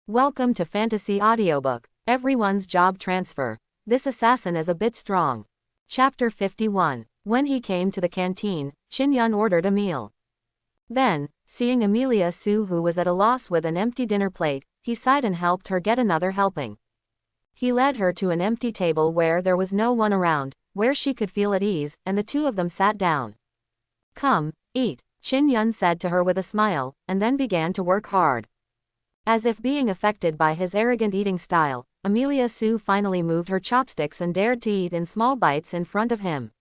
Welcome to Fantasy Audiobook. Everyone's job transfer. This assassin is a bit strong. Chapter 51. When he came to the canteen, Chin Yun ordered a meal. Then, seeing Amelia Sue who was at a loss with an empty dinner plate, he sighed and helped her get another helping. He led her to an empty table where there was no one around, where she could feel at ease, and the two of them sat down. "Come, eat," Chin Yun said to her with a smile, and then began to work hard. As if being affected by his arrogant eating style, Amelia Sue finally moved her chopsticks and dared to eat in small bites in front of him.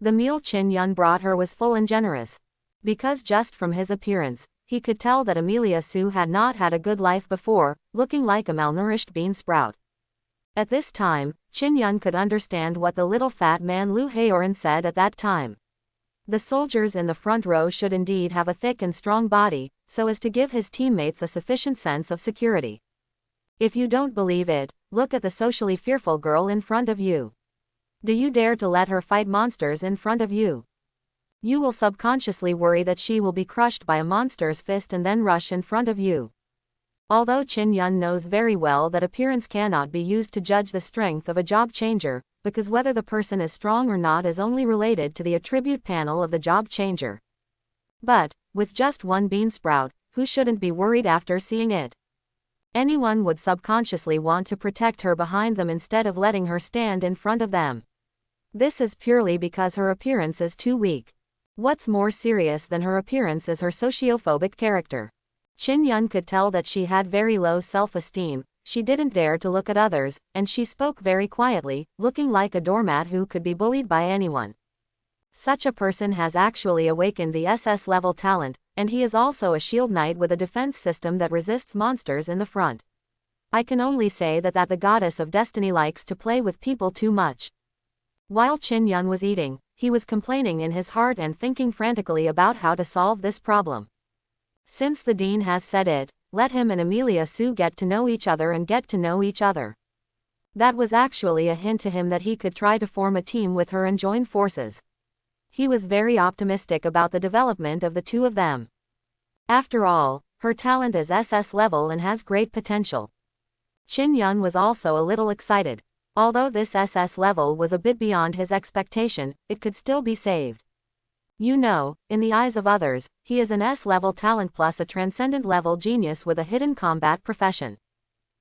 The meal Chin Yun brought her was full and generous. Because just from his appearance, he could tell that Amelia Sue had not had a good life before, looking like a malnourished bean sprout. At this time, Chin Yun could understand what the little fat man Lu Haoran said at that time. The soldiers in the front row should indeed have a thick and strong body, so as to give his teammates a sufficient sense of security. If you don't believe it, look at the socially fearful girl in front of you. Do you dare to let her fight monsters in front of you? You will subconsciously worry that she will be crushed by a monster's fist and then rush in front of you. Although Chin Yun knows very well that appearance cannot be used to judge the strength of a job changer, because whether the person is strong or not is only related to the attribute panel of the job changer. But, with just one bean sprout, who shouldn't be worried after seeing it? Anyone would subconsciously want to protect her behind them instead of letting her stand in front of them. This is purely because her appearance is too weak. What's more serious than her appearance is her sociophobic character. Chin Yun could tell that she had very low self-esteem, she didn't dare to look at others, and she spoke very quietly, looking like a doormat who could be bullied by anyone. Such a person has actually awakened the SS level talent, and he is also a shield knight with a defense system that resists monsters in the front. I can only say that the goddess of destiny likes to play with people too much. While Chin Yun was eating, he was complaining in his heart and thinking frantically about how to solve this problem. Since the dean has said it, let him and Amelia Sue get to know each other and get to know each other. That was actually a hint to him that he could try to form a team with her and join forces. He was very optimistic about the development of the two of them. After all, her talent is SS level and has great potential. Chin Yun was also a little excited. Although this SS level was a bit beyond his expectation, it could still be saved. You know, in the eyes of others, he is an S-level talent plus a transcendent-level genius with a hidden combat profession.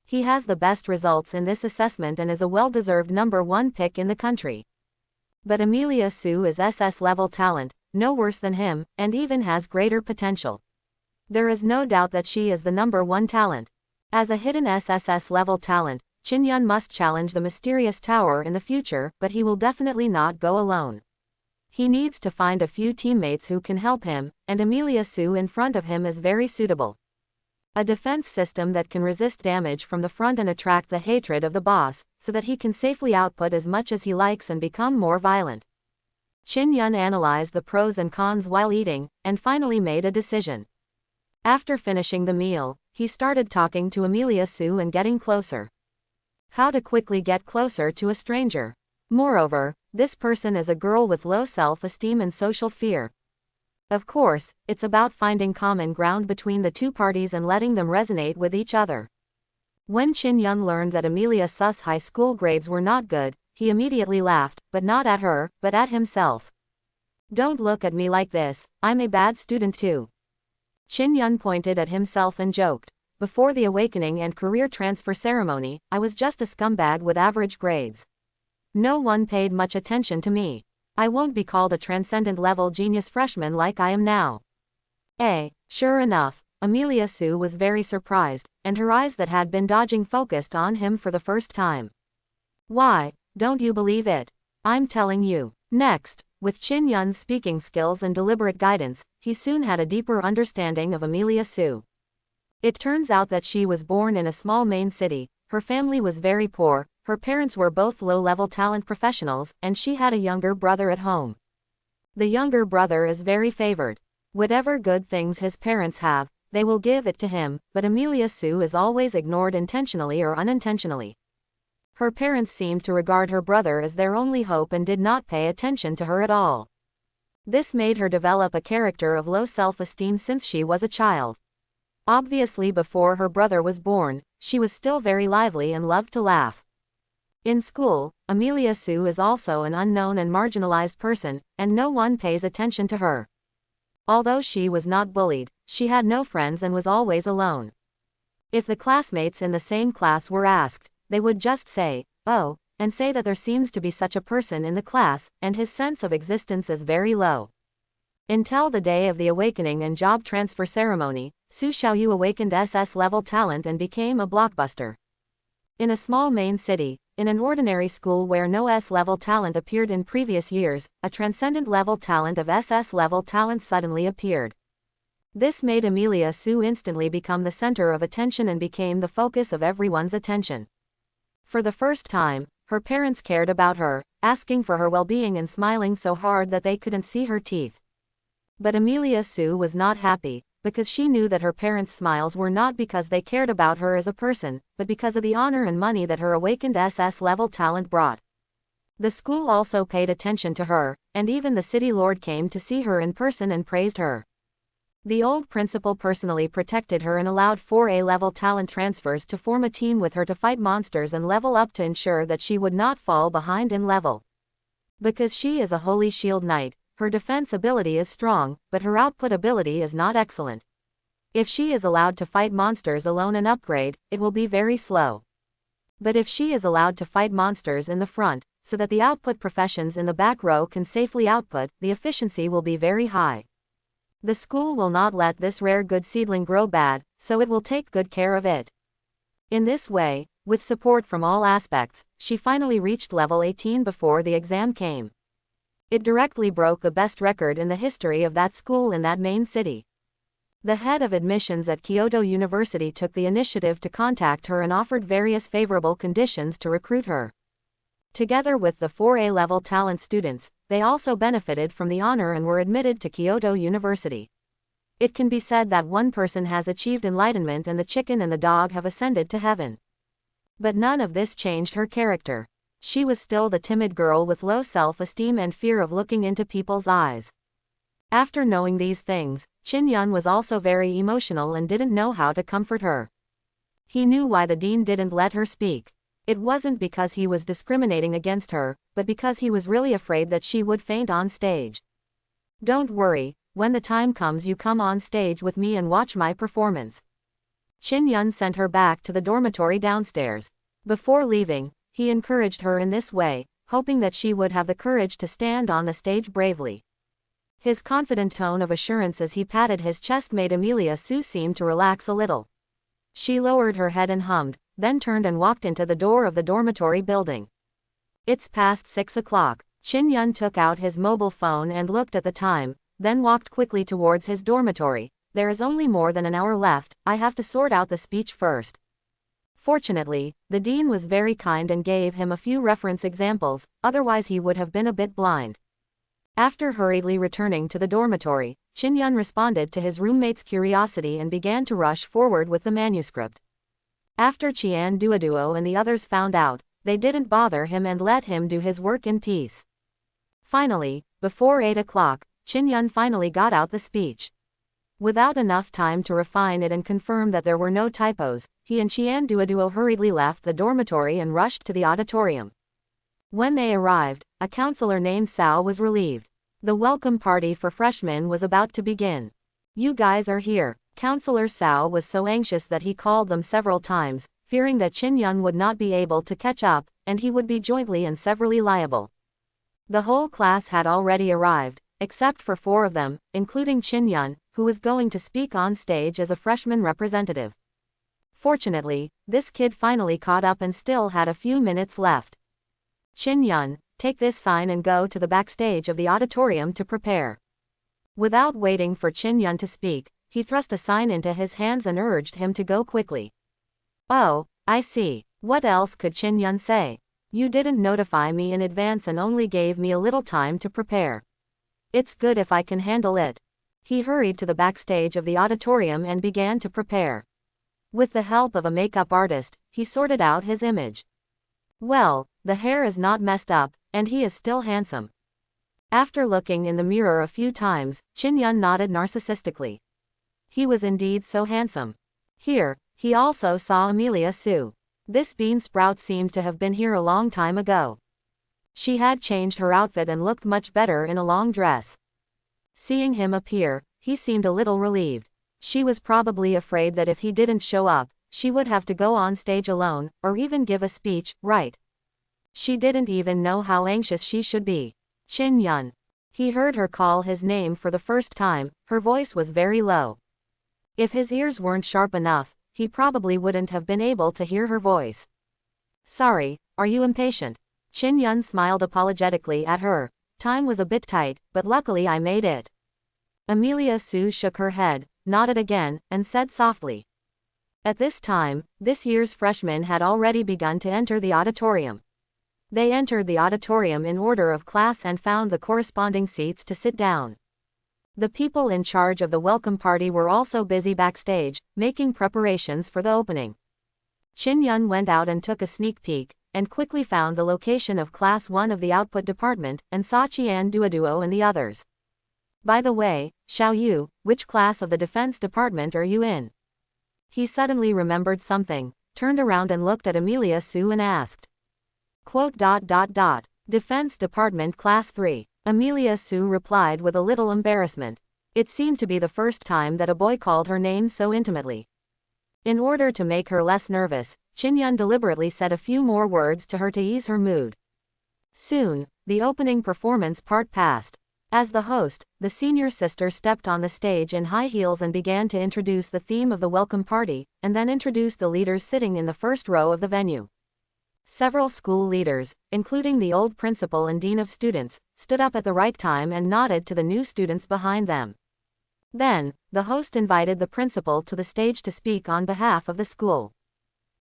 He has the best results in this assessment and is a well-deserved #1 pick in the country. But Amelia Sue is SS-level talent, no worse than him, and even has greater potential. There is no doubt that she is the #1 talent. As a hidden SSS-level talent, Chin Yun must challenge the mysterious tower in the future, but he will definitely not go alone. He needs to find a few teammates who can help him, and Amelia Sue in front of him is very suitable. A defense system that can resist damage from the front and attract the hatred of the boss, so that he can safely output as much as he likes and become more violent. Chin Yun analyzed the pros and cons while eating, and finally made a decision. After finishing the meal, he started talking to Amelia Sue and getting closer. How to quickly get closer to a stranger. Moreover, this person is a girl with low self-esteem and social fear. Of course, it's about finding common ground between the two parties and letting them resonate with each other. When Chin Yun learned that Amelia Sue's high school grades were not good, he immediately laughed, but not at her, but at himself. Don't look at me like this, I'm a bad student too. Chin Yun pointed at himself and joked. Before the awakening and career transfer ceremony, I was just a scumbag with average grades. No one paid much attention to me. I won't be called a transcendent-level genius freshman like I am now. Sure enough, Amelia Sue was very surprised, and her eyes that had been dodging focused on him for the first time. Why, don't you believe it? I'm telling you. Next, with Chin Yun's speaking skills and deliberate guidance, he soon had a deeper understanding of Amelia Sue. It turns out that she was born in a small Maine city, her family was very poor, her parents were both low-level talent professionals, and she had a younger brother at home. The younger brother is very favored. Whatever good things his parents have, they will give it to him, but Amelia Sue is always ignored intentionally or unintentionally. Her parents seemed to regard her brother as their only hope and did not pay attention to her at all. This made her develop a character of low self-esteem since she was a child. Obviously before her brother was born, she was still very lively and loved to laugh. In school, Amelia Sue is also an unknown and marginalized person, and no one pays attention to her. Although she was not bullied, she had no friends and was always alone. If the classmates in the same class were asked, they would just say, "Oh," and say that there seems to be such a person in the class, and his sense of existence is very low. Until the day of the awakening and job transfer ceremony, Su Xiaoyu awakened SS-level talent and became a blockbuster. In a small main city, in an ordinary school where no S-level talent appeared in previous years, a transcendent level talent of SS-level talent suddenly appeared. This made Amelia Sue instantly become the center of attention and became the focus of everyone's attention. For the first time, her parents cared about her, asking for her well-being and smiling so hard that they couldn't see her teeth. But Amelia Sue was not happy, because she knew that her parents' smiles were not because they cared about her as a person, but because of the honor and money that her awakened SS-level talent brought. The school also paid attention to her, and even the city lord came to see her in person and praised her. The old principal personally protected her and allowed 4A-level talent transfers to form a team with her to fight monsters and level up to ensure that she would not fall behind in level. Because she is a Holy Shield Knight, her defense ability is strong, but her output ability is not excellent. If she is allowed to fight monsters alone and upgrade, it will be very slow. But if she is allowed to fight monsters in the front, so that the output professions in the back row can safely output, the efficiency will be very high. The school will not let this rare good seedling grow bad, so it will take good care of it. In this way, with support from all aspects, she finally reached level 18 before the exam came. It directly broke the best record in the history of that school in that main city. The head of admissions at Kyoto University took the initiative to contact her and offered various favorable conditions to recruit her. Together with the 4A-level talent students, they also benefited from the honor and were admitted to Kyoto University. It can be said that one person has achieved enlightenment and the chicken and the dog have ascended to heaven. But none of this changed her character. She was still the timid girl with low self-esteem and fear of looking into people's eyes. After knowing these things, Qin Yun was also very emotional and didn't know how to comfort her. He knew why the dean didn't let her speak. It wasn't because he was discriminating against her, but because he was really afraid that she would faint on stage. "Don't worry, when the time comes you come on stage with me and watch my performance." Qin Yun sent her back to the dormitory downstairs. Before leaving, he encouraged her in this way, hoping that she would have the courage to stand on the stage bravely. His confident tone of assurance as he patted his chest made Amelia Sue seem to relax a little. She lowered her head and hummed, then turned and walked into the door of the dormitory building. It's past 6 o'clock. Qin Yun took out his mobile phone and looked at the time, then walked quickly towards his dormitory. "There is only more than an hour left, I have to sort out the speech first." Fortunately, the dean was very kind and gave him a few reference examples, otherwise he would have been a bit blind. After hurriedly returning to the dormitory, Qin Yun responded to his roommate's curiosity and began to rush forward with the manuscript. After Qian Duoduo and the others found out, they didn't bother him and let him do his work in peace. Finally, before 8 o'clock, Qin Yun finally got out the speech. Without enough time to refine it and confirm that there were no typos, he and Qian Duoduo hurriedly left the dormitory and rushed to the auditorium. When they arrived, a counselor named Sao was relieved. The welcome party for freshmen was about to begin. "You guys are here." Counselor Sao was so anxious that he called them several times, fearing that Qin Yun would not be able to catch up, and he would be jointly and severally liable. The whole class had already arrived, except for 4 of them, including Qin Yun, who was going to speak on stage as a freshman representative. Fortunately, this kid finally caught up and still had a few minutes left. "Qin Yun, take this sign and go to the backstage of the auditorium to prepare." Without waiting for Qin Yun to speak, he thrust a sign into his hands and urged him to go quickly. "Oh, I see." What else could Qin Yun say? "You didn't notify me in advance and only gave me a little time to prepare. It's good if I can handle it." He hurried to the backstage of the auditorium and began to prepare. With the help of a makeup artist, he sorted out his image. Well, the hair is not messed up, and he is still handsome. After looking in the mirror a few times, Qin Yun nodded narcissistically. He was indeed so handsome. Here, he also saw Amelia Sue. This bean sprout seemed to have been here a long time ago. She had changed her outfit and looked much better in a long dress. Seeing him appear, he seemed a little relieved. She was probably afraid that if he didn't show up, she would have to go on stage alone, or even give a speech, right? She didn't even know how anxious she should be. Chin Yun. He heard her call his name for the first time, her voice was very low. If his ears weren't sharp enough, he probably wouldn't have been able to hear her voice. Sorry, are you impatient? Chin Yun smiled apologetically at her. Time was a bit tight, but luckily I made it. Amelia Sue shook her head, nodded again, and said softly. At this time, this year's freshmen had already begun to enter the auditorium. They entered the auditorium in order of class and found the corresponding seats to sit down. The people in charge of the welcome party were also busy backstage, making preparations for the opening. Chin Yun went out and took a sneak peek, and quickly found the location of Class 1 of the Output Department, and saw Qian Duoduo and the others. By the way, Xiao Yu, which class of the Defense Department are you in? He suddenly remembered something, turned around and looked at Amelia Sue and asked. Defense Department Class 3. Amelia Sue replied with a little embarrassment. It seemed to be the first time that a boy called her name so intimately. In order to make her less nervous, Chin Yun deliberately said a few more words to her to ease her mood. Soon, the opening performance part passed. As the host, the senior sister stepped on the stage in high heels and began to introduce the theme of the welcome party, and then introduced the leaders sitting in the first row of the venue. Several school leaders, including the old principal and dean of students, stood up at the right time and nodded to the new students behind them. Then, the host invited the principal to the stage to speak on behalf of the school.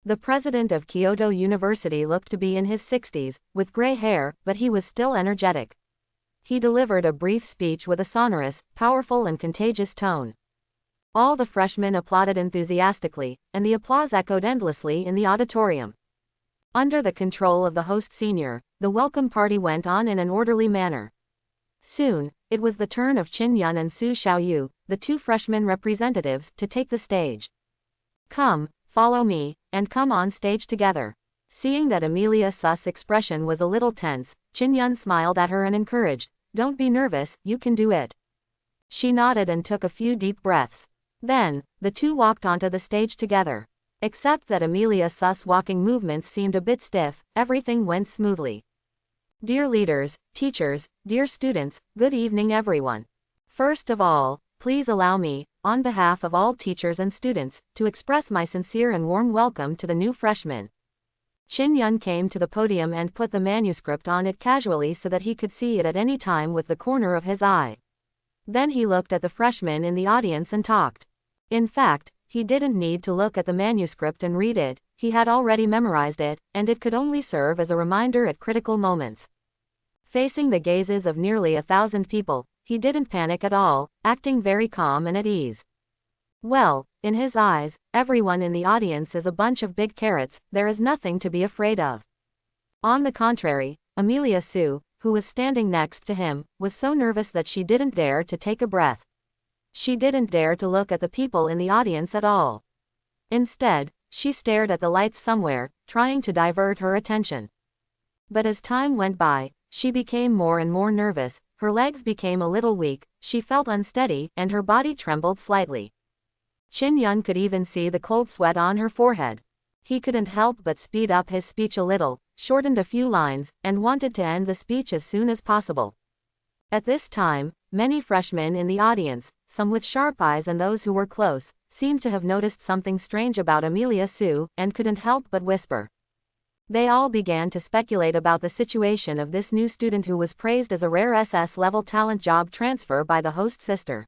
The president of Kyoto University looked to be in his 60s, with gray hair, but he was still energetic. He delivered a brief speech with a sonorous, powerful and contagious tone. All the freshmen applauded enthusiastically, and the applause echoed endlessly in the auditorium. Under the control of the host senior, the welcome party went on in an orderly manner. Soon, it was the turn of Chin Yun and Su Xiaoyu, the two freshman representatives, to take the stage. Come, follow me, and come on stage together. Seeing that Amelia Su's expression was a little tense, Chin Yun smiled at her and encouraged, Don't be nervous, you can do it. She nodded and took a few deep breaths. Then, the two walked onto the stage together. Except that Amelia Su's walking movements seemed a bit stiff, everything went smoothly. Dear leaders, teachers, dear students, good evening everyone. First of all, please allow me, on behalf of all teachers and students, to express my sincere and warm welcome to the new freshmen. Chin Yun came to the podium and put the manuscript on it casually so that he could see it at any time with the corner of his eye. Then he looked at the freshmen in the audience and talked. In fact, he didn't need to look at the manuscript and read it, he had already memorized it, and it could only serve as a reminder at critical moments. Facing the gazes of nearly 1,000 people, he didn't panic at all, acting very calm and at ease. Well, in his eyes, everyone in the audience is a bunch of big carrots, there is nothing to be afraid of. On the contrary, Amelia Sue, who was standing next to him, was so nervous that she didn't dare to take a breath. She didn't dare to look at the people in the audience at all. Instead, she stared at the lights somewhere, trying to divert her attention. But as time went by, she became more and more nervous, her legs became a little weak, she felt unsteady, and her body trembled slightly. Chin Yun could even see the cold sweat on her forehead. He couldn't help but speed up his speech a little, shortened a few lines, and wanted to end the speech as soon as possible. At this time, many freshmen in the audience, some with sharp eyes and those who were close, seemed to have noticed something strange about Amelia Sue, and couldn't help but whisper. They all began to speculate about the situation of this new student who was praised as a rare SS-level talent job transfer by the host sister.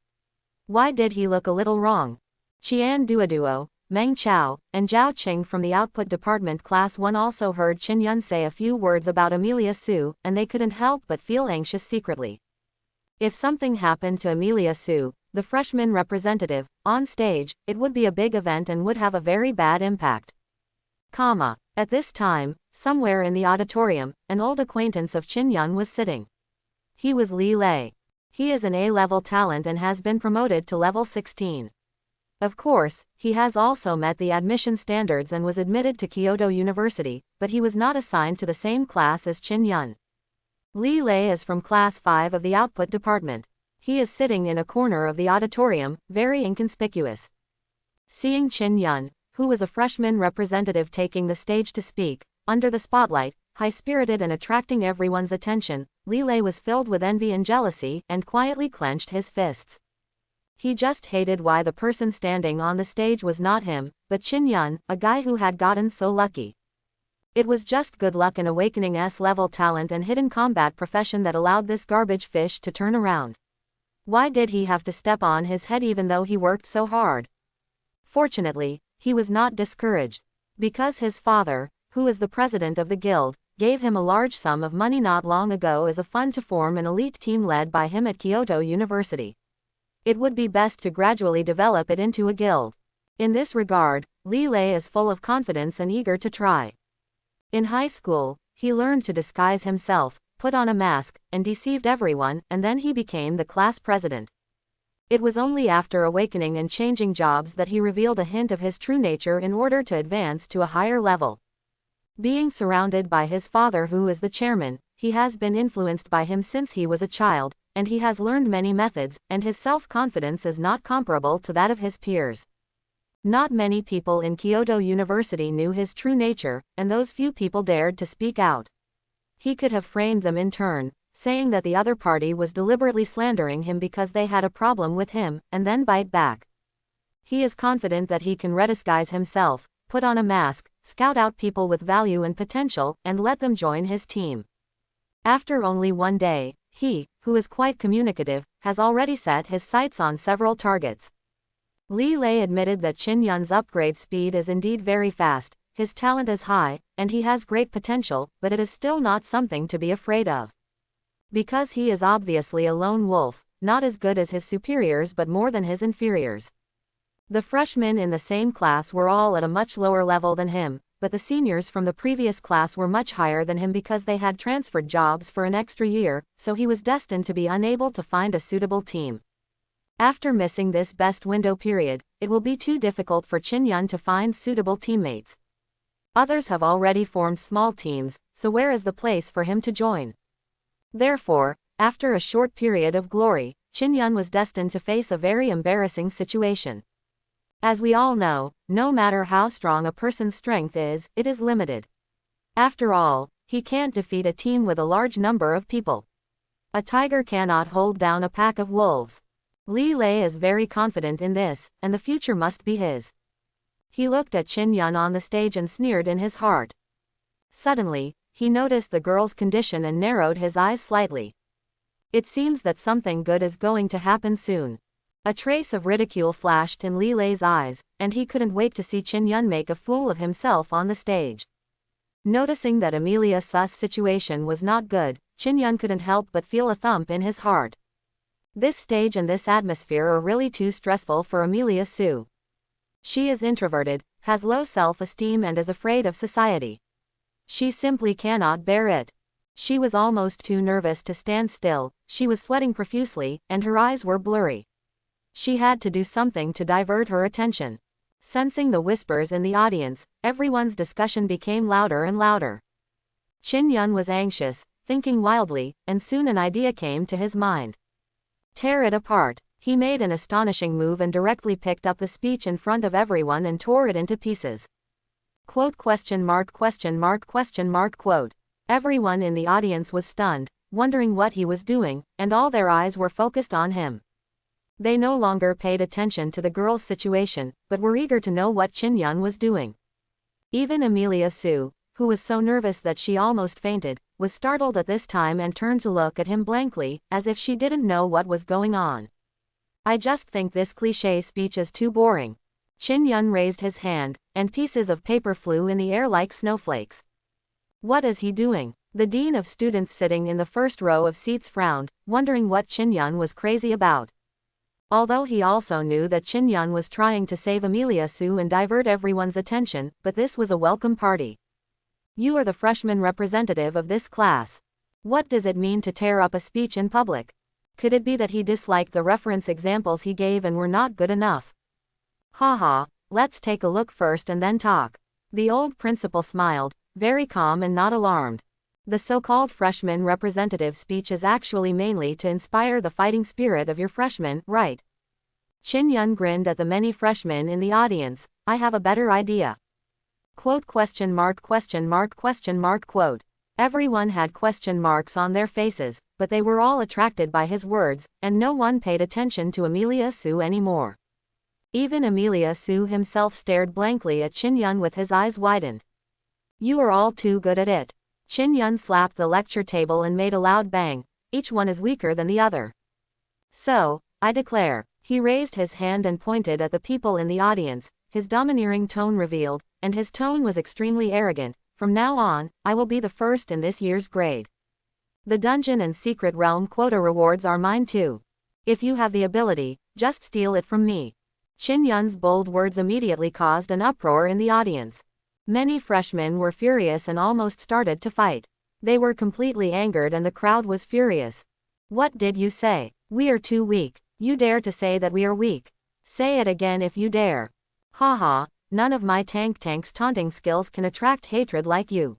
Why did he look a little wrong? Qian Duoduo, Meng Chao, and Zhao Qing from the Output Department Class 1 also heard Chin Yun say a few words about Amelia Sue, and they couldn't help but feel anxious secretly. If something happened to Amelia Sue, the freshman representative, on stage, it would be a big event and would have a very bad impact. At this time, somewhere in the auditorium, an old acquaintance of Chin Yun was sitting. He was Li Lei. He is an A-level talent and has been promoted to level 16. Of course, he has also met the admission standards and was admitted to Kyoto University, but he was not assigned to the same class as Chin Yun. Li Lei is from Class 5 of the Output Department. He is sitting in a corner of the auditorium, very inconspicuous. Seeing Chin Yun, who was a freshman representative taking the stage to speak, under the spotlight, high-spirited and attracting everyone's attention, Li Lei was filled with envy and jealousy, and quietly clenched his fists. He just hated why the person standing on the stage was not him, but Chin Yun, a guy who had gotten so lucky. It was just good luck and awakening S-level talent and hidden combat profession that allowed this garbage fish to turn around. Why did he have to step on his head even though he worked so hard? Fortunately, he was not discouraged. Because his father, who is the president of the guild, gave him a large sum of money not long ago as a fund to form an elite team led by him at Kyoto University. It would be best to gradually develop it into a guild. In this regard, Li Lei is full of confidence and eager to try. In high school, he learned to disguise himself, put on a mask, and deceived everyone, and then he became the class president. It was only after awakening and changing jobs that he revealed a hint of his true nature in order to advance to a higher level. Being surrounded by his father, who is the chairman, he has been influenced by him since he was a child, and he has learned many methods, and his self-confidence is not comparable to that of his peers. Not many people in Kyoto University knew his true nature, and those few people dared to speak out. He could have framed them in turn, saying that the other party was deliberately slandering him because they had a problem with him, and then bite back. He is confident that he can redisguise himself, put on a mask, scout out people with value and potential, and let them join his team. After only one day, he, who is quite communicative, has already set his sights on several targets. Li Lei admitted that Chin Yun's upgrade speed is indeed very fast, his talent is high, and he has great potential, but it is still not something to be afraid of. Because he is obviously a lone wolf, not as good as his superiors but more than his inferiors. The freshmen in the same class were all at a much lower level than him, but the seniors from the previous class were much higher than him because they had transferred jobs for an extra year, so he was destined to be unable to find a suitable team. After missing this best window period, it will be too difficult for Chin Yun to find suitable teammates. Others have already formed small teams, so where is the place for him to join? Therefore, after a short period of glory, Chin Yun was destined to face a very embarrassing situation. As we all know, no matter how strong a person's strength is, it is limited. After all, he can't defeat a team with a large number of people. A tiger cannot hold down a pack of wolves. Li Lei is very confident in this, and the future must be his. He looked at Chin Yun on the stage and sneered in his heart. Suddenly, he noticed the girl's condition and narrowed his eyes slightly. It seems that something good is going to happen soon. A trace of ridicule flashed in Li Lei's eyes, and he couldn't wait to see Chin Yun make a fool of himself on the stage. Noticing that Amelia Su's situation was not good, Chin Yun couldn't help but feel a thump in his heart. This stage and this atmosphere are really too stressful for Amelia Su. She is introverted, has low self-esteem and is afraid of society. She simply cannot bear it. She was almost too nervous to stand still, she was sweating profusely, and her eyes were blurry. She had to do something to divert her attention. Sensing the whispers in the audience, everyone's discussion became louder and louder. Chin Yun was anxious, thinking wildly, and soon an idea came to his mind. Tear it apart. He made an astonishing move and directly picked up the speech in front of everyone and tore it into pieces. Quote question mark question mark question mark quote. Everyone in the audience was stunned, wondering what he was doing, and all their eyes were focused on him. They no longer paid attention to the girl's situation, but were eager to know what Chin Yun was doing. Even Amelia Su, who was so nervous that she almost fainted, was startled at this time and turned to look at him blankly, as if she didn't know what was going on. I just think this cliché speech is too boring. Chin Yun raised his hand, and pieces of paper flew in the air like snowflakes. What is he doing? The dean of students sitting in the first row of seats frowned, wondering what Chin Yun was crazy about. Although he also knew that Chin Yun was trying to save Amelia Su and divert everyone's attention, but this was a welcome party. You are the freshman representative of this class. What does it mean to tear up a speech in public? Could it be that he disliked the reference examples he gave and were not good enough? Haha, let's take a look first and then talk. The old principal smiled, very calm and not alarmed. The so-called freshman representative speech is actually mainly to inspire the fighting spirit of your freshmen, right? Chin Yun grinned at the many freshmen in the audience. I have a better idea. Quote question mark question mark question mark quote. Everyone had question marks on their faces, but they were all attracted by his words, and no one paid attention to Amelia Sue anymore. Even Amelia Sue himself stared blankly at Chin Yun with his eyes widened. You are all too good at it. Chin Yun slapped the lecture table and made a loud bang. Each one is weaker than the other. So, I declare. He raised his hand and pointed at the people in the audience, his domineering tone revealed, and his tone was extremely arrogant. From now on, I will be the first in this year's grade. The Dungeon and Secret Realm quota rewards are mine too. If you have the ability, just steal it from me. Chin Yun's bold words immediately caused an uproar in the audience. Many freshmen were furious and almost started to fight. They were completely angered and the crowd was furious. What did you say? We are too weak. You dare to say that we are weak? Say it again if you dare. Haha, none of my tank's taunting skills can attract hatred like you.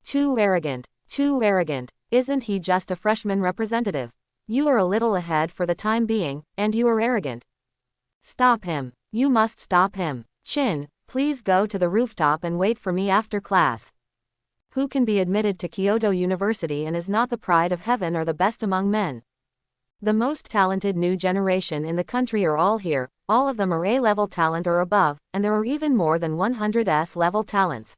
Too arrogant, too arrogant. Isn't he just a freshman representative? You are a little ahead for the time being, and you are arrogant. Stop him. You must stop him. Chin, please go to the rooftop and wait for me after class. Who can be admitted to Kyoto University and is not the pride of heaven or the best among men? The most talented new generation in the country are all here, all of them are A-level talent or above, and there are even more than 100 S-level talents.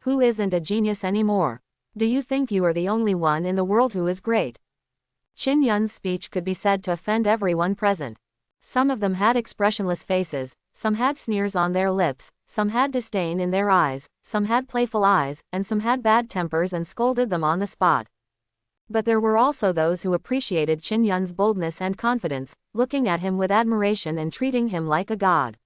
Who isn't a genius anymore? Do you think you are the only one in the world who is great? Chin Yun's speech could be said to offend everyone present. Some of them had expressionless faces, some had sneers on their lips, some had disdain in their eyes, some had playful eyes, and some had bad tempers and scolded them on the spot. But there were also those who appreciated Chin Yun's boldness and confidence, looking at him with admiration and treating him like a god.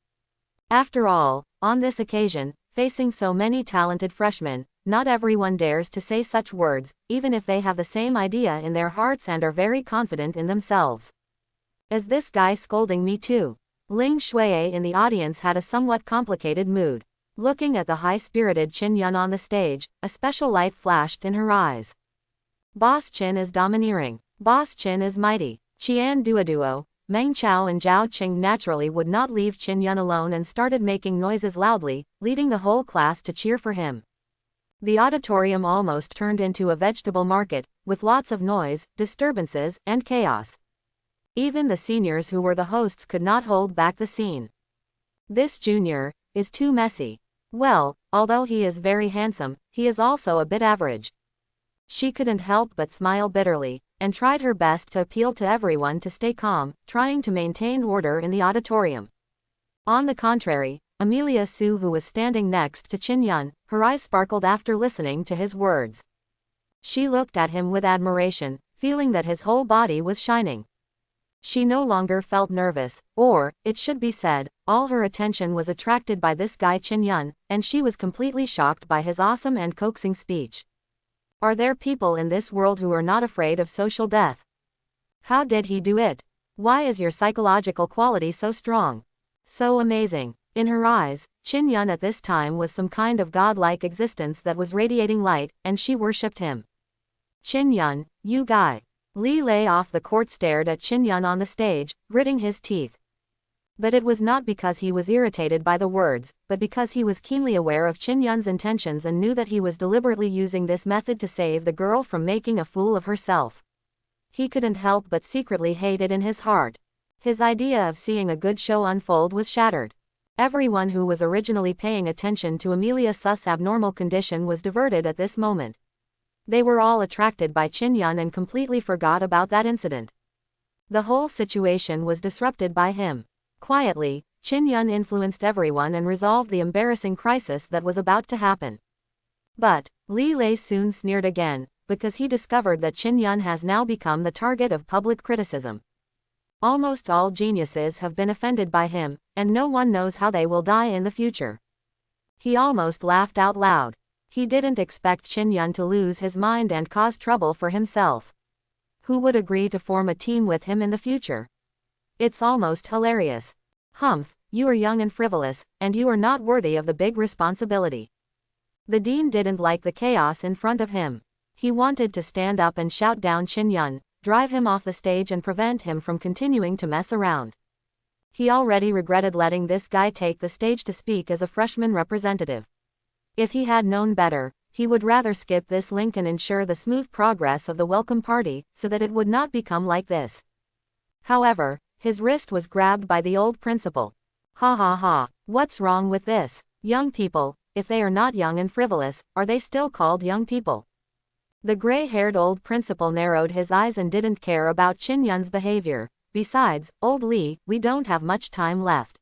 After all, on this occasion, facing so many talented freshmen, not everyone dares to say such words, even if they have the same idea in their hearts and are very confident in themselves. Is this guy scolding me too? Ling Shuai in the audience had a somewhat complicated mood. Looking at the high-spirited Chin Yun on the stage, a special light flashed in her eyes. Boss Chin is domineering. Boss Chin is mighty. Qian Duoduo, Meng Chao and Zhao Qing naturally would not leave Chin Yun alone and started making noises loudly, leading the whole class to cheer for him. The auditorium almost turned into a vegetable market, with lots of noise, disturbances, and chaos. Even the seniors who were the hosts could not hold back the scene. This junior is too messy. Well, although he is very handsome, he is also a bit average. She couldn't help but smile bitterly, and tried her best to appeal to everyone to stay calm, trying to maintain order in the auditorium. On the contrary, Amelia Sue, who was standing next to Chin Yun, her eyes sparkled after listening to his words. She looked at him with admiration, feeling that his whole body was shining. She no longer felt nervous, or, it should be said, all her attention was attracted by this guy Chin Yun, and she was completely shocked by his awesome and coaxing speech. Are there people in this world who are not afraid of social death? How did he do it? Why is your psychological quality so strong? So amazing. In her eyes, Chin Yun at this time was some kind of godlike existence that was radiating light, and she worshipped him. Chin Yun, you guy. Li Lei off the court stared at Chin Yun on the stage, gritting his teeth. But it was not because he was irritated by the words, but because he was keenly aware of Chin Yun's intentions and knew that he was deliberately using this method to save the girl from making a fool of herself. He couldn't help but secretly hate it in his heart. His idea of seeing a good show unfold was shattered. Everyone who was originally paying attention to Amelia Su's abnormal condition was diverted at this moment. They were all attracted by Chin Yun and completely forgot about that incident. The whole situation was disrupted by him. Quietly, Chin Yun influenced everyone and resolved the embarrassing crisis that was about to happen. But, Li Lei soon sneered again, because he discovered that Chin Yun has now become the target of public criticism. Almost all geniuses have been offended by him, and no one knows how they will die in the future. He almost laughed out loud. He didn't expect Chin Yun to lose his mind and cause trouble for himself. Who would agree to form a team with him in the future? It's almost hilarious. Humph, you are young and frivolous, and you are not worthy of the big responsibility. The dean didn't like the chaos in front of him. He wanted to stand up and shout down Qin Yun, drive him off the stage and prevent him from continuing to mess around. He already regretted letting this guy take the stage to speak as a freshman representative. If he had known better, he would rather skip this link and ensure the smooth progress of the welcome party, so that it would not become like this. However, his wrist was grabbed by the old principal. Ha ha ha, what's wrong with this? Young people, if they are not young and frivolous, are they still called young people? The gray-haired old principal narrowed his eyes and didn't care about Qin Yun's behavior. Besides, old Li, we don't have much time left.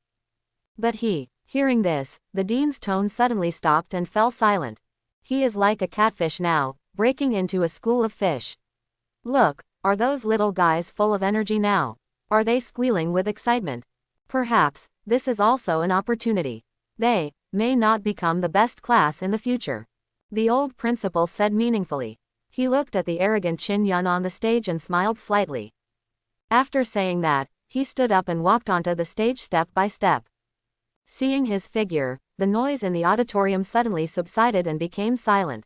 But hearing this, the dean's tone suddenly stopped and fell silent. He is like a catfish now, breaking into a school of fish. Look, are those little guys full of energy now? Are they squealing with excitement? Perhaps, this is also an opportunity. They may not become the best class in the future. The old principal said meaningfully. He looked at the arrogant Qin Yun on the stage and smiled slightly. After saying that, he stood up and walked onto the stage step by step. Seeing his figure, the noise in the auditorium suddenly subsided and became silent.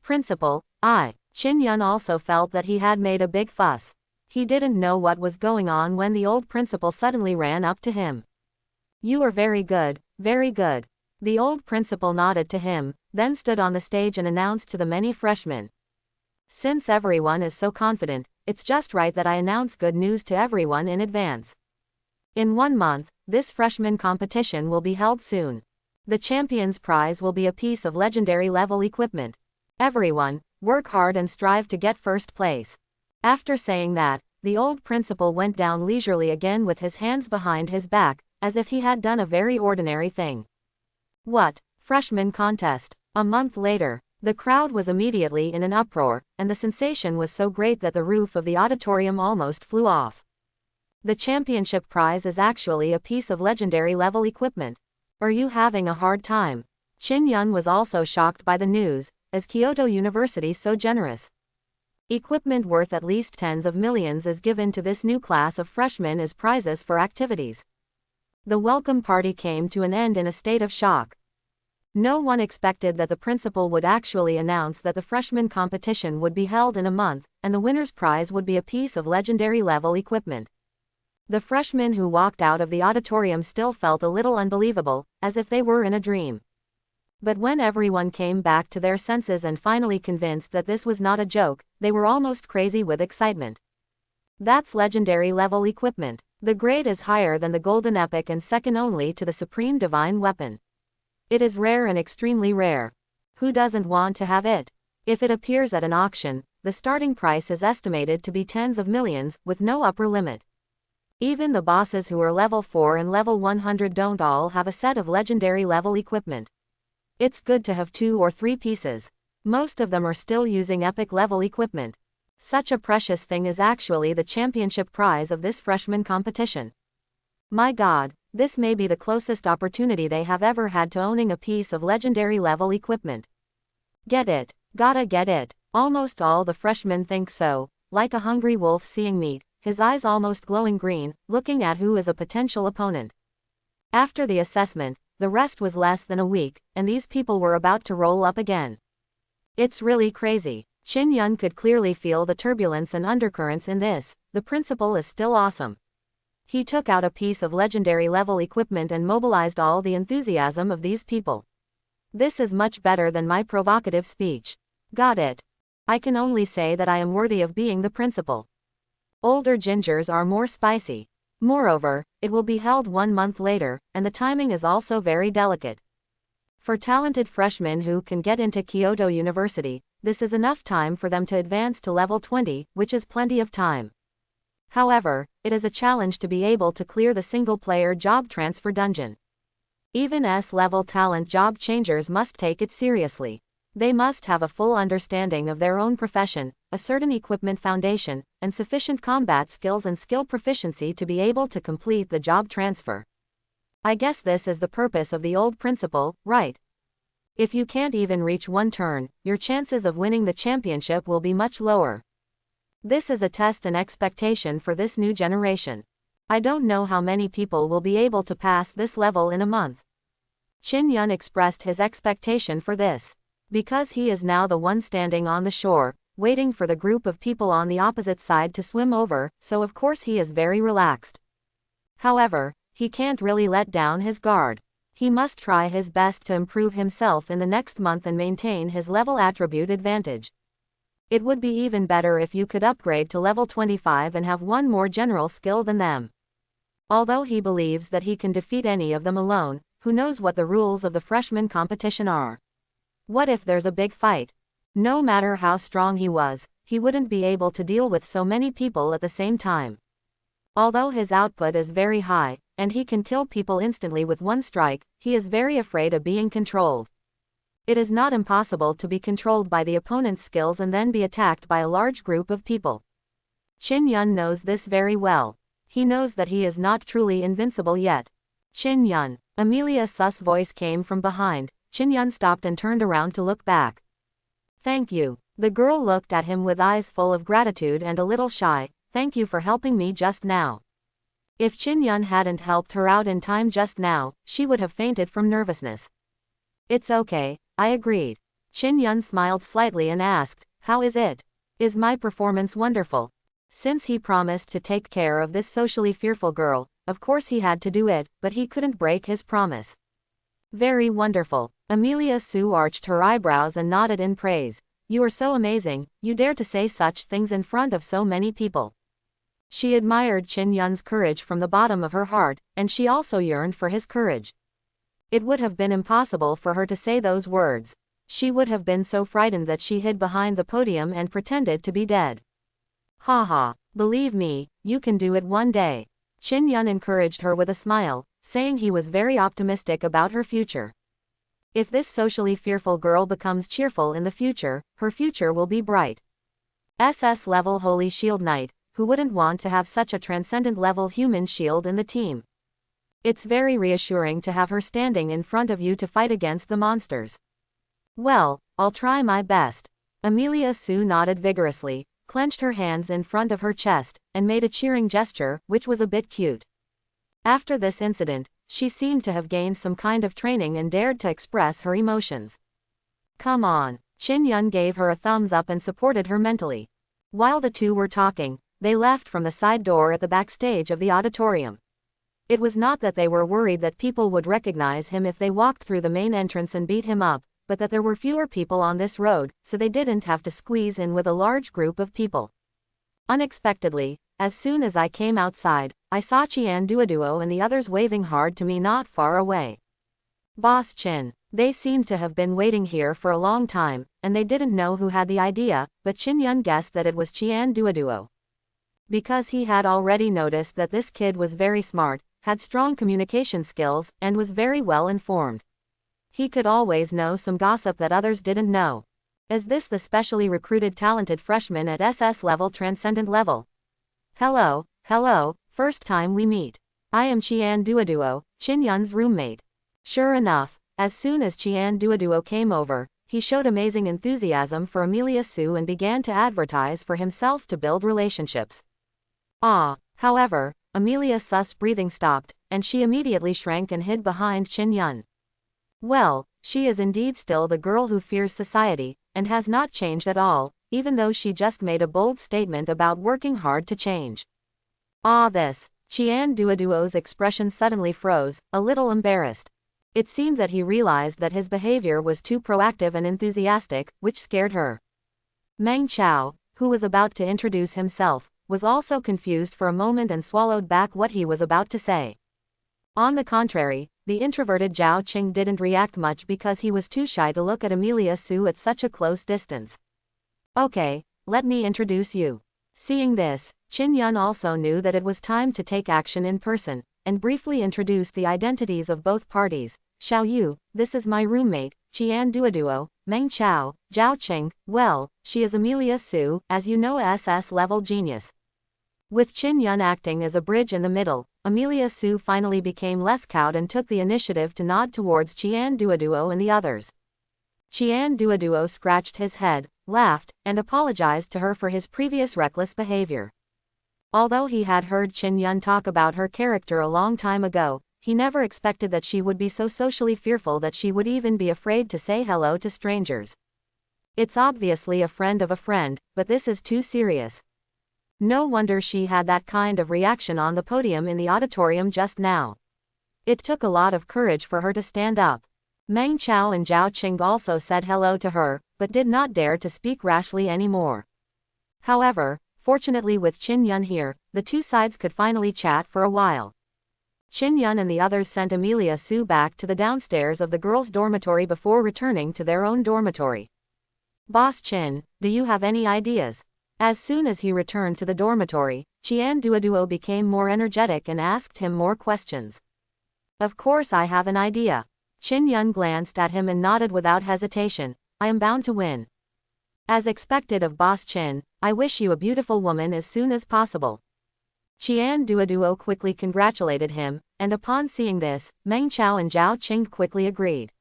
Principal, Qin Yun also felt that he had made a big fuss. He didn't know what was going on when the old principal suddenly ran up to him. You are very good, very good. The old principal nodded to him, then stood on the stage and announced to the many freshmen. Since everyone is so confident, it's just right that I announce good news to everyone in advance. In 1 month, this freshman competition will be held soon. The champion's prize will be a piece of legendary level equipment. Everyone, work hard and strive to get first place. After saying that, the old principal went down leisurely again with his hands behind his back, as if he had done a very ordinary thing. What? Freshman contest. A month later, the crowd was immediately in an uproar, and the sensation was so great that the roof of the auditorium almost flew off. The championship prize is actually a piece of legendary level equipment. Are you having a hard time? Qin Yun was also shocked by the news, as Kyoto University so generous. Equipment worth at least tens of millions is given to this new class of freshmen as prizes for activities. The welcome party came to an end in a state of shock. No one expected that the principal would actually announce that the freshman competition would be held in a month, and the winner's prize would be a piece of legendary level equipment. The freshmen who walked out of the auditorium still felt a little unbelievable, as if they were in a dream. But when everyone came back to their senses and finally convinced that this was not a joke, they were almost crazy with excitement. That's legendary level equipment. The grade is higher than the golden epic and second only to the supreme divine weapon. It is rare and extremely rare. Who doesn't want to have it? If it appears at an auction, the starting price is estimated to be tens of millions, with no upper limit. Even the bosses who are level 4 and level 100 don't all have a set of legendary level equipment. It's good to have 2 or 3 pieces. Most of them are still using epic level equipment. Such a precious thing is actually the championship prize of this freshman competition. My God, this may be the closest opportunity they have ever had to owning a piece of legendary level equipment. Get it, gotta get it. Almost all the freshmen think so, like a hungry wolf seeing meat, his eyes almost glowing green, looking at who is a potential opponent. After the assessment, the rest was less than a week, and these people were about to roll up again. It's really crazy. Qin Yun could clearly feel the turbulence and undercurrents in this. The principal is still awesome. He took out a piece of legendary level equipment and mobilized all the enthusiasm of these people. This is much better than my provocative speech. Got it. I can only say that I am worthy of being the principal. Older gingers are more spicy. Moreover, it will be held 1 month later, and the timing is also very delicate. For talented freshmen who can get into Kyoto University, this is enough time for them to advance to level 20, which is plenty of time. However, it is a challenge to be able to clear the single-player job transfer dungeon. Even S-level talent job changers must take it seriously. They must have a full understanding of their own profession, a certain equipment foundation, and sufficient combat skills and skill proficiency to be able to complete the job transfer. I guess this is the purpose of the old principle, right? If you can't even reach 1 turn, your chances of winning the championship will be much lower. This is a test and expectation for this new generation. I don't know how many people will be able to pass this level in a month. Qin Yun expressed his expectation for this. Because he is now the one standing on the shore, waiting for the group of people on the opposite side to swim over, so of course he is very relaxed. However, he can't really let down his guard. He must try his best to improve himself in the next month and maintain his level attribute advantage. It would be even better if you could upgrade to level 25 and have one more general skill than them. Although he believes that he can defeat any of them alone, who knows what the rules of the freshman competition are? What if there's a big fight? No matter how strong he was, he wouldn't be able to deal with so many people at the same time. Although his output is very high, and he can kill people instantly with one strike, he is very afraid of being controlled. It is not impossible to be controlled by the opponent's skills and then be attacked by a large group of people. Qin Yun knows this very well. He knows that he is not truly invincible yet. Qin Yun. Amelia Su's voice came from behind. Qin Yun stopped and turned around to look back. Thank you. The girl looked at him with eyes full of gratitude and a little shy. Thank you for helping me just now. If Qin Yun hadn't helped her out in time just now, she would have fainted from nervousness. It's okay, I agreed. Qin Yun smiled slightly and asked, how is it? Is my performance wonderful? Since he promised to take care of this socially fearful girl, of course he had to do it, but he couldn't break his promise. Very wonderful. Amelia Su arched her eyebrows and nodded in praise. You are so amazing, you dare to say such things in front of so many people. She admired Qin Yun's courage from the bottom of her heart, and she also yearned for his courage. It would have been impossible for her to say those words. She would have been so frightened that she hid behind the podium and pretended to be dead. Ha. Believe me, you can do it one day. Qin Yun encouraged her with a smile, saying he was very optimistic about her future. If this socially fearful girl becomes cheerful in the future, her future will be bright. SS level Holy Shield Knight, who wouldn't want to have such a transcendent level human shield in the team? It's very reassuring to have her standing in front of you to fight against the monsters. Well, I'll try my best. Amelia Su nodded vigorously, clenched her hands in front of her chest, and made a cheering gesture, which was a bit cute. After this incident, she seemed to have gained some kind of training and dared to express her emotions. Come on. Qin Yun gave her a thumbs up and supported her mentally. While the two were talking, they left from the side door at the backstage of the auditorium. It was not that they were worried that people would recognize him if they walked through the main entrance and beat him up, but that there were fewer people on this road, so they didn't have to squeeze in with a large group of people. Unexpectedly, as soon as I came outside, I saw Qian Duoduo and the others waving hard to me not far away. Boss Qin. They seemed to have been waiting here for a long time, and they didn't know who had the idea, but Qin Yun guessed that it was Qian Duoduo. Because he had already noticed that this kid was very smart, had strong communication skills, and was very well informed. He could always know some gossip that others didn't know. Is this the specially recruited talented freshman at SS level transcendent level? Hello, first time we meet. I am Qian Duoduo, Qin Yun's roommate. Sure enough, as soon as Qian Duoduo came over, he showed amazing enthusiasm for Amelia Su and began to advertise for himself to build relationships. However, Amelia Su's breathing stopped, and she immediately shrank and hid behind Qin Yun. Well, she is indeed still the girl who fears society, and has not changed at all, even though she just made a bold statement about working hard to change. Qian Duoduo's expression suddenly froze, a little embarrassed. It seemed that he realized that his behavior was too proactive and enthusiastic, which scared her. Meng Chao, who was about to introduce himself, was also confused for a moment and swallowed back what he was about to say. On the contrary, the introverted Zhao Qing didn't react much because he was too shy to look at Amelia Su at such a close distance. Okay, let me introduce you. Seeing this, Qin Yun also knew that it was time to take action in person, and briefly introduced the identities of both parties. Xiao Yu, this is my roommate, Qian Duoduo. Meng Chao, Zhao Qing, well, she is Amelia Su, as you know, SS level genius. With Qin Yun acting as a bridge in the middle, Amelia Su finally became less cowed and took the initiative to nod towards Qian Duoduo and the others. Qian Duoduo scratched his head, laughed, and apologized to her for his previous reckless behavior. Although he had heard Qin Yun talk about her character a long time ago, he never expected that she would be so socially fearful that she would even be afraid to say hello to strangers. It's obviously a friend of a friend, but this is too serious. No wonder she had that kind of reaction on the podium in the auditorium just now. It took a lot of courage for her to stand up. Meng Chao and Zhao Qing also said hello to her, but did not dare to speak rashly anymore. However, fortunately with Qin Yun here, the two sides could finally chat for a while. Qin Yun and the others sent Amelia Su back to the downstairs of the girls' dormitory before returning to their own dormitory. Boss Qin, do you have any ideas? As soon as he returned to the dormitory, Qian Duoduo became more energetic and asked him more questions. Of course I have an idea. Qin Yun glanced at him and nodded without hesitation. I am bound to win. As expected of Boss Qin, I wish you a beautiful woman as soon as possible. Qian Duoduo quickly congratulated him, and upon seeing this, Meng Chao and Zhao Qing quickly agreed.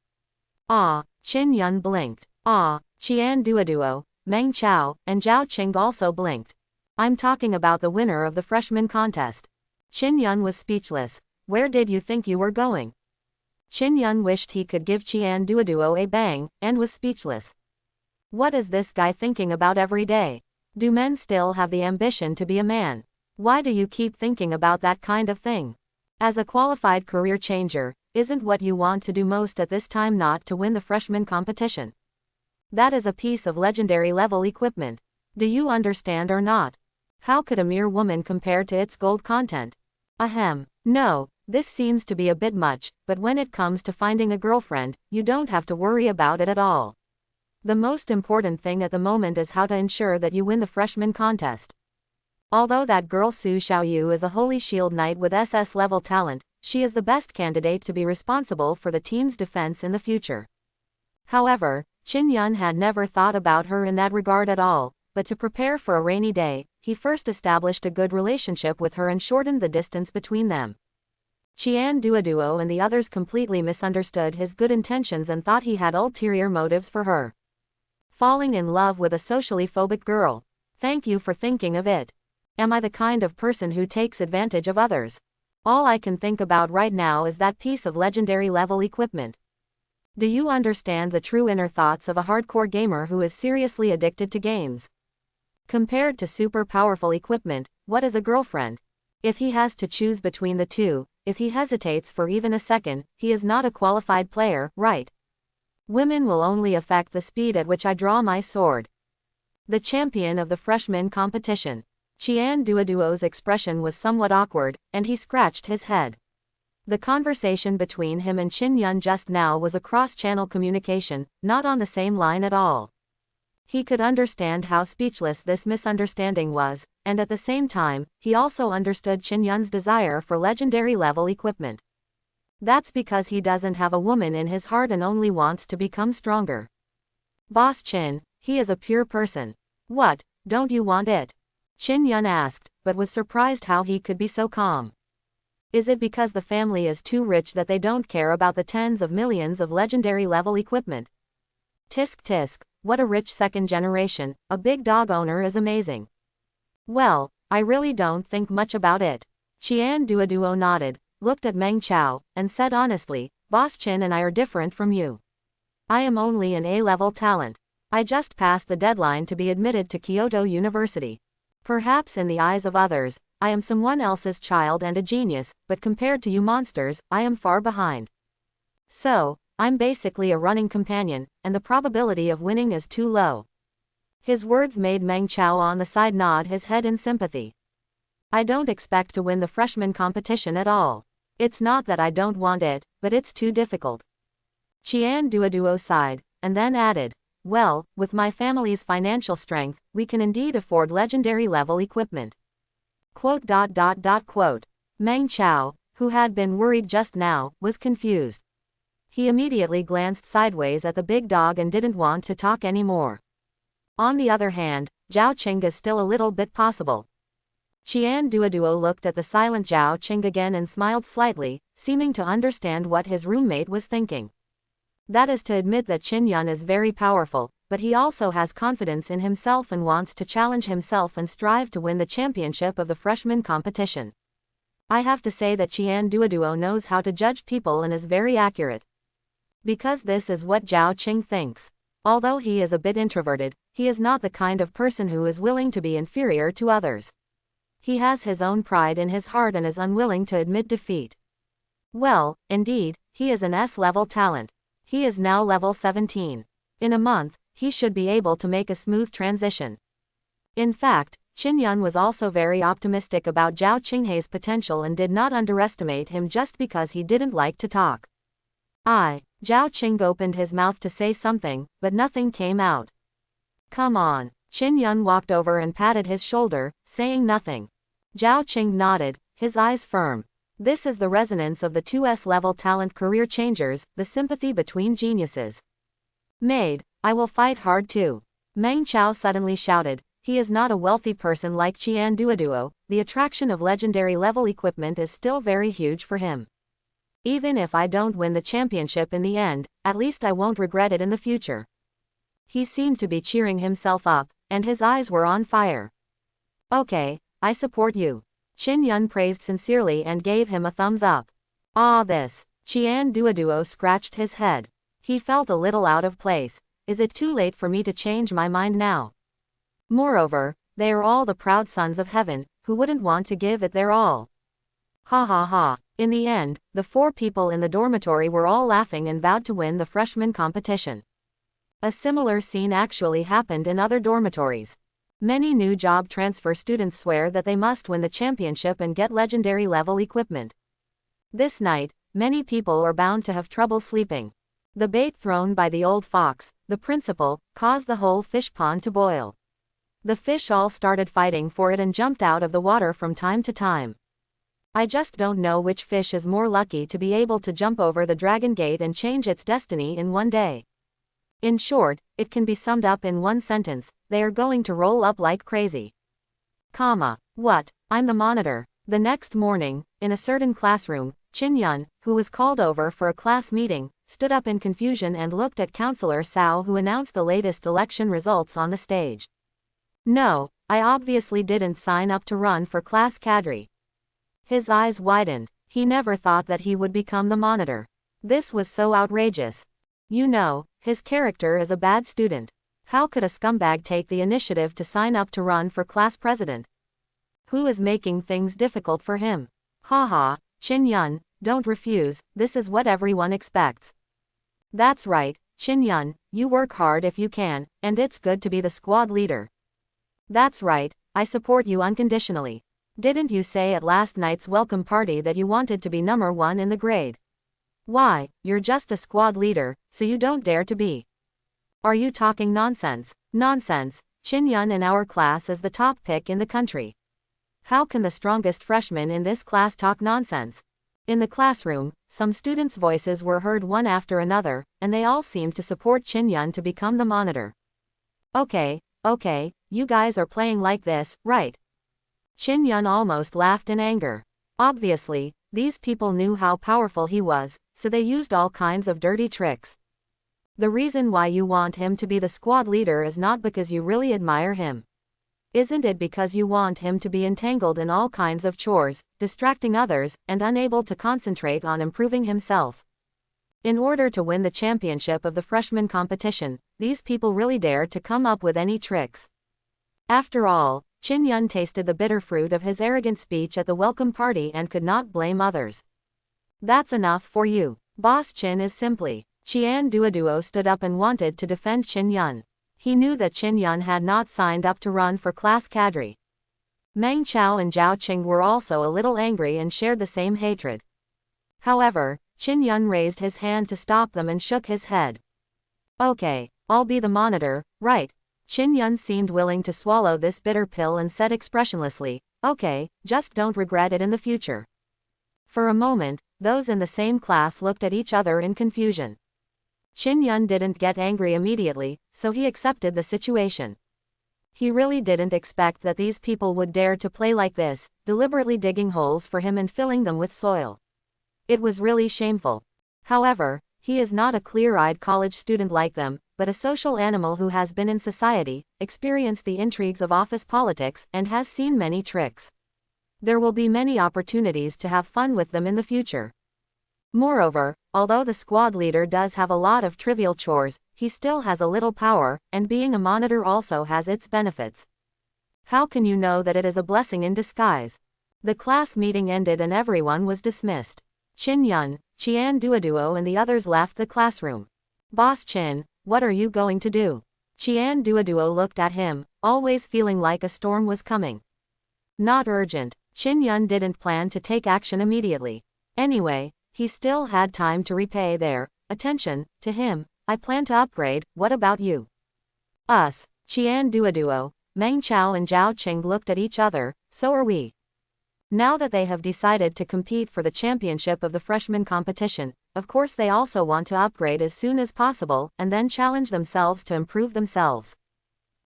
Ah, Qin Yun blinked. Ah, Qian Duoduo, Meng Chao, and Zhao Qing also blinked. I'm talking about the winner of the freshman contest. Qin Yun was speechless. Where did you think you were going? Qin Yun wished he could give Qian Duoduo a bang, and was speechless. What is this guy thinking about every day? Do men still have the ambition to be a man? Why do you keep thinking about that kind of thing? As a qualified career changer, isn't what you want to do most at this time not to win the freshman competition? That is a piece of legendary level equipment. Do you understand or not? How could a mere woman compare to its gold content? Ahem. No, this seems to be a bit much, but when it comes to finding a girlfriend, you don't have to worry about it at all. The most important thing at the moment is how to ensure that you win the freshman contest. Although that girl Su Xiaoyu is a Holy Shield Knight with SS level talent, she is the best candidate to be responsible for the team's defense in the future. However, Qin Yun had never thought about her in that regard at all, but to prepare for a rainy day, he first established a good relationship with her and shortened the distance between them. Qian Duoduo and the others completely misunderstood his good intentions and thought he had ulterior motives for her. Falling in love with a socially phobic girl. Thank you for thinking of it. Am I the kind of person who takes advantage of others? All I can think about right now is that piece of legendary level equipment. Do you understand the true inner thoughts of a hardcore gamer who is seriously addicted to games? Compared to super powerful equipment, what is a girlfriend? If he has to choose between the two, if he hesitates for even a second, he is not a qualified player, right? Women will only affect the speed at which I draw my sword. The champion of the freshman competition. Qian Duoduo's expression was somewhat awkward, and he scratched his head. The conversation between him and Qin Yun just now was a cross-channel communication, not on the same line at all. He could understand how speechless this misunderstanding was, and at the same time, he also understood Qin Yun's desire for legendary level equipment. That's because he doesn't have a woman in his heart and only wants to become stronger. Boss Qin, he is a pure person. What, don't you want it? Qin Yun asked, but was surprised how he could be so calm. Is it because the family is too rich that they don't care about the tens of millions of legendary level equipment? Tisk tisk, what a rich second generation, a big dog owner is amazing. Well, I really don't think much about it. Qian Duoduo nodded, looked at Meng Chao, and said honestly, Boss Qin and I are different from you. I am only an A-level talent. I just passed the deadline to be admitted to Kyoto University. Perhaps in the eyes of others, I am someone else's child and a genius, but compared to you monsters, I am far behind. So, I'm basically a running companion, and the probability of winning is too low. His words made Meng Chao on the side nod his head in sympathy. I don't expect to win the freshman competition at all. It's not that I don't want it, but it's too difficult. Qian Duoduo sighed, and then added, well, with my family's financial strength, we can indeed afford legendary level equipment. Quote. Meng Chao, who had been worried just now, was confused. He immediately glanced sideways at the big dog and didn't want to talk anymore. On the other hand, Zhao Qing is still a little bit possible. Qian Duoduo looked at the silent Zhao Qing again and smiled slightly, seeming to understand what his roommate was thinking. That is to admit that Qin Yun is very powerful, but he also has confidence in himself and wants to challenge himself and strive to win the championship of the freshman competition. I have to say that Qian Duoduo knows how to judge people and is very accurate. Because this is what Zhao Qing thinks. Although he is a bit introverted, he is not the kind of person who is willing to be inferior to others. He has his own pride in his heart and is unwilling to admit defeat. Well, indeed, he is an S-level talent. He is now level 17. In a month, he should be able to make a smooth transition. In fact, Qin Yun was also very optimistic about Zhao Qinghei's potential and did not underestimate him just because he didn't like to talk. Zhao Qing opened his mouth to say something, but nothing came out. Come on. Qin Yun walked over and patted his shoulder, saying nothing. Zhao Qing nodded, his eyes firm. This is the resonance of the 2S level talent career changers, the sympathy between geniuses. Maid, I will fight hard too. Meng Chao suddenly shouted. He is not a wealthy person like Qian Duoduo, the attraction of legendary level equipment is still very huge for him. Even if I don't win the championship in the end, at least I won't regret it in the future. He seemed to be cheering himself up, and his eyes were on fire. Okay, I support you. Qin Yun praised sincerely and gave him a thumbs up. This. Qian Duoduo scratched his head. He felt a little out of place. Is it too late for me to change my mind now? Moreover, they are all the proud sons of heaven, who wouldn't want to give it their all. Ha ha ha. In the end, the 4 people in the dormitory were all laughing and vowed to win the freshman competition. A similar scene actually happened in other dormitories. Many new job transfer students swear that they must win the championship and get legendary level equipment. This night, many people are bound to have trouble sleeping. The bait thrown by the old fox, the principal, caused the whole fish pond to boil. The fish all started fighting for it and jumped out of the water from time to time. I just don't know which fish is more lucky to be able to jump over the dragon gate and change its destiny in one day. In short, it can be summed up in one sentence: they are going to roll up like crazy. What? I'm the monitor. The next morning, in a certain classroom, Qin Yun, who was called over for a class meeting, stood up in confusion and looked at Counselor Cao, who announced the latest election results on the stage. No, I obviously didn't sign up to run for class cadre. His eyes widened. He never thought that he would become the monitor. This was so outrageous. You know, his character is a bad student. How could a scumbag take the initiative to sign up to run for class president? Who is making things difficult for him? Haha, Qin Yun, don't refuse, this is what everyone expects. That's right, Qin Yun, you work hard if you can, and it's good to be the squad leader. That's right, I support you unconditionally. Didn't you say at last night's welcome party that you wanted to be number 1 in the grade? Why, you're just a squad leader, so you don't dare to be. Are you talking nonsense? Nonsense, Qin Yun in our class is the top pick in the country. How can the strongest freshman in this class talk nonsense? In the classroom, some students' voices were heard one after another, and they all seemed to support Qin Yun to become the monitor. Okay, you guys are playing like this, right? Qin Yun almost laughed in anger. Obviously, these people knew how powerful he was, so they used all kinds of dirty tricks. The reason why you want him to be the squad leader is not because you really admire him. Isn't it because you want him to be entangled in all kinds of chores, distracting others, and unable to concentrate on improving himself? In order to win the championship of the freshman competition, these people really dared to come up with any tricks. After all, Qin Yun tasted the bitter fruit of his arrogant speech at the welcome party and could not blame others. That's enough for you. Boss Qin is simply. Qian Duoduo stood up and wanted to defend Qin Yun. He knew that Qin Yun had not signed up to run for class cadre. Meng Chao and Zhao Qing were also a little angry and shared the same hatred. However, Qin Yun raised his hand to stop them and shook his head. Okay, I'll be the monitor, right? Qin Yun seemed willing to swallow this bitter pill and said expressionlessly, okay, just don't regret it in the future. For a moment, those in the same class looked at each other in confusion. Qin Yun didn't get angry immediately, so he accepted the situation. He really didn't expect that these people would dare to play like this, deliberately digging holes for him and filling them with soil. It was really shameful. However, he is not a clear-eyed college student like them, but a social animal who has been in society, experienced the intrigues of office politics, and has seen many tricks. There will be many opportunities to have fun with them in the future. Moreover, although the squad leader does have a lot of trivial chores, he still has a little power, and being a monitor also has its benefits. How can you know that it is a blessing in disguise? The class meeting ended and everyone was dismissed. Chin Yun, Qian Duoduo and the others left the classroom. Boss Chin, what are you going to do? Qian Duoduo looked at him, always feeling like a storm was coming. Not urgent. Chin Yun didn't plan to take action immediately. Anyway, he still had time to repay their attention to him. I plan to upgrade, what about you? Us. Qian Duoduo, Meng Chao and Zhao Qing looked at each other, so are we. Now that they have decided to compete for the championship of the freshman competition, of course they also want to upgrade as soon as possible, and then challenge themselves to improve themselves.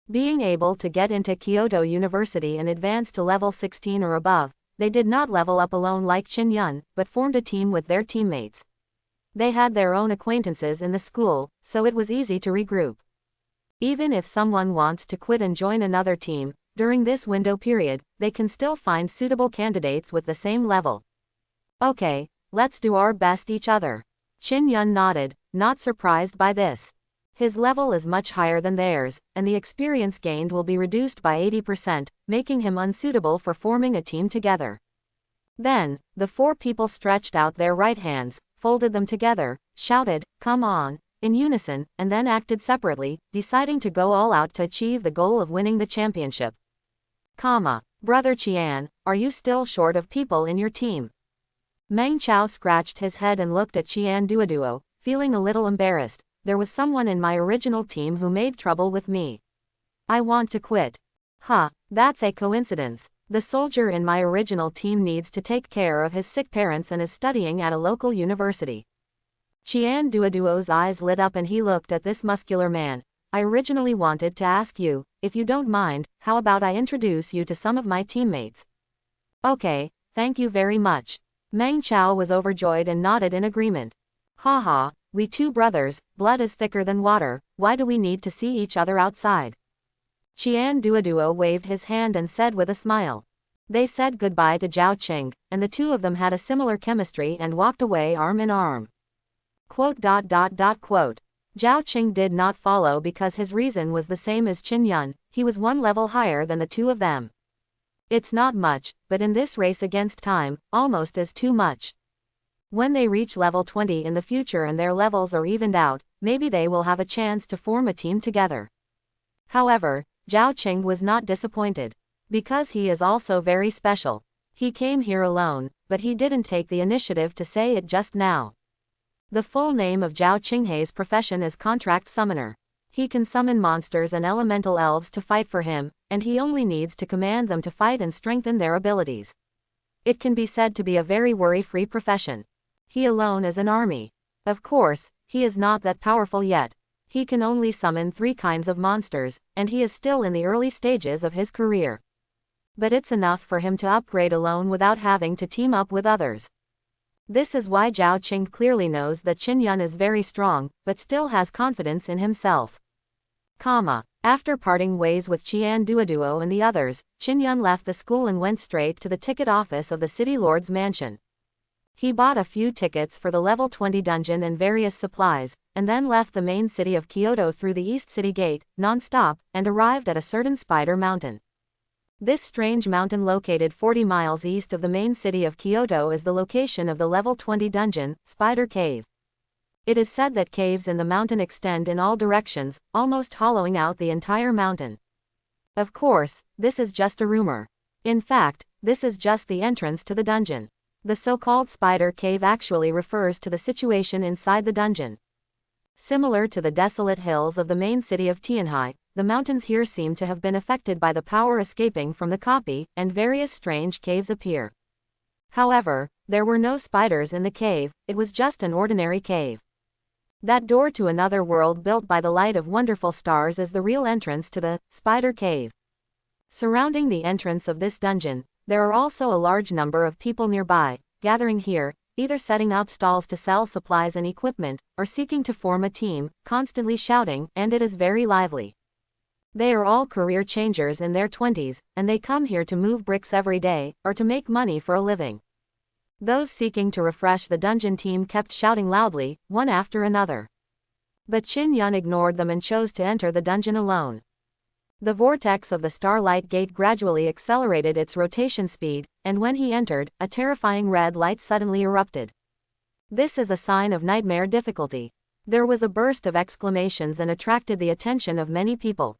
Being able to get into Kyoto University and advance to level 16 or above, they did not level up alone like Chin Yun, but formed a team with their teammates. They had their own acquaintances in the school, so it was easy to regroup. Even if someone wants to quit and join another team, during this window period, they can still find suitable candidates with the same level. Okay, let's do our best each other. Chin Yun nodded, not surprised by this. His level is much higher than theirs, and the experience gained will be reduced by 80%, making him unsuitable for forming a team together. Then, the four people stretched out their right hands, folded them together, shouted, "Come on," in unison, and then acted separately, deciding to go all out to achieve the goal of winning the championship. Brother Qian, are you still short of people in your team? Meng Chao scratched his head and looked at Qian Duoduo, feeling a little embarrassed. There was someone in my original team who made trouble with me. I want to quit. That's a coincidence. The soldier in my original team needs to take care of his sick parents and is studying at a local university. Qian Duoduo's eyes lit up and he looked at this muscular man. I originally wanted to ask you, if you don't mind, how about I introduce you to some of my teammates? Okay, thank you very much. Meng Chao was overjoyed and nodded in agreement. Haha, we two brothers, blood is thicker than water, why do we need to see each other outside? Qian Duoduo waved his hand and said with a smile. They said goodbye to Zhao Qing, and the two of them had a similar chemistry and walked away arm in arm. Zhao Qing did not follow because his reason was the same as Chin Yun, he was one level higher than the two of them. It's not much, but in this race against time, almost as too much. When they reach level 20 in the future and their levels are evened out, maybe they will have a chance to form a team together. However, Zhao Qing was not disappointed. Because he is also very special. He came here alone, but he didn't take the initiative to say it just now. The full name of Zhao Qinghei's profession is contract summoner. He can summon monsters and elemental elves to fight for him, and he only needs to command them to fight and strengthen their abilities. It can be said to be a very worry-free profession. He alone is an army. Of course, he is not that powerful yet. He can only summon 3 kinds of monsters, and he is still in the early stages of his career. But it's enough for him to upgrade alone without having to team up with others. This is why Zhao Qing clearly knows that Chin Yun is very strong, but still has confidence in himself. After parting ways with Qian Duoduo and the others, Chin Yun left the school and went straight to the ticket office of the city lord's mansion. He bought a few tickets for the level 20 dungeon and various supplies, and then left the main city of Kyoto through the East City Gate, non-stop, and arrived at a certain Spider Mountain. This strange mountain located 40 miles east of the main city of Kyoto is the location of the level 20 dungeon, Spider Cave. It is said that caves in the mountain extend in all directions, almost hollowing out the entire mountain. Of course, this is just a rumor. In fact, this is just the entrance to the dungeon. The so-called Spider Cave actually refers to the situation inside the dungeon. Similar to the desolate hills of the main city of Tianhai, the mountains here seem to have been affected by the power escaping from the copy, and various strange caves appear. However, there were no spiders in the cave, it was just an ordinary cave. That door to another world built by the light of wonderful stars is the real entrance to the Spider Cave. Surrounding the entrance of this dungeon, there are also a large number of people nearby, gathering here, either setting up stalls to sell supplies and equipment, or seeking to form a team, constantly shouting, and it is very lively. They are all career changers in their 20s, and they come here to move bricks every day, or to make money for a living. Those seeking to refresh the dungeon team kept shouting loudly, one after another. But Qin Yun ignored them and chose to enter the dungeon alone. The vortex of the Starlight Gate gradually accelerated its rotation speed, and when he entered, a terrifying red light suddenly erupted. This is a sign of nightmare difficulty. There was a burst of exclamations and attracted the attention of many people.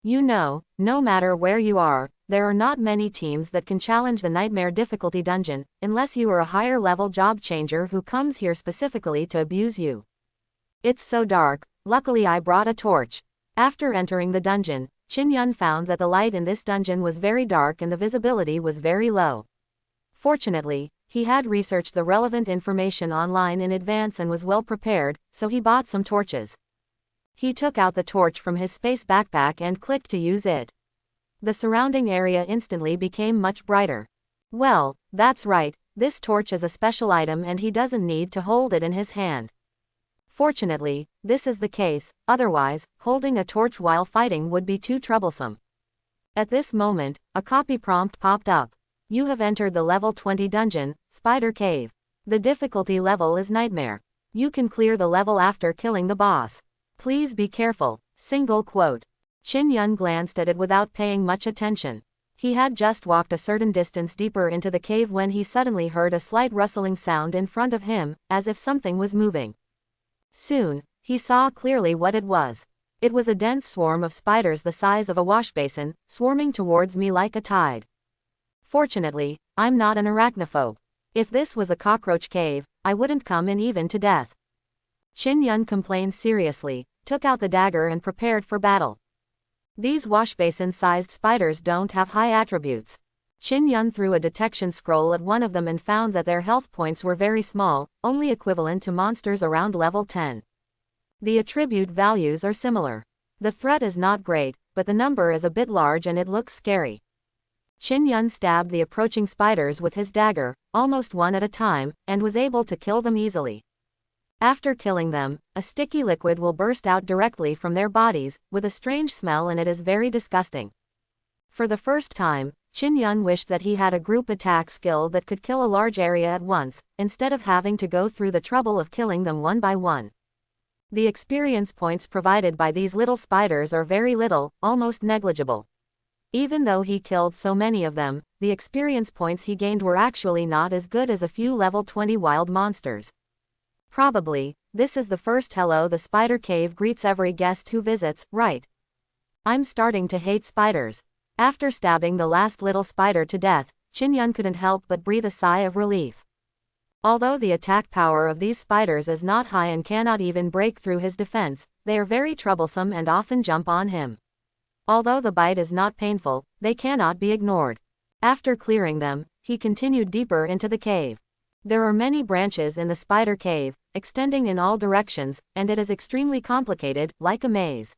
You know, no matter where you are, there are not many teams that can challenge the Nightmare Difficulty dungeon, unless you are a higher level job changer who comes here specifically to abuse you. It's so dark, luckily I brought a torch. After entering the dungeon, Qin Yun found that the light in this dungeon was very dark and the visibility was very low. Fortunately, he had researched the relevant information online in advance and was well prepared, so he bought some torches. He took out the torch from his space backpack and clicked to use it. The surrounding area instantly became much brighter. Well, that's right, this torch is a special item and he doesn't need to hold it in his hand. Fortunately, this is the case, otherwise, holding a torch while fighting would be too troublesome. At this moment, a copy prompt popped up. You have entered the level 20 dungeon, Spider Cave. The difficulty level is Nightmare. You can clear the level after killing the boss. Please be careful, single quote. Qin Yun glanced at it without paying much attention. He had just walked a certain distance deeper into the cave when he suddenly heard a slight rustling sound in front of him, as if something was moving. Soon, he saw clearly what it was. It was a dense swarm of spiders the size of a washbasin, swarming towards me like a tide. Fortunately, I'm not an arachnophobe. If this was a cockroach cave, I wouldn't come in even to death. Qin Yun complained seriously, took out the dagger and prepared for battle. These washbasin-sized spiders don't have high attributes. Qin Yun threw a detection scroll at one of them and found that their health points were very small, only equivalent to monsters around level 10. The attribute values are similar. The threat is not great, but the number is a bit large and it looks scary. Qin Yun stabbed the approaching spiders with his dagger, almost one at a time, and was able to kill them easily. After killing them, a sticky liquid will burst out directly from their bodies, with a strange smell, and it is very disgusting. For the first time, Qin Yun wished that he had a group attack skill that could kill a large area at once, instead of having to go through the trouble of killing them one by one. The experience points provided by these little spiders are very little, almost negligible. Even though he killed so many of them, the experience points he gained were actually not as good as a few level 20 wild monsters. Probably, this is the first hello the spider cave greets every guest who visits, right? I'm starting to hate spiders. After stabbing the last little spider to death, Qin Yun couldn't help but breathe a sigh of relief. Although the attack power of these spiders is not high and cannot even break through his defense, they are very troublesome and often jump on him. Although the bite is not painful, they cannot be ignored. After clearing them, he continued deeper into the cave. There are many branches in the spider cave, extending in all directions, and it is extremely complicated, like a maze.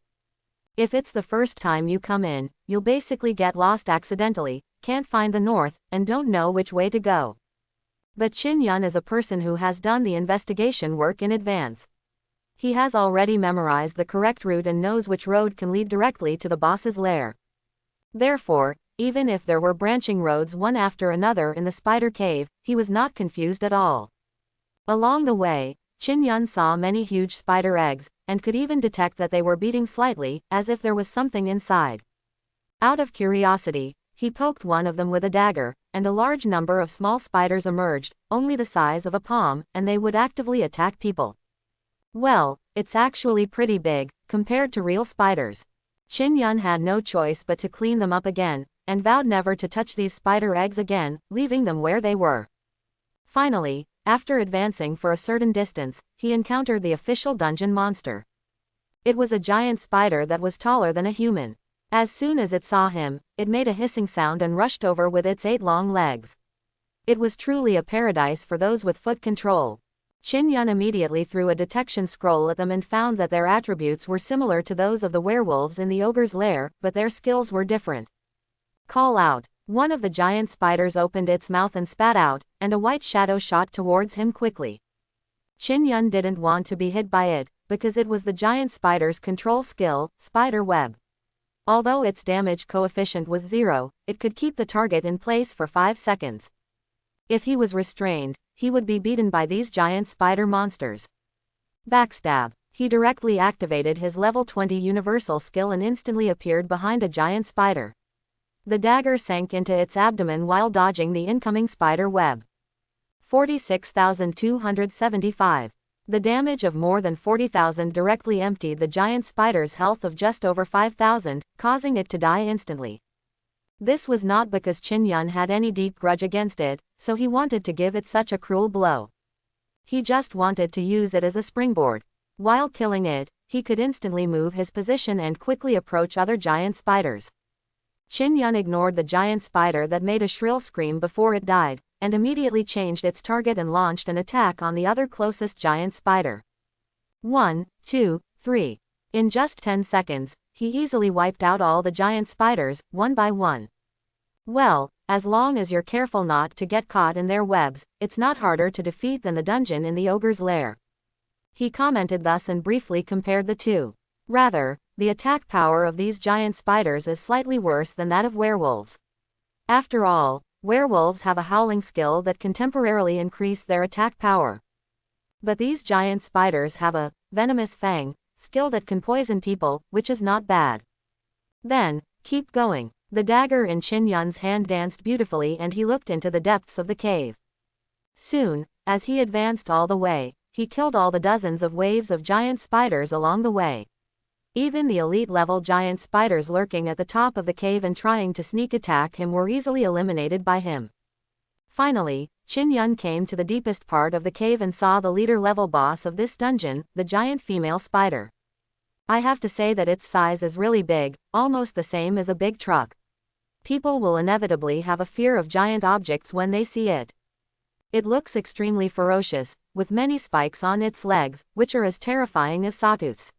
If it's the first time you come in, you'll basically get lost accidentally, can't find the north, and don't know which way to go. But Qin Yun is a person who has done the investigation work in advance. He has already memorized the correct route and knows which road can lead directly to the boss's lair. Therefore, even if there were branching roads one after another in the spider cave, he was not confused at all. Along the way, Qin Yun saw many huge spider eggs, and could even detect that they were beating slightly, as if there was something inside. Out of curiosity, he poked one of them with a dagger, and a large number of small spiders emerged, only the size of a palm, and they would actively attack people. Well, it's actually pretty big, compared to real spiders. Qin Yun had no choice but to clean them up again, and vowed never to touch these spider eggs again, leaving them where they were. Finally, after advancing for a certain distance, he encountered the official dungeon monster. It was a giant spider that was taller than a human. As soon as it saw him, it made a hissing sound and rushed over with its 8 long legs. It was truly a paradise for those with foot control. Qin Yun immediately threw a detection scroll at them and found that their attributes were similar to those of the werewolves in the ogre's lair, but their skills were different. Call out. One of the giant spiders opened its mouth and spat out, and a white shadow shot towards him quickly. Qin Yun didn't want to be hit by it, because it was the giant spider's control skill, spider web. Although its damage coefficient was 0, it could keep the target in place for 5 seconds. If he was restrained, he would be beaten by these giant spider monsters. Backstab. He directly activated his level 20 universal skill and instantly appeared behind a giant spider. The dagger sank into its abdomen while dodging the incoming spider web. 46,275. The damage of more than 40,000 directly emptied the giant spider's health of just over 5,000, causing it to die instantly. This was not because Qin Yun had any deep grudge against it, so he wanted to give it such a cruel blow. He just wanted to use it as a springboard. While killing it, he could instantly move his position and quickly approach other giant spiders. Qin Yun ignored the giant spider that made a shrill scream before it died, and immediately changed its target and launched an attack on the other closest giant spider. 1, 2, 3. In just 10 seconds, he easily wiped out all the giant spiders, one by one. Well, as long as you're careful not to get caught in their webs, it's not harder to defeat than the dungeon in the ogre's lair. He commented thus and briefly compared the two. Rather, the attack power of these giant spiders is slightly worse than that of werewolves. After all, werewolves have a howling skill that can temporarily increase their attack power. But these giant spiders have a venomous fang skill that can poison people, which is not bad. Then, keep going. The dagger in Qin Yun's hand danced beautifully and he looked into the depths of the cave. Soon, as he advanced all the way, he killed all the dozens of waves of giant spiders along the way. Even the elite-level giant spiders lurking at the top of the cave and trying to sneak attack him were easily eliminated by him. Finally, Qin Yun came to the deepest part of the cave and saw the leader-level boss of this dungeon, the giant female spider. I have to say that its size is really big, almost the same as a big truck. People will inevitably have a fear of giant objects when they see it. It looks extremely ferocious, with many spikes on its legs, which are as terrifying as sawtooths.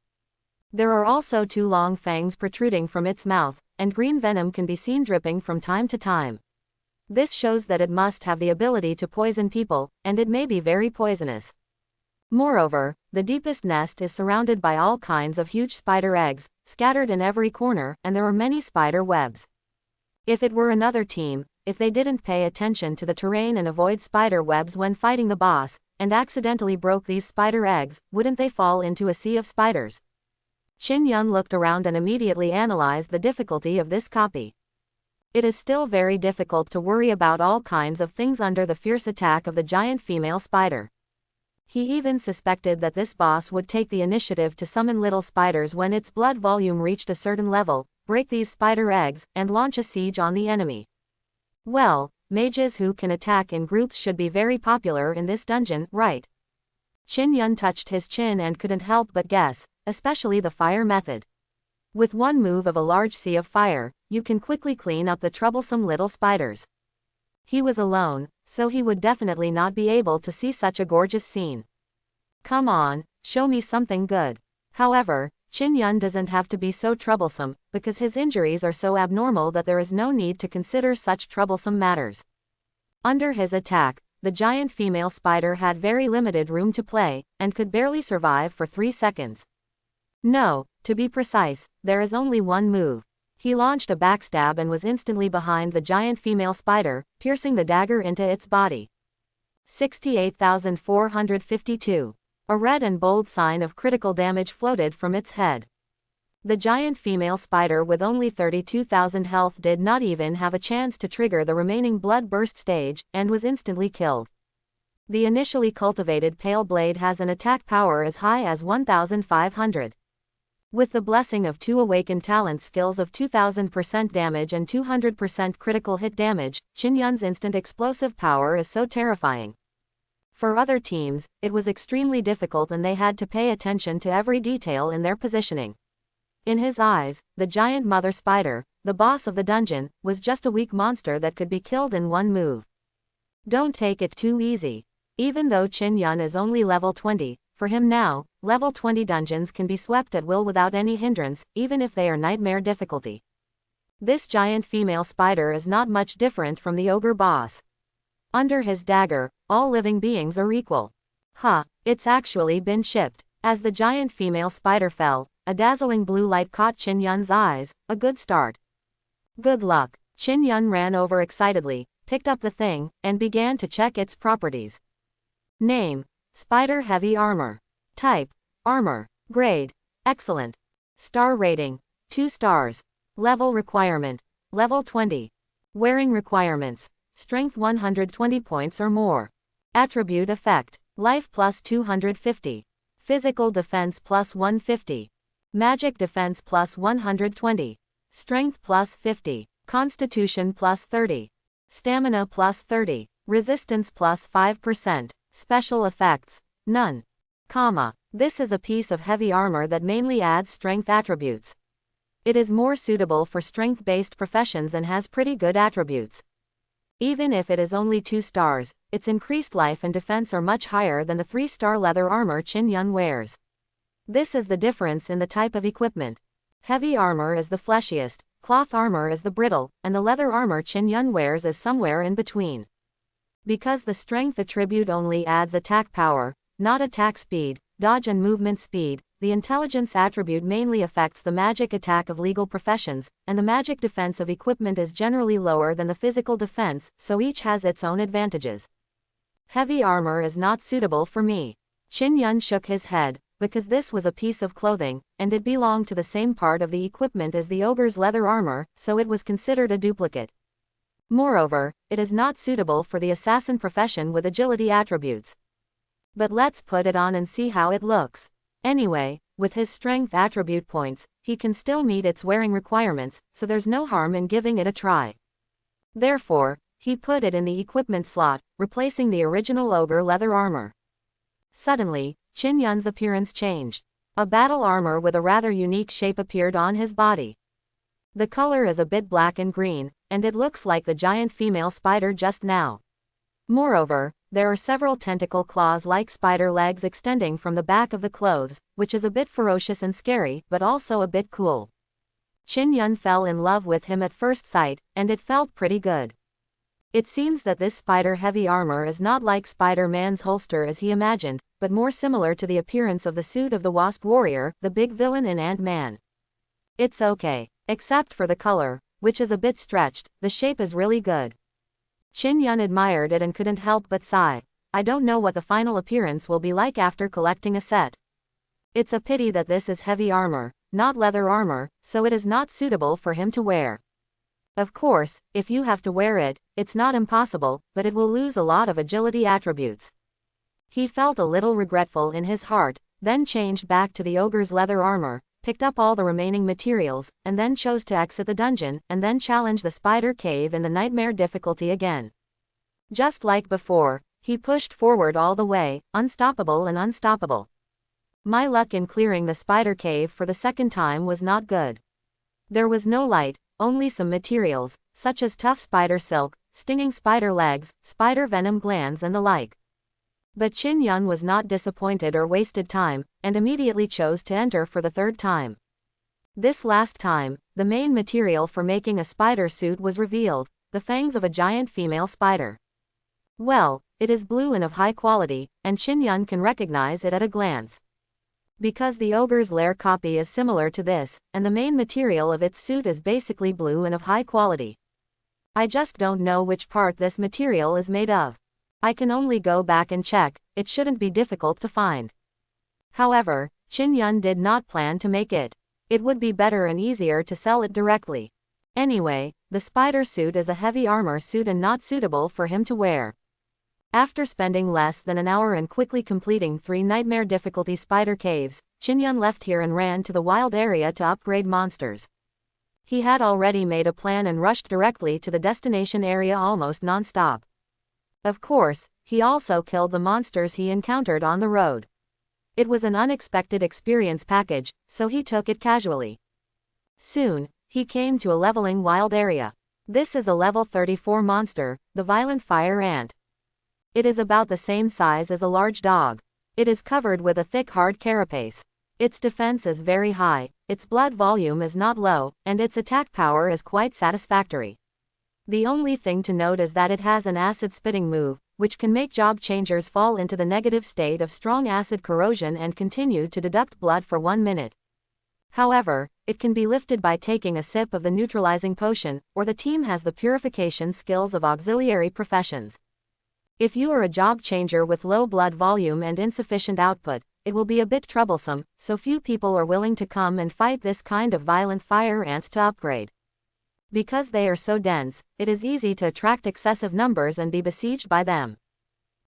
There are also 2 long fangs protruding from its mouth, and green venom can be seen dripping from time to time. This shows that it must have the ability to poison people, and it may be very poisonous. Moreover, the deepest nest is surrounded by all kinds of huge spider eggs, scattered in every corner, and there are many spider webs. If it were another team, if they didn't pay attention to the terrain and avoid spider webs when fighting the boss, and accidentally broke these spider eggs, wouldn't they fall into a sea of spiders? Qin Yun looked around and immediately analyzed the difficulty of this copy. It is still very difficult to worry about all kinds of things under the fierce attack of the giant female spider. He even suspected that this boss would take the initiative to summon little spiders when its blood volume reached a certain level, break these spider eggs, and launch a siege on the enemy. Well, mages who can attack in groups should be very popular in this dungeon, right? Qin Yun touched his chin and couldn't help but guess, especially the fire method. With one move of a large sea of fire, you can quickly clean up the troublesome little spiders. He was alone, so he would definitely not be able to see such a gorgeous scene. Come on, show me something good. However, Qin Yun doesn't have to be so troublesome, because his injuries are so abnormal that there is no need to consider such troublesome matters. Under his attack, the giant female spider had very limited room to play, and could barely survive for 3 seconds. No, to be precise, there is only one move. He launched a backstab and was instantly behind the giant female spider, piercing the dagger into its body. 68,452. A red and bold sign of critical damage floated from its head. The giant female spider with only 32,000 health did not even have a chance to trigger the remaining blood burst stage, and was instantly killed. The initially cultivated pale blade has an attack power as high as 1,500. With the blessing of 2 awakened talent skills of 2000% damage and 200% critical hit damage, Qin Yun's instant explosive power is so terrifying. For other teams, it was extremely difficult and they had to pay attention to every detail in their positioning. In his eyes, the giant mother spider, the boss of the dungeon, was just a weak monster that could be killed in one move. Don't take it too easy. Even though Qin Yun is only level 20, for him now, level 20 dungeons can be swept at will without any hindrance, even if they are nightmare difficulty. This giant female spider is not much different from the ogre boss. Under his dagger, all living beings are equal. Ha, it's actually been shipped. As the giant female spider fell, a dazzling blue light caught Qin Yun's eyes. A good start. Good luck. Qin Yun ran over excitedly, picked up the thing, and began to check its properties. Name: Spider Heavy Armor. Type: Armor. Grade: Excellent. Star rating: 2 stars. Level requirement: Level 20. Wearing requirements: Strength 120 points or more. Attribute effect: Life plus 250. Physical defense plus 150. Magic defense plus 120. Strength plus 50. Constitution plus 30. Stamina plus 30. Resistance plus 5%. Special effects: None. This is a piece of heavy armor that mainly adds strength attributes. It is more suitable for strength-based professions and has pretty good attributes. Even if it is only 2 stars, its increased life and defense are much higher than the 3-star leather armor Qin Yun wears. This is the difference in the type of equipment. Heavy armor is the fleshiest, cloth armor is the brittle, and the leather armor Qin Yun wears is somewhere in between. Because the strength attribute only adds attack power, not attack speed, dodge and movement speed, the intelligence attribute mainly affects the magic attack of legal professions, and the magic defense of equipment is generally lower than the physical defense, so each has its own advantages. Heavy armor is not suitable for me. Qin Yun shook his head, because this was a piece of clothing, and it belonged to the same part of the equipment as the ogre's leather armor, so it was considered a duplicate. Moreover, it is not suitable for the assassin profession with agility attributes. But let's put it on and see how it looks. Anyway, with his strength attribute points, he can still meet its wearing requirements, so there's no harm in giving it a try. Therefore, he put it in the equipment slot, replacing the original ogre leather armor. Suddenly, Qin Yun's appearance changed. A battle armor with a rather unique shape appeared on his body. The color is a bit black and green, and it looks like the giant female spider just now. Moreover, there are several tentacle claws-like spider legs extending from the back of the clothes, which is a bit ferocious and scary, but also a bit cool. Qin Yun fell in love with him at first sight, and it felt pretty good. It seems that this spider heavy armor is not like Spider-Man's holster as he imagined, but more similar to the appearance of the suit of the Wasp Warrior, the big villain in Ant-Man. It's okay. Except for the color, which is a bit stretched, the shape is really good. Qin Yun admired it and couldn't help but sigh. I don't know what the final appearance will be like after collecting a set. It's a pity that this is heavy armor, not leather armor, so it is not suitable for him to wear. Of course, if you have to wear it, it's not impossible, but it will lose a lot of agility attributes. He felt a little regretful in his heart, then changed back to the ogre's leather armor, picked up all the remaining materials, and then chose to exit the dungeon, and then challenge the spider cave in the nightmare difficulty again. Just like before, he pushed forward all the way, unstoppable and unstoppable. My luck in clearing the spider cave for the second time was not good. There was no light, only some materials, such as tough spider silk, stinging spider legs, spider venom glands and the like. But Qin Yun was not disappointed or wasted time, and immediately chose to enter for the third time. This last time, the main material for making a spider suit was revealed, the fangs of a giant female spider. Well, it is blue and of high quality, and Qin Yun can recognize it at a glance. Because the ogre's lair copy is similar to this, and the main material of its suit is basically blue and of high quality. I just don't know which part this material is made of. I can only go back and check, it shouldn't be difficult to find. However, Qin Yun did not plan to make it. It would be better and easier to sell it directly. Anyway, the spider suit is a heavy armor suit and not suitable for him to wear. After spending less than an hour and quickly completing 3 nightmare difficulty spider caves, Qin Yun left here and ran to the wild area to upgrade monsters. He had already made a plan and rushed directly to the destination area almost non-stop. Of course, he also killed the monsters he encountered on the road. It was an unexpected experience package, so he took it casually. Soon, he came to a leveling wild area. This is a level 34 monster, the violent fire ant. It is about the same size as a large dog. It is covered with a thick hard carapace. Its defense is very high, its blood volume is not low, and its attack power is quite satisfactory. The only thing to note is that it has an acid-spitting move, which can make job changers fall into the negative state of strong acid corrosion and continue to deduct blood for 1 minute. However, it can be lifted by taking a sip of the neutralizing potion, or the team has the purification skills of auxiliary professions. If you are a job changer with low blood volume and insufficient output, it will be a bit troublesome, so few people are willing to come and fight this kind of violent fire ants to upgrade. Because they are so dense, it is easy to attract excessive numbers and be besieged by them.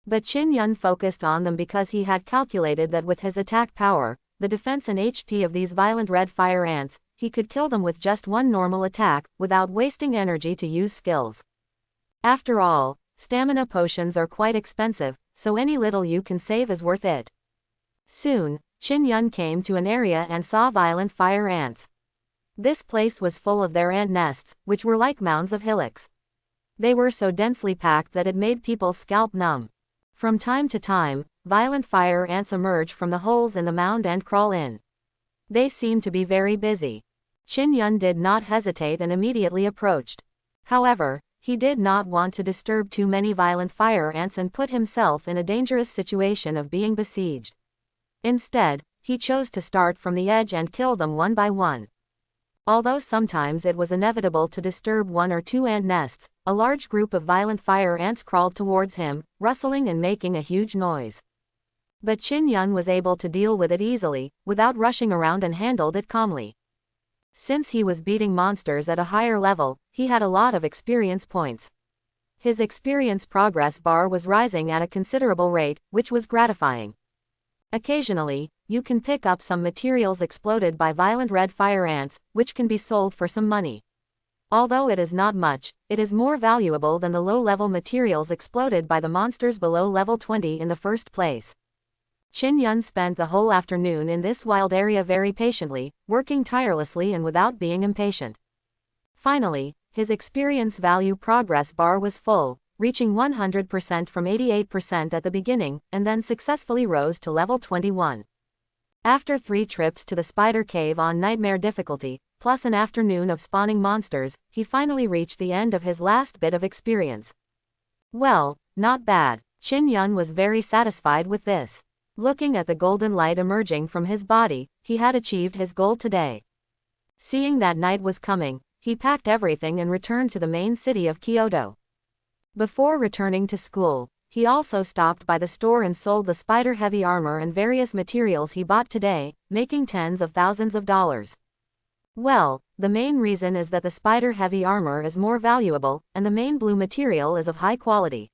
But Qin Yun focused on them because he had calculated that with his attack power, the defense and HP of these violent red fire ants, he could kill them with just one normal attack, without wasting energy to use skills. After all, stamina potions are quite expensive, so any little you can save is worth it. Soon, Qin Yun came to an area and saw violent fire ants. This place was full of their ant nests, which were like mounds of hillocks. They were so densely packed that it made people's scalp numb. From time to time, violent fire ants emerge from the holes in the mound and crawl in. They seemed to be very busy. Qin Yun did not hesitate and immediately approached. However, he did not want to disturb too many violent fire ants and put himself in a dangerous situation of being besieged. Instead, he chose to start from the edge and kill them one by one. Although sometimes it was inevitable to disturb one or two ant nests, a large group of violent fire ants crawled towards him, rustling and making a huge noise. But Qin Yun was able to deal with it easily, without rushing around, and handled it calmly. Since he was beating monsters at a higher level, he had a lot of experience points. His experience progress bar was rising at a considerable rate, which was gratifying. Occasionally, you can pick up some materials exploded by violent red fire ants, which can be sold for some money. Although it is not much, it is more valuable than the low-level materials exploded by the monsters below level 20 in the first place. Qin Yun spent the whole afternoon in this wild area very patiently, working tirelessly and without being impatient. Finally, his experience value progress bar was full, reaching 100% from 88% at the beginning, and then successfully rose to level 21. After 3 trips to the spider cave on nightmare difficulty, plus an afternoon of spawning monsters, he finally reached the end of his last bit of experience. Well, not bad. Qin Yun was very satisfied with this. Looking at the golden light emerging from his body, he had achieved his goal today. Seeing that night was coming, he packed everything and returned to the main city of Kyoto. Before returning to school, he also stopped by the store and sold the spider-heavy armor and various materials he bought today, making tens of thousands of dollars. Well, the main reason is that the spider-heavy armor is more valuable, and the main blue material is of high quality.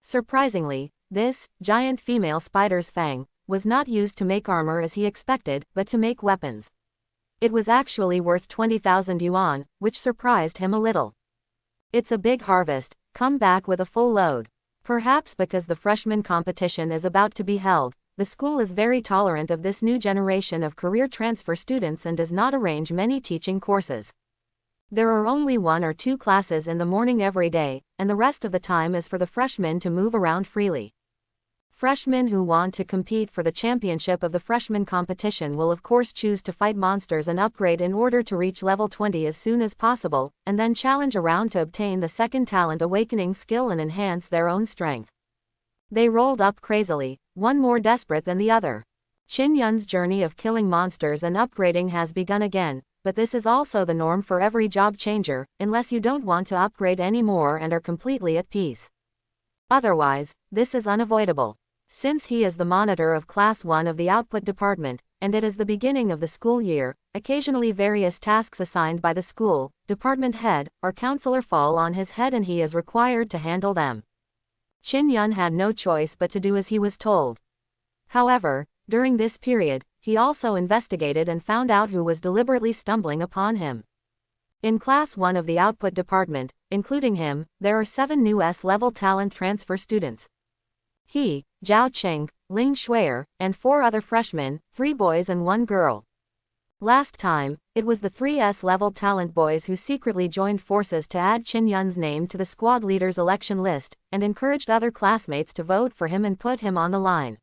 Surprisingly, this giant female spider's fang was not used to make armor as he expected, but to make weapons. It was actually worth 20,000 yuan, which surprised him a little. It's a big harvest. Come back with a full load. Perhaps because the freshman competition is about to be held, the school is very tolerant of this new generation of career transfer students and does not arrange many teaching courses. There are only 1 or 2 classes in the morning every day, and the rest of the time is for the freshmen to move around freely. Freshmen who want to compete for the championship of the freshman competition will of course choose to fight monsters and upgrade in order to reach level 20 as soon as possible, and then challenge around to obtain the second talent awakening skill and enhance their own strength. They rolled up crazily, one more desperate than the other. Qin Yun's journey of killing monsters and upgrading has begun again, but this is also the norm for every job changer, unless you don't want to upgrade anymore and are completely at peace. Otherwise, this is unavoidable. Since he is the monitor of Class 1 of the Output Department, and it is the beginning of the school year, occasionally various tasks assigned by the school, department head, or counselor fall on his head and he is required to handle them. Qin Yun had no choice but to do as he was told. However, during this period, he also investigated and found out who was deliberately stumbling upon him. In Class 1 of the Output Department, including him, there are 7 new S-level talent transfer students. He, Zhao Qing, Ling Shuier, and 4 other freshmen, 3 boys and 1 girl. Last time, it was the 3 S-level talent boys who secretly joined forces to add Qin Yun's name to the squad leader's election list, and encouraged other classmates to vote for him and put him on the line.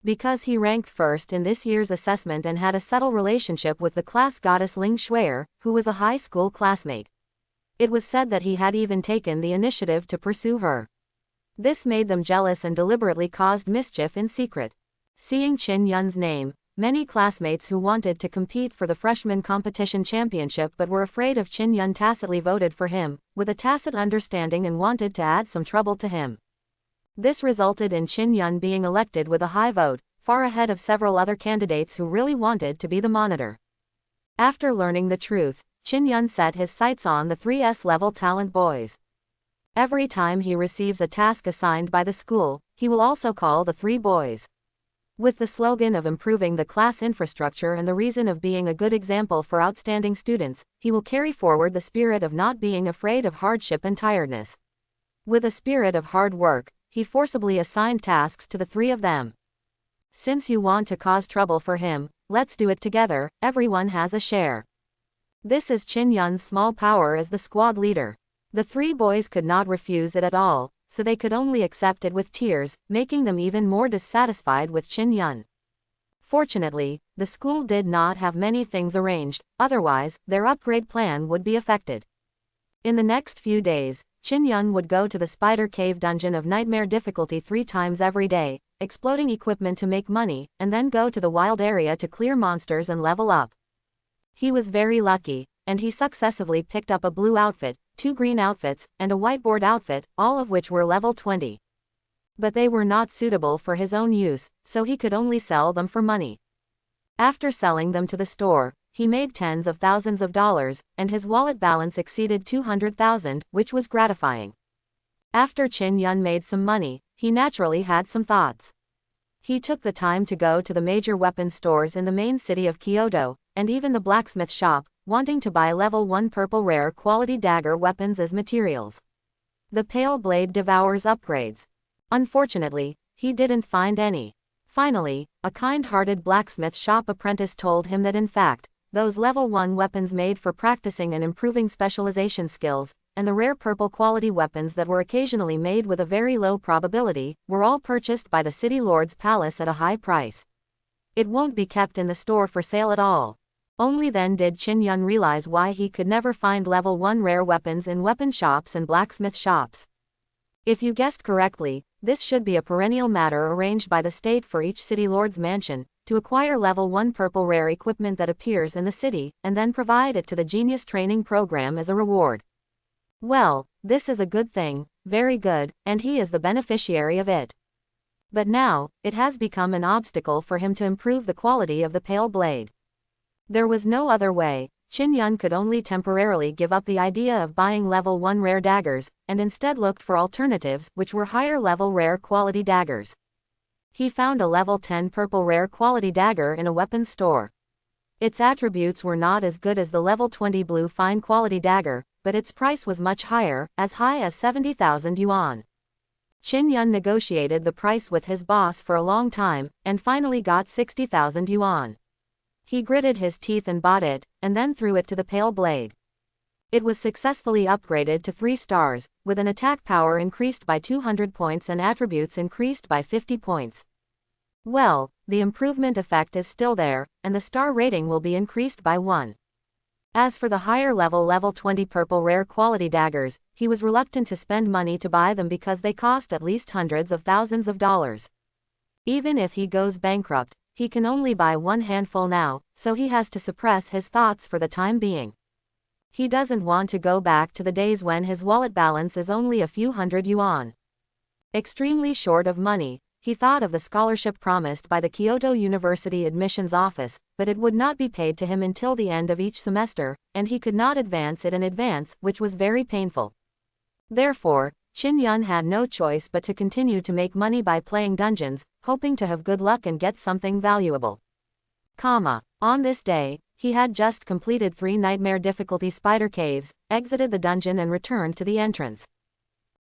Because he ranked first in this year's assessment and had a subtle relationship with the class goddess Ling Shuier, who was a high school classmate. It was said that he had even taken the initiative to pursue her. This made them jealous and deliberately caused mischief in secret. Seeing Qin Yun's name, many classmates who wanted to compete for the freshman competition championship but were afraid of Qin Yun tacitly voted for him, with a tacit understanding, and wanted to add some trouble to him. This resulted in Qin Yun being elected with a high vote, far ahead of several other candidates who really wanted to be the monitor. After learning the truth, Qin Yun set his sights on the 3S level talent boys. Every time he receives a task assigned by the school, he will also call the 3 boys. With the slogan of improving the class infrastructure and the reason of being a good example for outstanding students, he will carry forward the spirit of not being afraid of hardship and tiredness. With a spirit of hard work, he forcibly assigned tasks to the 3 of them. Since you want to cause trouble for him, let's do it together, everyone has a share. This is Qin Yun's small power as the squad leader. The 3 boys could not refuse it at all, so they could only accept it with tears, making them even more dissatisfied with Qin Yun. Fortunately, the school did not have many things arranged, otherwise, their upgrade plan would be affected. In the next few days, Qin Yun would go to the Spider Cave dungeon of nightmare difficulty 3 times every day, exploding equipment to make money, and then go to the wild area to clear monsters and level up. He was very lucky, and he successively picked up a blue outfit, 2 green outfits, and a whiteboard outfit, all of which were level 20. But they were not suitable for his own use, so he could only sell them for money. After selling them to the store, he made tens of thousands of dollars, and his wallet balance exceeded 200,000, which was gratifying. After Qin Yun made some money, he naturally had some thoughts. He took the time to go to the major weapon stores in the main city of Kyoto, and even the blacksmith shop, wanting to buy level 1 purple rare quality dagger weapons as materials. The Pale Blade devours upgrades. Unfortunately, he didn't find any. Finally, a kind-hearted blacksmith shop apprentice told him that in fact, those level 1 weapons made for practicing and improving specialization skills, and the rare purple quality weapons that were occasionally made with a very low probability, were all purchased by the city lord's palace at a high price. It won't be kept in the store for sale at all. Only then did Qin Yun realize why he could never find level 1 rare weapons in weapon shops and blacksmith shops. If you guessed correctly, this should be a perennial matter arranged by the state for each city lord's mansion, to acquire level 1 purple rare equipment that appears in the city, and then provide it to the genius training program as a reward. Well, this is a good thing, very good, and he is the beneficiary of it. But now, it has become an obstacle for him to improve the quality of the Pale Blade. There was no other way. Qin Yun could only temporarily give up the idea of buying level 1 rare daggers, and instead looked for alternatives, which were higher level rare quality daggers. He found a level 10 purple rare quality dagger in a weapons store. Its attributes were not as good as the level 20 blue fine quality dagger, but its price was much higher, as high as 70,000 yuan. Qin Yun negotiated the price with his boss for a long time, and finally got 60,000 yuan. He gritted his teeth and bought it, and then threw it to the Pale Blade. It was successfully upgraded to 3 stars, with an attack power increased by 200 points and attributes increased by 50 points. Well, the improvement effect is still there, and the star rating will be increased by 1. As for the higher level 20 purple rare quality daggers, he was reluctant to spend money to buy them because they cost at least hundreds of thousands of dollars. Even if he goes bankrupt, he can only buy 1 handful now, so he has to suppress his thoughts for the time being. He doesn't want to go back to the days when his wallet balance is only a few hundred yuan. Extremely short of money, he thought of the scholarship promised by the Kyoto University admissions office, but it would not be paid to him until the end of each semester, and he could not advance it in advance, which was very painful. Therefore, Qin Yun had no choice but to continue to make money by playing dungeons, hoping to have good luck and get something valuable. On this day, he had just completed 3 nightmare difficulty spider caves, exited the dungeon and returned to the entrance.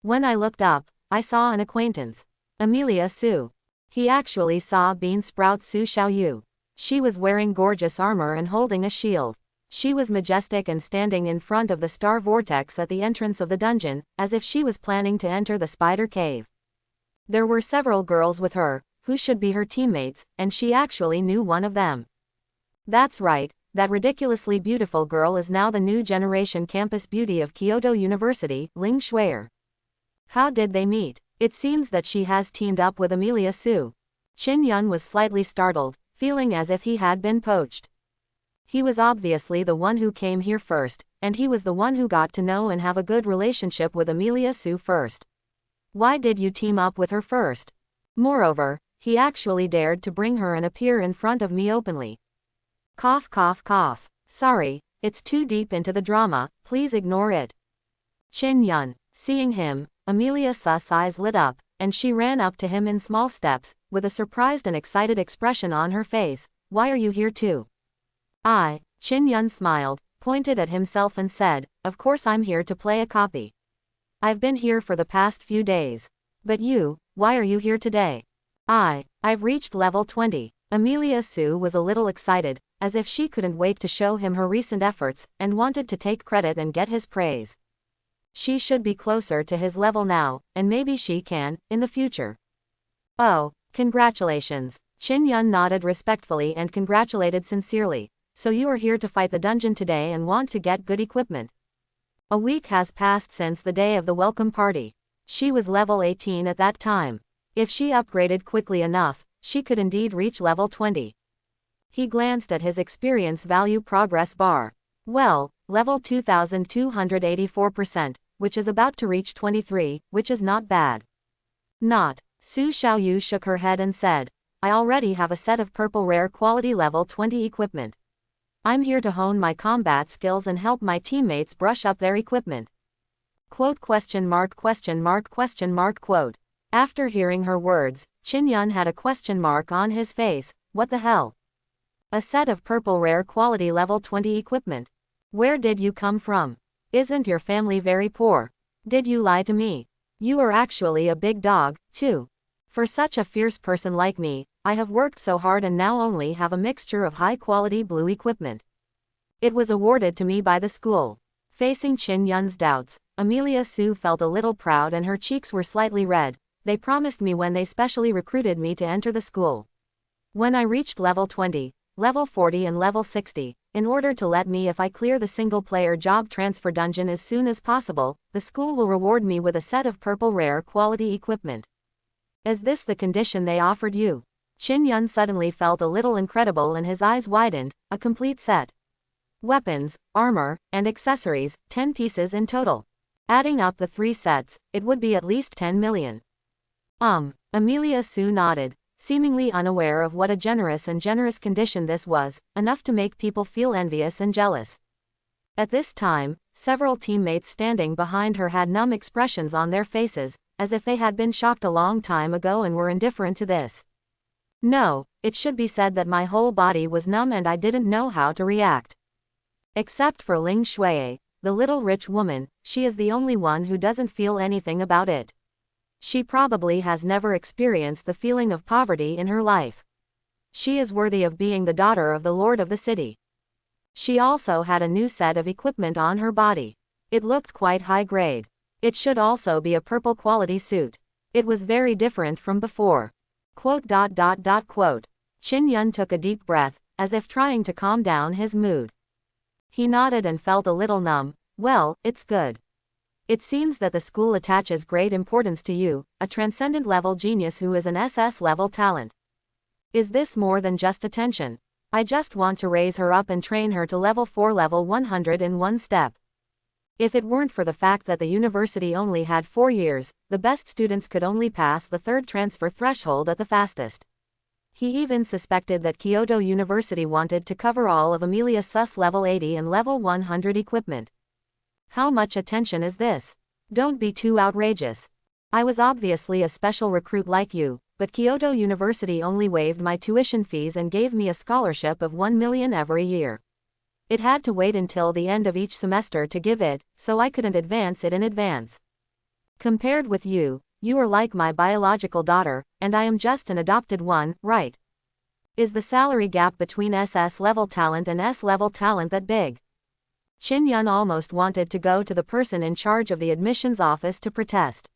When I looked up, I saw an acquaintance. Amelia Su. He actually saw Bean Sprout Su Xiaoyu. She was wearing gorgeous armor and holding a shield. She was majestic and standing in front of the star vortex at the entrance of the dungeon, as if she was planning to enter the spider cave. There were several girls with her, who should be her teammates, and she actually knew one of them. That's right, that ridiculously beautiful girl is now the new generation campus beauty of Kyoto University, Ling Shuier. How did they meet? It seems that she has teamed up with Amelia Su. Qin Yun was slightly startled, feeling as if he had been poached. He was obviously the one who came here first, and he was the one who got to know and have a good relationship with Amelia Su first. Why did you team up with her first? Moreover, he actually dared to bring her and appear in front of me openly. Cough cough cough. Sorry, it's too deep into the drama, please ignore it. Qin Yun. Seeing him, Amelia Su's eyes lit up, and she ran up to him in small steps, with a surprised and excited expression on her face. Why are you here too? Qin Yun smiled, pointed at himself and said, of course I'm here to play a copy. I've been here for the past few days. But you, why are you here today? I've reached level 20. Amelia Su was a little excited, as if she couldn't wait to show him her recent efforts, and wanted to take credit and get his praise. She should be closer to his level now, and maybe she can, in the future. Oh, congratulations. Qin Yun nodded respectfully and congratulated sincerely. So you are here to fight the dungeon today and want to get good equipment. A week has passed since the day of the welcome party. She was level 18 at that time. If she upgraded quickly enough, she could indeed reach level 20. He glanced at his experience value progress bar. Well, level 2284%, which is about to reach 23, which is not bad. Not. Su Xiaoyu shook her head and said, I already have a set of purple rare quality level 20 equipment. I'm here to hone my combat skills and help my teammates brush up their equipment. Quote question mark question mark question mark quote. After hearing her words, Qin Yun had a question mark on his face. What the hell? A set of purple rare quality level 20 equipment. Where did you come from? Isn't your family very poor? Did you lie to me? You are actually a big dog, too. For such a fierce person like me, I have worked so hard and now only have a mixture of high-quality blue equipment. It was awarded to me by the school. Facing Qin Yun's doubts, Amelia Su felt a little proud and her cheeks were slightly red. They promised me when they specially recruited me to enter the school. When I reached level 20, level 40 and level 60, in order to let me if I clear the single-player job transfer dungeon as soon as possible, the school will reward me with a set of purple rare quality equipment. Is this the condition they offered you? Qin Yun suddenly felt a little incredible and his eyes widened. A complete set. Weapons, armor, and accessories, 10 pieces in total. Adding up the 3 sets, it would be at least 10 million. Amelia Su nodded, seemingly unaware of what a generous condition this was, enough to make people feel envious and jealous. At this time, several teammates standing behind her had numb expressions on their faces, as if they had been shocked a long time ago and were indifferent to this. No, it should be said that my whole body was numb and I didn't know how to react. Except for Ling Shuier, the little rich woman, she is the only one who doesn't feel anything about it. She probably has never experienced the feeling of poverty in her life. She is worthy of being the daughter of the lord of the city. She also had a new set of equipment on her body. It looked quite high grade. It should also be a purple quality suit. It was very different from before. Quote. Qin Yun took a deep breath, as if trying to calm down his mood. He nodded and felt a little numb. Well, it's good. It seems that the school attaches great importance to you, a transcendent level genius who is an SS level talent. Is this more than just attention? I just want to raise her up and train her to level 4 level 100 in one step. If it weren't for the fact that the university only had 4 years, the best students could only pass the 3rd transfer threshold at the fastest. He even suspected that Kyoto University wanted to cover all of Amelia Su's level 80 and level 100 equipment. How much attention is this? Don't be too outrageous. I was obviously a special recruit like you, but Kyoto University only waived my tuition fees and gave me a scholarship of 1 million every year. It had to wait until the end of each semester to give it, so I couldn't advance it in advance. Compared with you, you are like my biological daughter, and I am just an adopted one, right? Is the salary gap between SS level talent and S level talent that big? Qin Yun almost wanted to go to the person in charge of the admissions office to protest.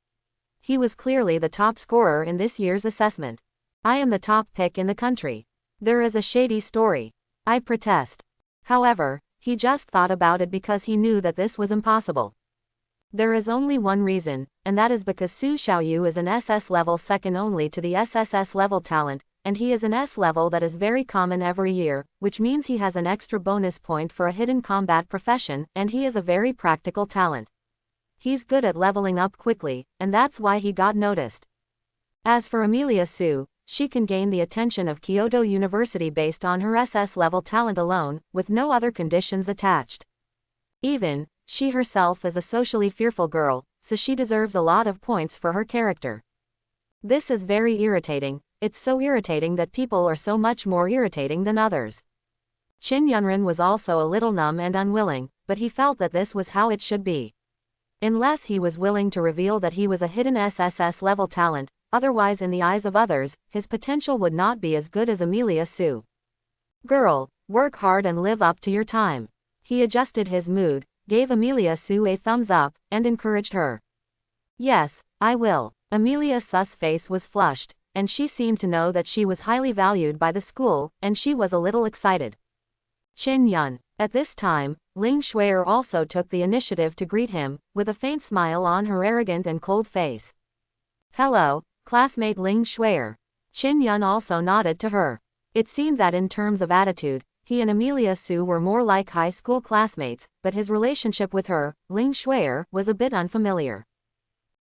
He was clearly the top scorer in this year's assessment. I am the top pick in the country. There is a shady story. I protest. However, he just thought about it because he knew that this was impossible. There is only one reason, and that is because Su Xiaoyu is an SS level second only to the SSS level talent, and he is an S level that is very common every year, which means he has an extra bonus point for a hidden combat profession, and he is a very practical talent. He's good at leveling up quickly, and that's why he got noticed. As for Amelia Su, she can gain the attention of Kyoto University based on her SS level talent alone, with no other conditions attached. Even, she herself is a socially fearful girl, so she deserves a lot of points for her character. This is very irritating. It's so irritating that people are so much more irritating than others. Qin Yunren was also a little numb and unwilling, but he felt that this was how it should be. Unless he was willing to reveal that he was a hidden SSS level talent, otherwise in the eyes of others, his potential would not be as good as Amelia Su. Girl, work hard and live up to your time. He adjusted his mood, gave Amelia Su a thumbs up, and encouraged her. Yes, I will. Amelia Su's face was flushed, and she seemed to know that she was highly valued by the school, and she was a little excited. Qin Yun. At this time, Ling Shuier also took the initiative to greet him, with a faint smile on her arrogant and cold face. Hello, classmate Ling Shuier. Qin Yun also nodded to her. It seemed that in terms of attitude, he and Amelia Su were more like high school classmates, but his relationship with her, Ling Shuier, was a bit unfamiliar.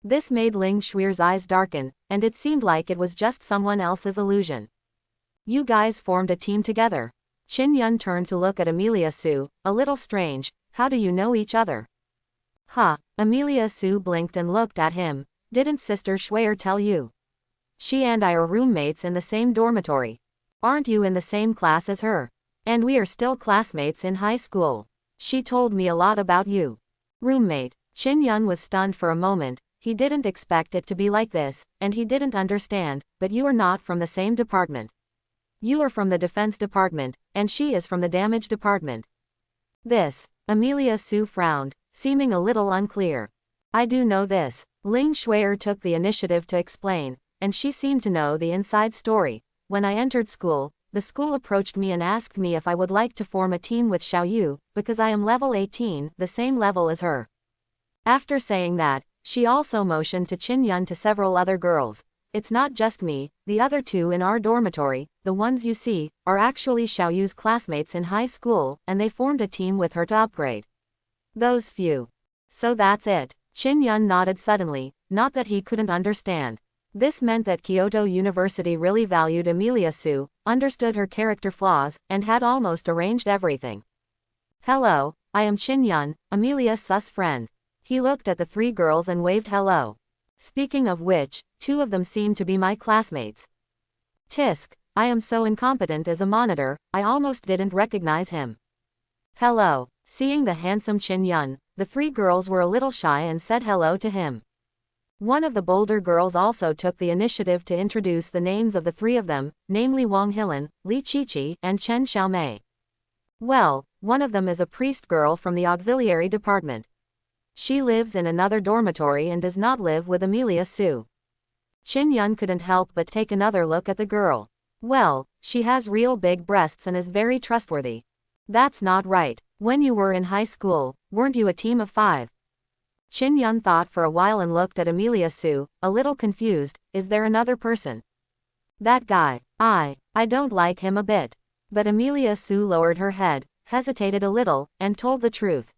This made Ling Shuier's eyes darken, and it seemed like it was just someone else's illusion. You guys formed a team together. Qin Yun turned to look at Amelia Su, a little strange. How do you know each other? Huh, Amelia Su blinked and looked at him. Didn't Sister Shuier tell you? She and I are roommates in the same dormitory. Aren't you in the same class as her? And we are still classmates in high school. She told me a lot about you. Roommate. Qin Yun was stunned for a moment. He didn't expect it to be like this, and he didn't understand, but you are not from the same department. You are from the defense department, and she is from the damage department. This. Amelia Su frowned, seeming a little unclear. I do know this. Ling Shuier took the initiative to explain, and she seemed to know the inside story. When I entered school, the school approached me and asked me if I would like to form a team with Xiaoyu, because I am level 18, the same level as her. After saying that, she also motioned to Qin Yun to several other girls. It's not just me, the other two in our dormitory, the ones you see, are actually Xiaoyu's classmates in high school, and they formed a team with her to upgrade. Those few. So that's it. Qin Yun nodded suddenly, not that he couldn't understand. This meant that Kyoto University really valued Amelia Su, understood her character flaws, and had almost arranged everything. Hello, I am Qin Yun, Amelia Su's friend. He looked at the three girls and waved hello. Speaking of which, two of them seemed to be my classmates. Tisk, I am so incompetent as a monitor, I almost didn't recognize him. Hello. Seeing the handsome Qin Yun, the three girls were a little shy and said hello to him. One of the bolder girls also took the initiative to introduce the names of the three of them, namely Wang Hilan, Li Qiqi, and Chen Xiaomei. Well, one of them is a priest girl from the auxiliary department. She lives in another dormitory and does not live with Amelia Su. Qin Yun couldn't help but take another look at the girl. Well, she has real big breasts and is very trustworthy. That's not right. When you were in high school, weren't you a team of 5? Qin Yun thought for a while and looked at Amelia Su, a little confused. Is there another person? That guy. I don't like him a bit. But Amelia Su lowered her head, hesitated a little, and told the truth.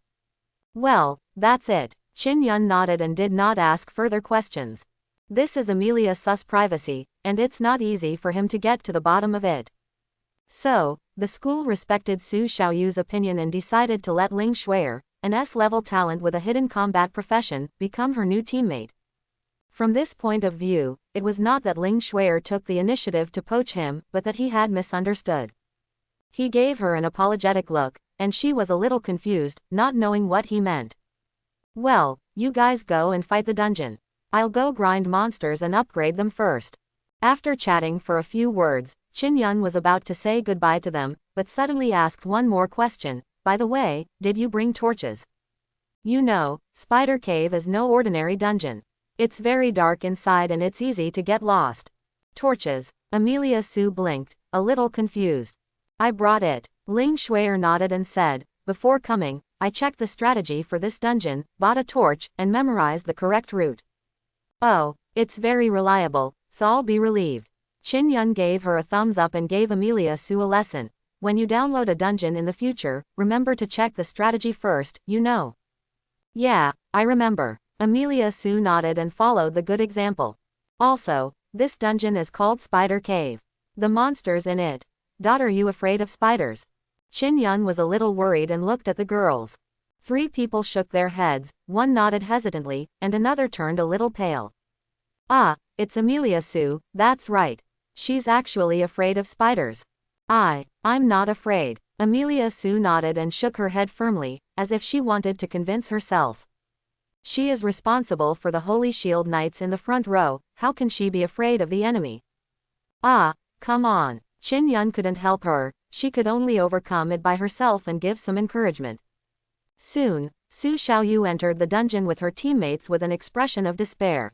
Well, that's it. Qin Yun nodded and did not ask further questions. This is Amelia Su's privacy, and it's not easy for him to get to the bottom of it. So, the school respected Su Xiaoyu's opinion and decided to let Ling Shuier, an S-level talent with a hidden combat profession, become her new teammate. From this point of view, it was not that Ling Shuier took the initiative to poach him, but that he had misunderstood. He gave her an apologetic look, and she was a little confused, not knowing what he meant. Well, you guys go and fight the dungeon. I'll go grind monsters and upgrade them first. After chatting for a few words, Qin Yun was about to say goodbye to them, but suddenly asked one more question. By the way, did you bring torches? You know, Spider Cave is no ordinary dungeon. It's very dark inside and it's easy to get lost. Torches. Amelia Su blinked, a little confused. I brought it. Ling Shuier nodded and said, before coming, I checked the strategy for this dungeon, bought a torch, and memorized the correct route. Oh, it's very reliable, so I'll be relieved. Qin Yun gave her a thumbs up and gave Amelia Su a lesson. When you download a dungeon in the future, remember to check the strategy first, you know. Yeah, I remember. Amelia Su nodded and followed the good example. Also, this dungeon is called Spider Cave. The monsters in it. Are you afraid of spiders? Qin Yun was a little worried and looked at the girls. 3 people shook their heads, one nodded hesitantly, and another turned a little pale. Ah, it's Amelia Su, that's right. She's actually afraid of spiders. I'm not afraid. Amelia Su nodded and shook her head firmly, as if she wanted to convince herself. She is responsible for the Holy Shield Knights in the front row, how can she be afraid of the enemy? Ah, come on. Qin Yun couldn't help her, she could only overcome it by herself and give some encouragement. Soon, Su Xiaoyu entered the dungeon with her teammates with an expression of despair.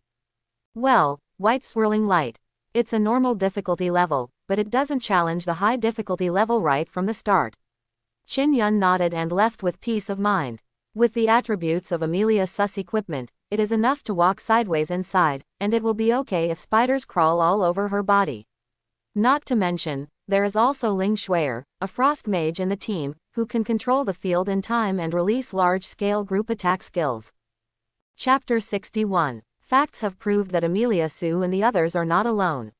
Well, white swirling light. It's a normal difficulty level, but it doesn't challenge the high difficulty level right from the start. Qin Yun nodded and left with peace of mind. With the attributes of Amelia Su's equipment, it is enough to walk sideways inside, and it will be okay if spiders crawl all over her body. Not to mention, there is also Ling Shuier, a frost mage in the team, who can control the field in time and release large-scale group attack skills. Chapter 61. Facts have proved that Amelia Su and the others are not alone.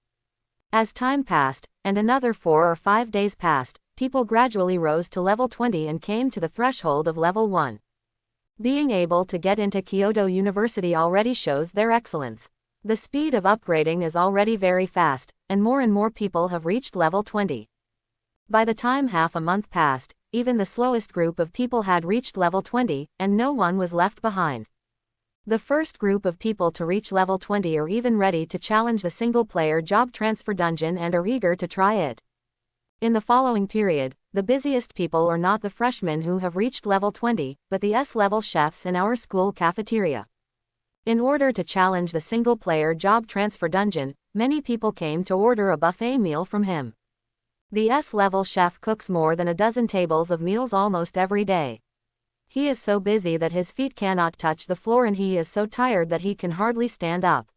As time passed, and another 4 or 5 days passed, people gradually rose to level 20 and came to the threshold of level 1. Being able to get into Kyoto University already shows their excellence. The speed of upgrading is already very fast, and more people have reached level 20. By the time half a month passed, even the slowest group of people had reached level 20, and no one was left behind. The first group of people to reach level 20 are even ready to challenge the single-player job transfer dungeon and are eager to try it. In the following period, the busiest people are not the freshmen who have reached level 20, but the S-level chefs in our school cafeteria. In order to challenge the single-player job transfer dungeon, many people came to order a buffet meal from him. The S-level chef cooks more than a dozen tables of meals almost every day. He is so busy that his feet cannot touch the floor and he is so tired that he can hardly stand up.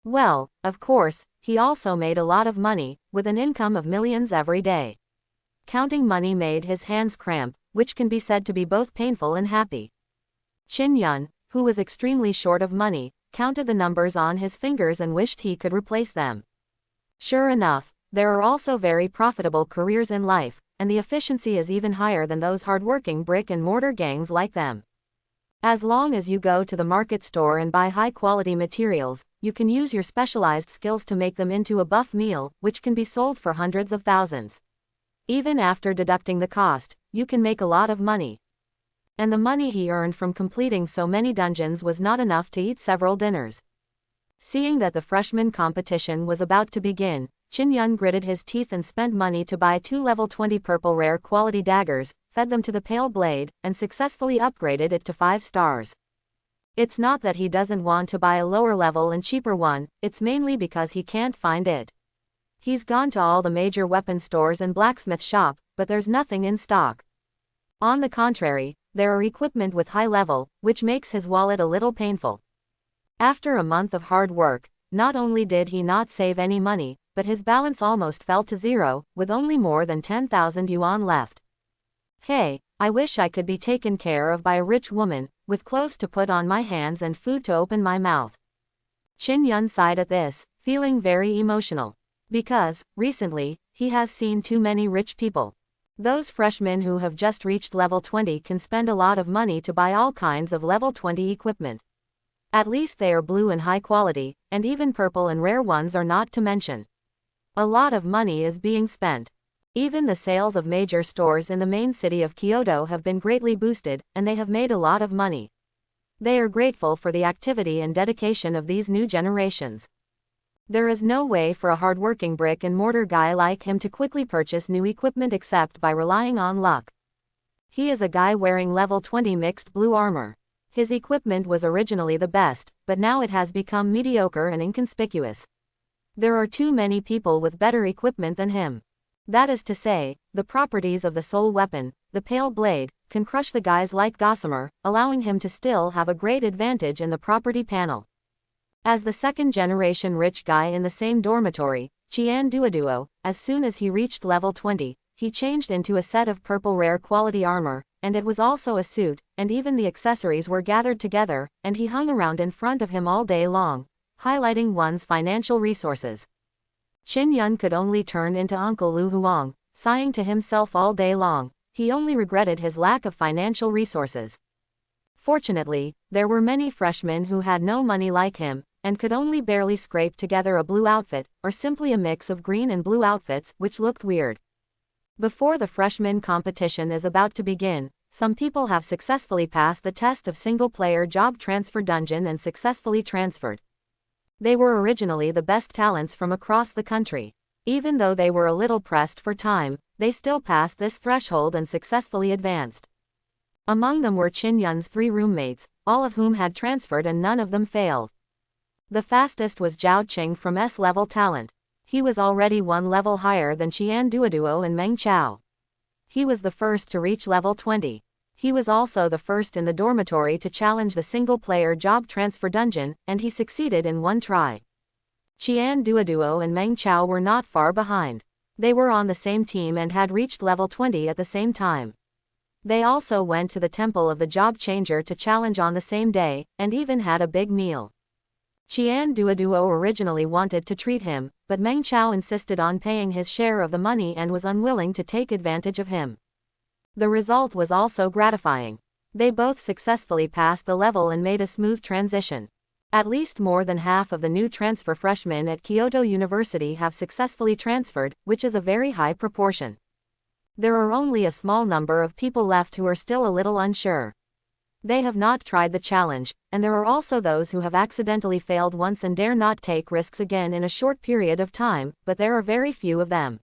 Well, of course, he also made a lot of money, with an income of millions every day. Counting money made his hands cramp, which can be said to be both painful and happy. Qin Yun, who was extremely short of money, counted the numbers on his fingers and wished he could replace them. Sure enough, there are also very profitable careers in life, and the efficiency is even higher than those hard-working brick-and-mortar gangs like them. As long as you go to the market store and buy high-quality materials, you can use your specialized skills to make them into a buff meal, which can be sold for hundreds of thousands. Even after deducting the cost, you can make a lot of money. And the money he earned from completing so many dungeons was not enough to eat several dinners. Seeing that the freshman competition was about to begin, Qin Yun gritted his teeth and spent money to buy 2 level 20 purple rare quality daggers, fed them to the pale blade, and successfully upgraded it to 5 stars. It's not that he doesn't want to buy a lower level and cheaper one, it's mainly because he can't find it. He's gone to all the major weapon stores and blacksmith shop, but there's nothing in stock. On the contrary, there are equipment with high level, which makes his wallet a little painful. After a month of hard work, not only did he not save any money, but his balance almost fell to zero, with only more than 10,000 yuan left. Hey, I wish I could be taken care of by a rich woman, with clothes to put on my hands and food to open my mouth. Qin Yun sighed at this, feeling very emotional. Because, recently, he has seen too many rich people. Those freshmen who have just reached level 20 can spend a lot of money to buy all kinds of level 20 equipment. At least they are blue and high quality, and even purple and rare ones are not to mention. A lot of money is being spent. Even the sales of major stores in the main city of Kyoto have been greatly boosted, and they have made a lot of money. They are grateful for the activity and dedication of these new generations. There is no way for a hard-working brick-and-mortar guy like him to quickly purchase new equipment except by relying on luck. He is a guy wearing level 20 mixed blue armor. His equipment was originally the best, but now it has become mediocre and inconspicuous. There are too many people with better equipment than him. That is to say, the properties of the soul weapon, the pale blade, can crush the guys like Gossamer, allowing him to still have a great advantage in the property panel. As the second-generation rich guy in the same dormitory, Qian Duoduo, as soon as he reached level 20, he changed into a set of purple rare quality armor, and it was also a suit, and even the accessories were gathered together, and he hung around in front of him all day long, highlighting one's financial resources. Qin Yun could only turn into Uncle Lu Huang, sighing to himself all day long. He only regretted his lack of financial resources. Fortunately, there were many freshmen who had no money like him, and could only barely scrape together a blue outfit, or simply a mix of green and blue outfits, which looked weird. Before the freshman competition is about to begin, some people have successfully passed the test of single-player job transfer dungeon and successfully transferred. They were originally the best talents from across the country. Even though they were a little pressed for time, they still passed this threshold and successfully advanced. Among them were Qin Yun's 3 roommates, all of whom had transferred and none of them failed. The fastest was Zhao Qing from S-level talent. He was already 1 level higher than Qian Duoduo and Meng Chao. He was the first to reach level 20. He was also the first in the dormitory to challenge the single-player job transfer dungeon, and he succeeded in 1 try. Qian Duoduo and Meng Chao were not far behind. They were on the same team and had reached level 20 at the same time. They also went to the temple of the job changer to challenge on the same day, and even had a big meal. Qian Duoduo originally wanted to treat him, but Meng Chao insisted on paying his share of the money and was unwilling to take advantage of him. The result was also gratifying. They both successfully passed the level and made a smooth transition. At least more than half of the new transfer freshmen at Kyoto University have successfully transferred, which is a very high proportion. There are only a small number of people left who are still a little unsure. They have not tried the challenge, and there are also those who have accidentally failed once and dare not take risks again in a short period of time, but there are very few of them.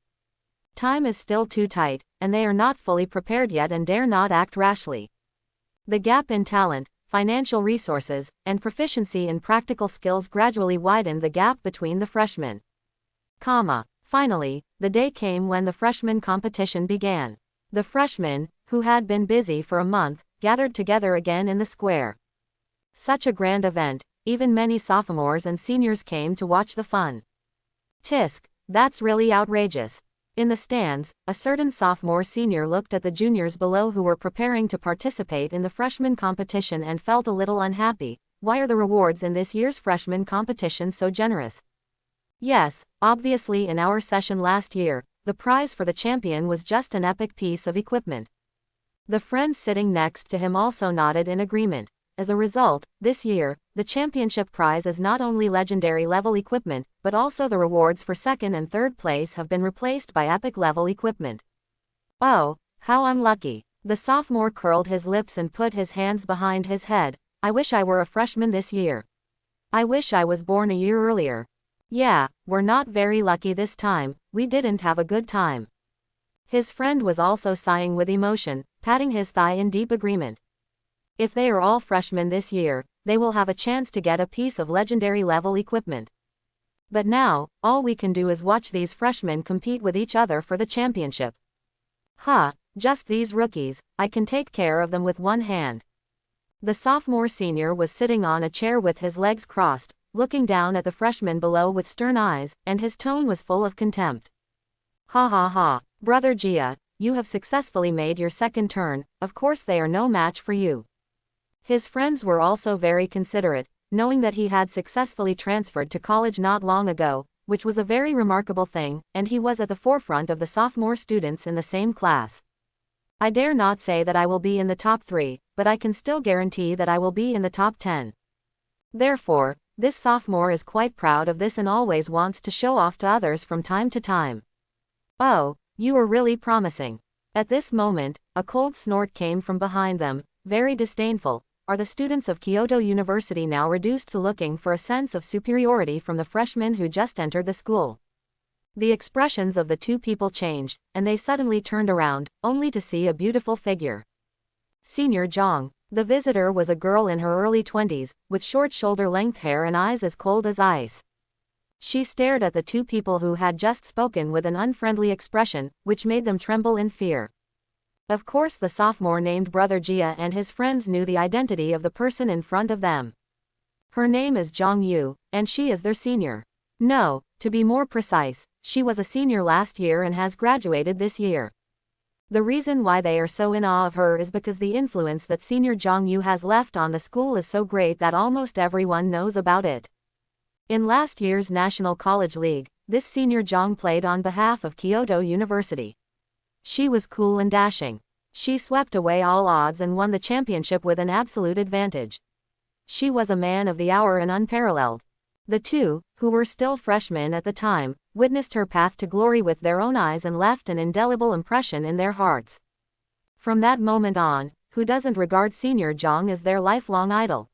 Time is still too tight, and they are not fully prepared yet and dare not act rashly. The gap in talent, financial resources, and proficiency in practical skills gradually widened the gap between the freshmen. Finally, the day came when the freshman competition began. The freshmen, who had been busy for a month, gathered together again in the square. Such a grand event, even many sophomores and seniors came to watch the fun. Tisk, that's really outrageous. In the stands, a certain sophomore senior looked at the juniors below who were preparing to participate in the freshman competition and felt a little unhappy. Why are the rewards in this year's freshman competition so generous? Yes, obviously in our session last year, the prize for the champion was just an epic piece of equipment. The friend sitting next to him also nodded in agreement. As a result, this year, the championship prize is not only legendary level equipment, but also the rewards for second and third place have been replaced by epic level equipment. Oh, how unlucky. The sophomore curled his lips and put his hands behind his head. I wish I were a freshman this year. I wish I was born a year earlier. Yeah, we're not very lucky this time, we didn't have a good time. His friend was also sighing with emotion, patting his thigh in deep agreement. If they are all freshmen this year, they will have a chance to get a piece of legendary level equipment. But now, all we can do is watch these freshmen compete with each other for the championship. Just these rookies, I can take care of them with one hand. The sophomore senior was sitting on a chair with his legs crossed, looking down at the freshmen below with stern eyes, and his tone was full of contempt. Brother Jia, you have successfully made your second turn, of course they are no match for you. His friends were also very considerate, knowing that he had successfully transferred to college not long ago, which was a very remarkable thing, and he was at the forefront of the sophomore students in the same class. I dare not say that I will be in the top 3, but I can still guarantee that I will be in the top 10. Therefore, this sophomore is quite proud of this and always wants to show off to others from time to time. Oh, you are really promising. At this moment, a cold snort came from behind them, very disdainful. Are the students of Kyoto University now reduced to looking for a sense of superiority from the freshmen who just entered the school? The expressions of the two people changed, and they suddenly turned around, only to see a beautiful figure. Senior Zhang. The visitor was a girl in her early 20s, with short shoulder-length hair and eyes as cold as ice. She stared at the two people who had just spoken with an unfriendly expression, which made them tremble in fear. Of course, the sophomore named Brother Jia and his friends knew the identity of the person in front of them. Her name is Zhang Yu, and she is their senior. No, to be more precise, she was a senior last year and has graduated this year. The reason why they are so in awe of her is because the influence that senior Zhang Yu has left on the school is so great that almost everyone knows about it. In last year's National College League, this senior Zhang played on behalf of Kyoto University. She was cool and dashing. She swept away all odds and won the championship with an absolute advantage. She was a man of the hour and unparalleled. The two, who were still freshmen at the time, witnessed her path to glory with their own eyes and left an indelible impression in their hearts. From that moment on, who doesn't regard senior Zhang as their lifelong idol?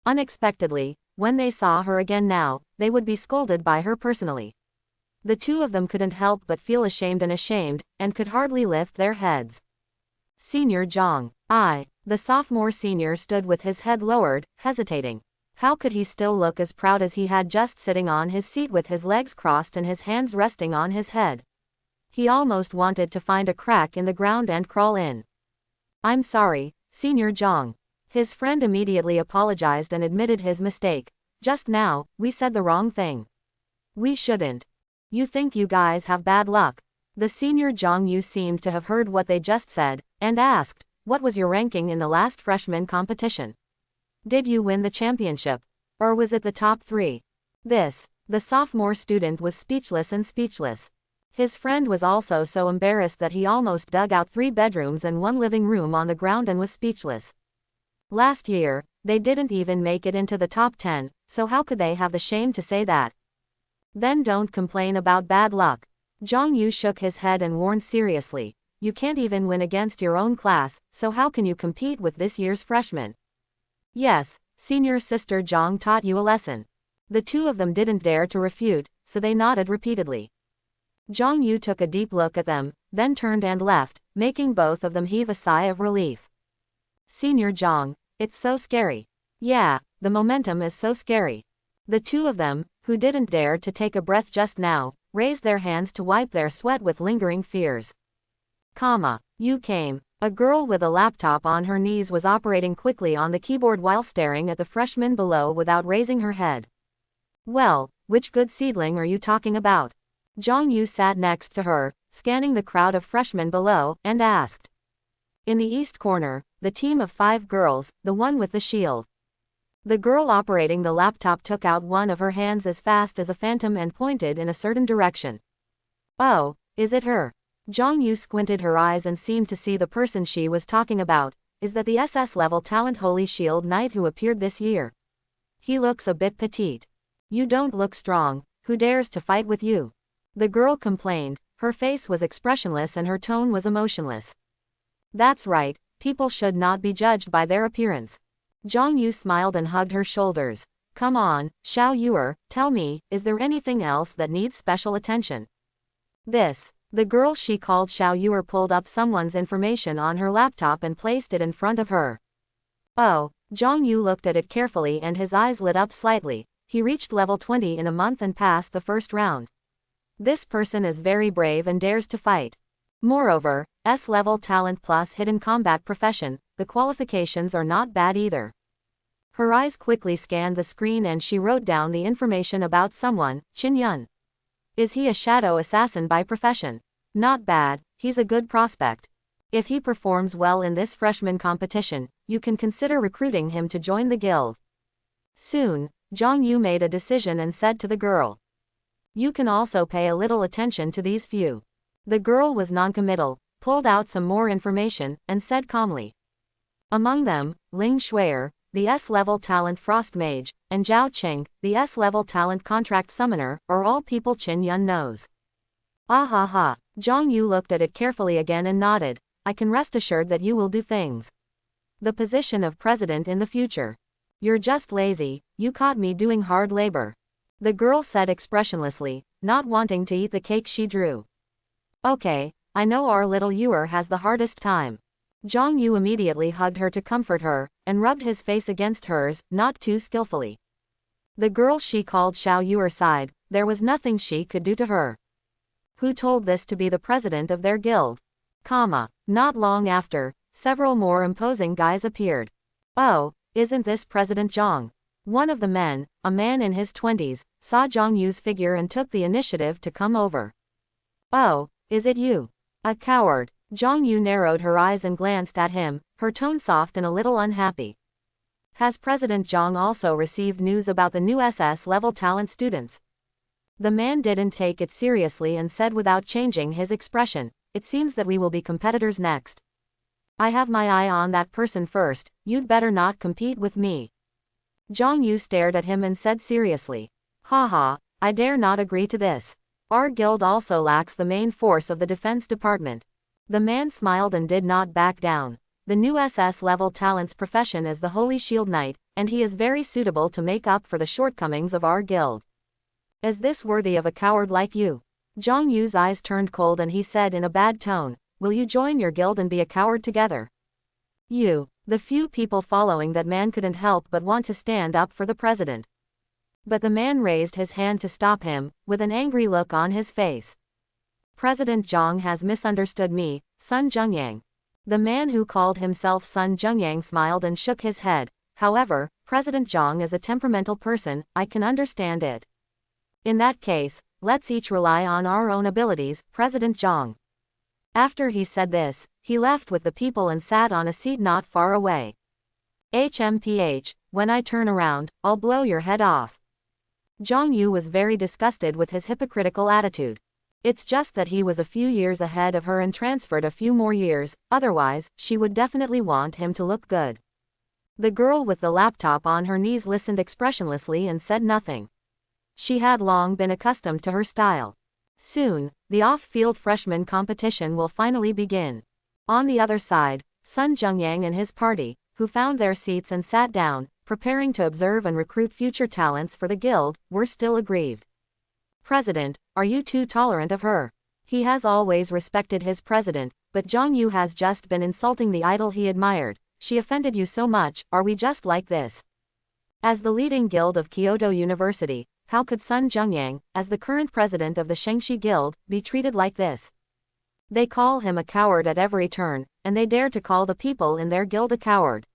Unexpectedly, when they saw her again now, they would be scolded by her personally. The two of them couldn't help but feel ashamed and could hardly lift their heads. Senior Zhang. The sophomore senior stood with his head lowered, hesitating. How could he still look as proud as he had just sitting on his seat with his legs crossed and his hands resting on his head? He almost wanted to find a crack in the ground and crawl in. I'm sorry, Senior Zhang. His friend immediately apologized and admitted his mistake. Just now, we said the wrong thing. We shouldn't. You think you guys have bad luck? The senior Zhang Yu seemed to have heard what they just said, and asked, what was your ranking in the last freshman competition? Did you win the championship? Or was it the top 3? The sophomore student was speechless. His friend was also so embarrassed that he almost dug out 3 bedrooms and 1 living room on the ground and was speechless. Last year, they didn't even make it into the top 10, so how could they have the shame to say that? Then don't complain about bad luck. Zhang Yu shook his head and warned seriously. You can't even win against your own class, so how can you compete with this year's freshmen? Yes, senior sister Zhang taught you a lesson. The two of them didn't dare to refute, so they nodded repeatedly. Zhang Yu took a deep look at them, then turned and left, making both of them heave a sigh of relief. Senior Zhang, it's so scary. Yeah, the momentum is so scary. The two of them, who didn't dare to take a breath just now, raised their hands to wipe their sweat with lingering fears. You came. A girl with a laptop on her knees was operating quickly on the keyboard while staring at the freshman below without raising her head. Well, which good seedling are you talking about? Zhang Yu sat next to her, scanning the crowd of freshmen below, and asked. In the east corner, the team of 5 girls, the one with the shield. The girl operating the laptop took out one of her hands as fast as a phantom and pointed in a certain direction. Oh, is it her? Zhang Yu squinted her eyes and seemed to see the person she was talking about. Is that the SS-level talent Holy Shield Knight who appeared this year? He looks a bit petite. You don't look strong. Who dares to fight with you? The girl complained. Her face was expressionless and her tone was emotionless. That's right, people should not be judged by their appearance. Zhang Yu smiled and hugged her shoulders. Come on, Xiao Yuer, tell me, is there anything else that needs special attention? The girl she called Xiao Yuer pulled up someone's information on her laptop and placed it in front of her. Oh, Zhang Yu looked at it carefully and his eyes lit up slightly. He reached level 20 in a month and passed the first round. This person is very brave and dares to fight. Moreover, S-level talent plus hidden combat profession, the qualifications are not bad either. Her eyes quickly scanned the screen and she wrote down the information about someone, Qin Yun. Is he a shadow assassin by profession? Not bad, he's a good prospect. If he performs well in this freshman competition, you can consider recruiting him to join the guild. Soon, Zhang Yu made a decision and said to the girl. You can also pay a little attention to these few. The girl was noncommittal, pulled out some more information, and said calmly. Among them, Ling Shuier, the S-level talent frost mage, and Zhao Qing, the S-level talent contract summoner, are all people Qin Yun knows. Ah ha ha. Zhang Yu looked at it carefully again and nodded. I can rest assured that you will do things. The position of president in the future. You're just lazy, you caught me doing hard labor. The girl said expressionlessly, not wanting to eat the cake she drew. Okay, I know our little Yuer has the hardest time. Zhang Yu immediately hugged her to comfort her, and rubbed his face against hers, not too skillfully. The girl she called Xiao Yuer sighed. There was nothing she could do to her. Who told this to be the president of their guild? Not long after, several more imposing guys appeared. Oh, isn't this President Zhang? One of the men, a man in his 20s, saw Zhang Yu's figure and took the initiative to come over. Oh, is it you? A coward. Zhang Yu narrowed her eyes and glanced at him, her tone soft and a little unhappy. Has President Zhang also received news about the new SS-level talent students? The man didn't take it seriously and said without changing his expression, it seems that we will be competitors next. I have my eye on that person first, you'd better not compete with me. Zhang Yu stared at him and said seriously. Haha, I dare not agree to this. Our guild also lacks the main force of the defense department. The man smiled and did not back down. The new SS-level talent's profession is the Holy Shield Knight, and he is very suitable to make up for the shortcomings of our guild. Is this worthy of a coward like you? Zhang Yu's eyes turned cold and he said in a bad tone, will you join your guild and be a coward together? You, the few people following that man couldn't help but want to stand up for the president. But the man raised his hand to stop him, with an angry look on his face. President Zhang has misunderstood me, Sun Zhengyang. The man who called himself Sun Zhengyang smiled and shook his head. However, President Zhang is a temperamental person, I can understand it. In that case, let's each rely on our own abilities, President Zhang. After he said this, he left with the people and sat on a seat not far away. HMPH, when I turn around, I'll blow your head off. Zhang Yu was very disgusted with his hypocritical attitude. It's just that he was a few years ahead of her and transferred a few more years, otherwise, she would definitely want him to look good. The girl with the laptop on her knees listened expressionlessly and said nothing. She had long been accustomed to her style. Soon, the off-field freshman competition will finally begin. On the other side, Sun Zhengyang and his party, who found their seats and sat down, preparing to observe and recruit future talents for the guild, were still aggrieved. President, are you too tolerant of her? He has always respected his president, but Zhang Yu has just been insulting the idol he admired. She offended you so much, are we just like this? As the leading guild of Kyoto University, how could Sun Zhengyang, as the current president of the Shengxi Guild, be treated like this? They call him a coward at every turn, and they dare to call the people in their guild a coward.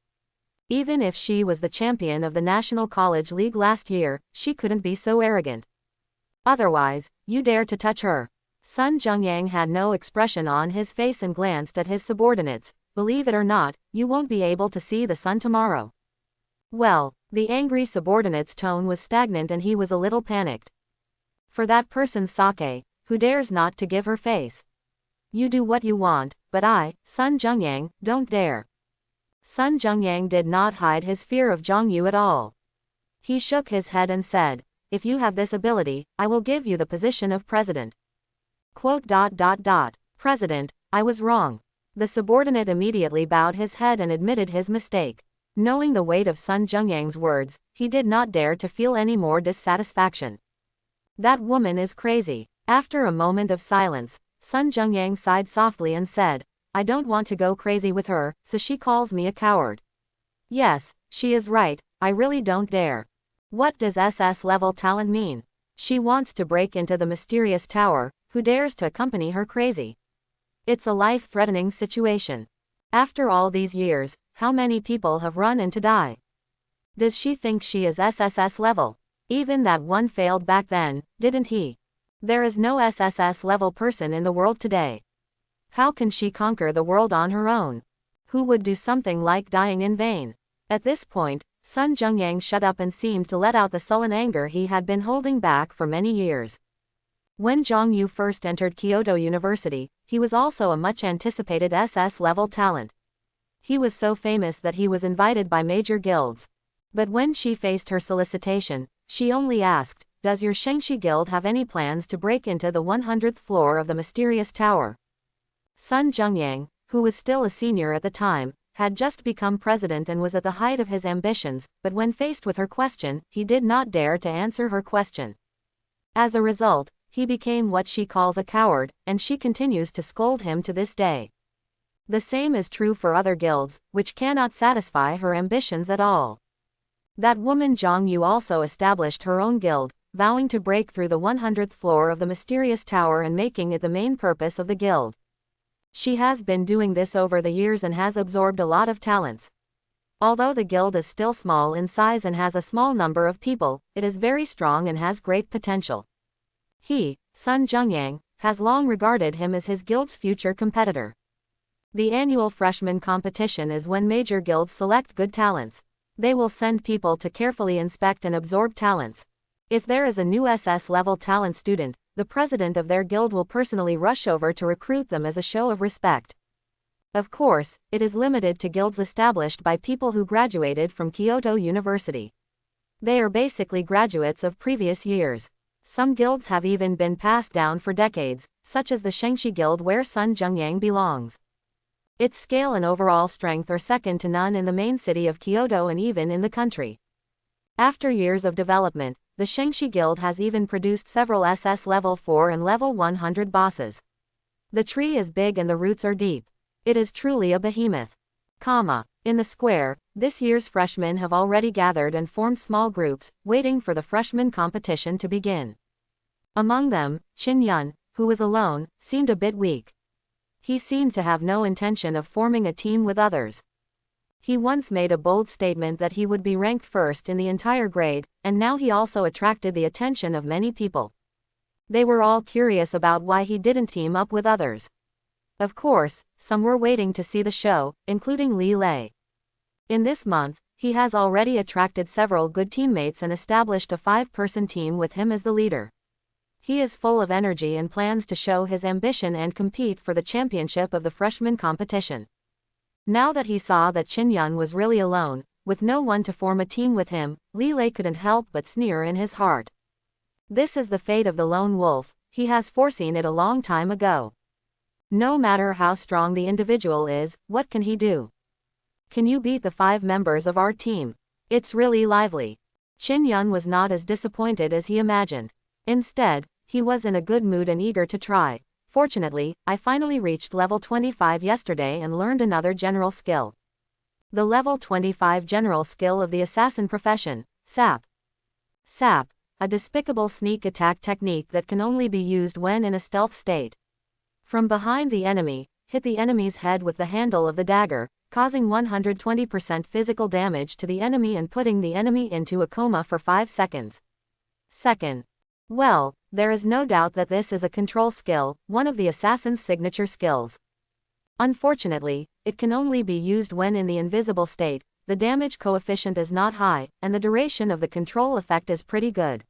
Even if she was the champion of the National College League last year, she couldn't be so arrogant. Otherwise, you dare to touch her. Sun Zhengyang had no expression on his face and glanced at his subordinates. Believe it or not, you won't be able to see the sun tomorrow. Well, the angry subordinate's tone was stagnant and he was a little panicked. For that person's sake, who dares not to give her face? You do what you want, but I, Sun Zhengyang, don't dare. Sun Zhengyang did not hide his fear of Zhang Yu at all. He shook his head and said, if you have this ability, I will give you the position of president. President, I was wrong. The subordinate immediately bowed his head and admitted his mistake. Knowing the weight of Sun Zhengyang's words, he did not dare to feel any more dissatisfaction. That woman is crazy. After a moment of silence, Sun Zhengyang sighed softly and said, I don't want to go crazy with her, so she calls me a coward. Yes, she is right, I really don't dare. What does SS-level talent mean? She wants to break into the mysterious tower, who dares to accompany her crazy? It's a life-threatening situation. After all these years, how many people have run and to die? Does she think she is SSS level? Even that one failed back then, didn't he? There is no SSS level person in the world today. How can she conquer the world on her own? Who would do something like dying in vain? At this point, Sun Zhengyang shut up and seemed to let out the sullen anger he had been holding back for many years. When Zhang Yu first entered Kyoto University, he was also a much anticipated SS-level talent. He was so famous that he was invited by major guilds. But when she faced her solicitation, she only asked, does your Shengxi guild have any plans to break into the 100th floor of the mysterious tower? Sun Zhengyang, who was still a senior at the time, had just become president and was at the height of his ambitions, but when faced with her question, he did not dare to answer her question. As a result, he became what she calls a coward, and she continues to scold him to this day. The same is true for other guilds, which cannot satisfy her ambitions at all. That woman Zhang Yu also established her own guild, vowing to break through the 100th floor of the mysterious tower and making it the main purpose of the guild. She has been doing this over the years and has absorbed a lot of talents. Although the guild is still small in size and has a small number of people, it is very strong and has great potential. He, Sun Zhengyang, has long regarded him as his guild's future competitor. The annual freshman competition is when major guilds select good talents. They will send people to carefully inspect and absorb talents. If there is a new SS-level talent student, the president of their guild will personally rush over to recruit them as a show of respect. Of course, it is limited to guilds established by people who graduated from Kyoto University. They are basically graduates of previous years. Some guilds have even been passed down for decades, such as the Shengshi Guild where Sun Zhengyang belongs. Its scale and overall strength are second to none in the main city of Kyoto and even in the country. After years of development, the Shengshi Guild has even produced several SS level 4 and level 100 bosses. The tree is big and the roots are deep. It is truly a behemoth. In the square, this year's freshmen have already gathered and formed small groups, waiting for the freshman competition to begin. Among them, Qin Yun, who was alone, seemed a bit weak. He seemed to have no intention of forming a team with others. He once made a bold statement that he would be ranked first in the entire grade, and now he also attracted the attention of many people. They were all curious about why he didn't team up with others. Of course, some were waiting to see the show, including Li Lei. In this month, he has already attracted several good teammates and established a 5-person team with him as the leader. He is full of energy and plans to show his ambition and compete for the championship of the freshman competition. Now that he saw that Qin Yun was really alone, with no one to form a team with him, Li Lei couldn't help but sneer in his heart. This is the fate of the lone wolf, he has foreseen it a long time ago. No matter how strong the individual is, what can he do? Can you beat the 5 members of our team? It's really lively. Qin Yun was not as disappointed as he imagined. Instead, he was in a good mood and eager to try. Fortunately, I finally reached level 25 yesterday and learned another general skill. The level 25 general skill of the assassin profession, SAP. SAP, a despicable sneak attack technique that can only be used when in a stealth state. From behind the enemy, hit the enemy's head with the handle of the dagger, causing 120% physical damage to the enemy and putting the enemy into a coma for 5 seconds. Well, there is no doubt that this is a control skill, one of the assassin's signature skills. Unfortunately, it can only be used when in the invisible state, the damage coefficient is not high, and the duration of the control effect is pretty good.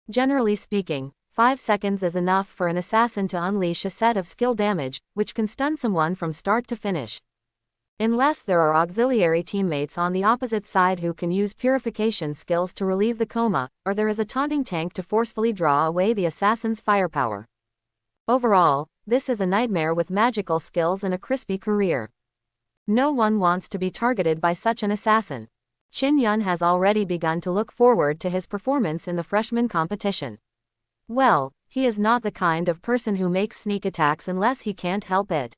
Generally speaking, 5 seconds is enough for an assassin to unleash a set of skill damage, which can stun someone from start to finish. Unless there are auxiliary teammates on the opposite side who can use purification skills to relieve the coma, or there is a taunting tank to forcefully draw away the assassin's firepower. Overall, this is a nightmare with magical skills and a crispy career. No one wants to be targeted by such an assassin. Qin Yun has already begun to look forward to his performance in the freshman competition. Well, he is not the kind of person who makes sneak attacks unless he can't help it.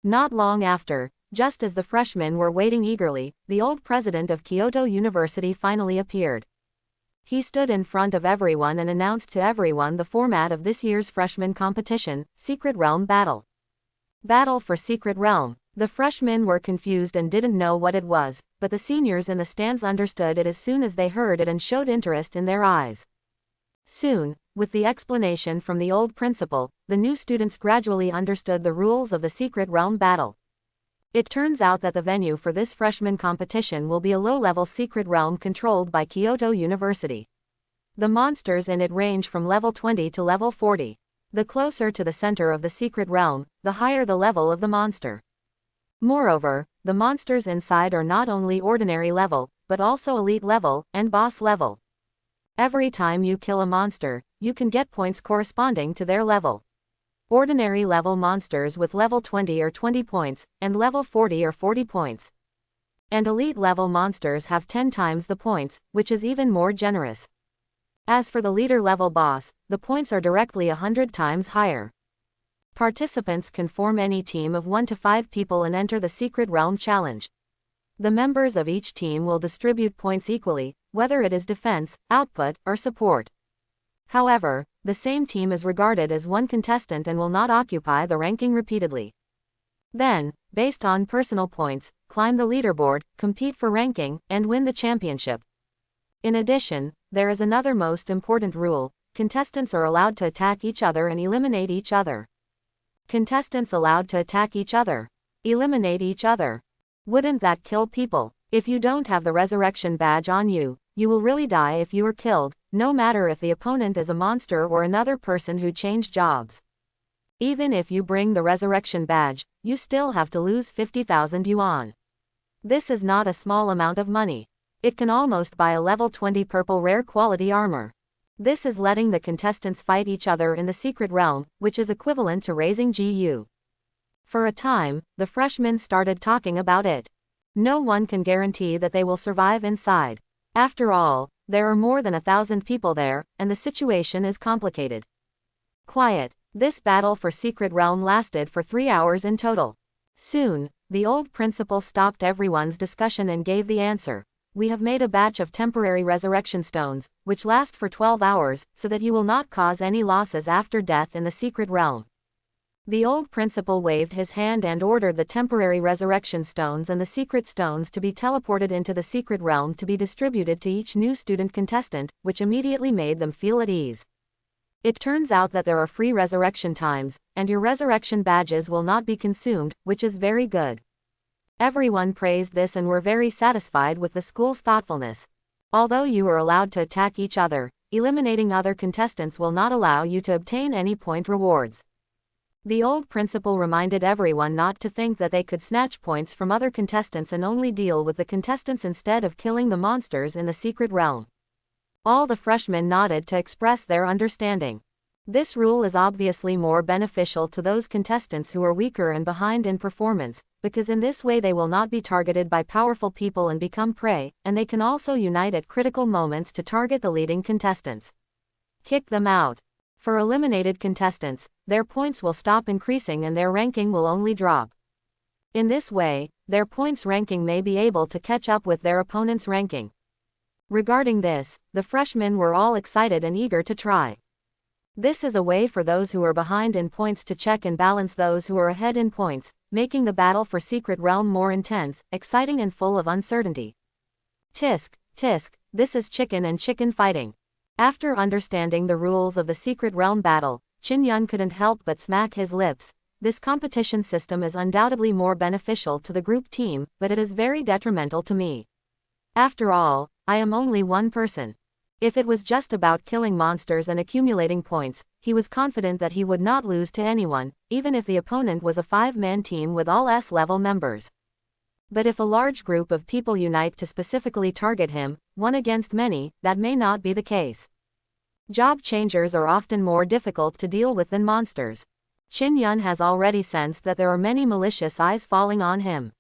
Not long after, just as the freshmen were waiting eagerly, the old president of Kyoto University finally appeared. He stood in front of everyone and announced to everyone the format of this year's freshman competition, Secret Realm Battle. Battle for Secret Realm. The freshmen were confused and didn't know what it was, but the seniors in the stands understood it as soon as they heard it and showed interest in their eyes. Soon, with the explanation from the old principal, the new students gradually understood the rules of the Secret Realm Battle. It turns out that the venue for this freshman competition will be a low-level secret realm controlled by Kyoto University. The monsters in it range from level 20 to level 40. The closer to the center of the secret realm, the higher the level of the monster. Moreover, the monsters inside are not only ordinary level, but also elite level and boss level. Every time you kill a monster, you can get points corresponding to their level. Ordinary level monsters with level 20 are 20 points, and level 40 are 40 points. And elite level monsters have 10 times the points, which is even more generous. As for the leader level boss, the points are directly 100 times higher. Participants can form any team of 1 to 5 people and enter the Secret Realm Challenge. The members of each team will distribute points equally, whether it is defense, output, or support. However, the same team is regarded as one contestant and will not occupy the ranking repeatedly. Then, based on personal points, climb the leaderboard, compete for ranking, and win the championship. In addition, there is another most important rule: contestants are allowed to attack each other and eliminate each other. Contestants allowed to attack each other. Eliminate each other. Wouldn't that kill people? If you don't have the resurrection badge on you, you will really die if you are killed, no matter if the opponent is a monster or another person who changed jobs. Even if you bring the resurrection badge, you still have to lose 50,000 yuan. This is not a small amount of money. It can almost buy a level 20 purple rare quality armor. This is letting the contestants fight each other in the secret realm, which is equivalent to raising GU. For a time, the freshmen started talking about it. No one can guarantee that they will survive inside. After all, there are more than 1,000 people there, and the situation is complicated. Quiet. This battle for Secret Realm lasted for 3 hours in total. Soon, the old principal stopped everyone's discussion and gave the answer. We have made a batch of temporary resurrection stones, which last for 12 hours, so that you will not cause any losses after death in the Secret Realm. The old principal waved his hand and ordered the temporary resurrection stones and the secret stones to be teleported into the Secret Realm to be distributed to each new student contestant, which immediately made them feel at ease. It turns out that there are free resurrection times, and your resurrection badges will not be consumed, which is very good. Everyone praised this and were very satisfied with the school's thoughtfulness. Although you are allowed to attack each other, eliminating other contestants will not allow you to obtain any point rewards. The old principal reminded everyone not to think that they could snatch points from other contestants and only deal with the contestants instead of killing the monsters in the secret realm. All the freshmen nodded to express their understanding. This rule is obviously more beneficial to those contestants who are weaker and behind in performance, because in this way they will not be targeted by powerful people and become prey, and they can also unite at critical moments to target the leading contestants. Kick them out. For eliminated contestants, their points will stop increasing and their ranking will only drop. In this way, their points ranking may be able to catch up with their opponent's ranking. Regarding this, the freshmen were all excited and eager to try. This is a way for those who are behind in points to check and balance those who are ahead in points, making the battle for Secret Realm more intense, exciting and full of uncertainty. Tisk, tisk, this is chicken and chicken fighting. After understanding the rules of the Secret Realm battle, Qin Yun couldn't help but smack his lips. This competition system is undoubtedly more beneficial to the group team, but it is very detrimental to me. After all, I am only one person. If it was just about killing monsters and accumulating points, he was confident that he would not lose to anyone, even if the opponent was a 5-man team with all S-level members. But if a large group of people unite to specifically target him, one against many, that may not be the case. Job changers are often more difficult to deal with than monsters. Qin Yun has already sensed that there are many malicious eyes falling on him.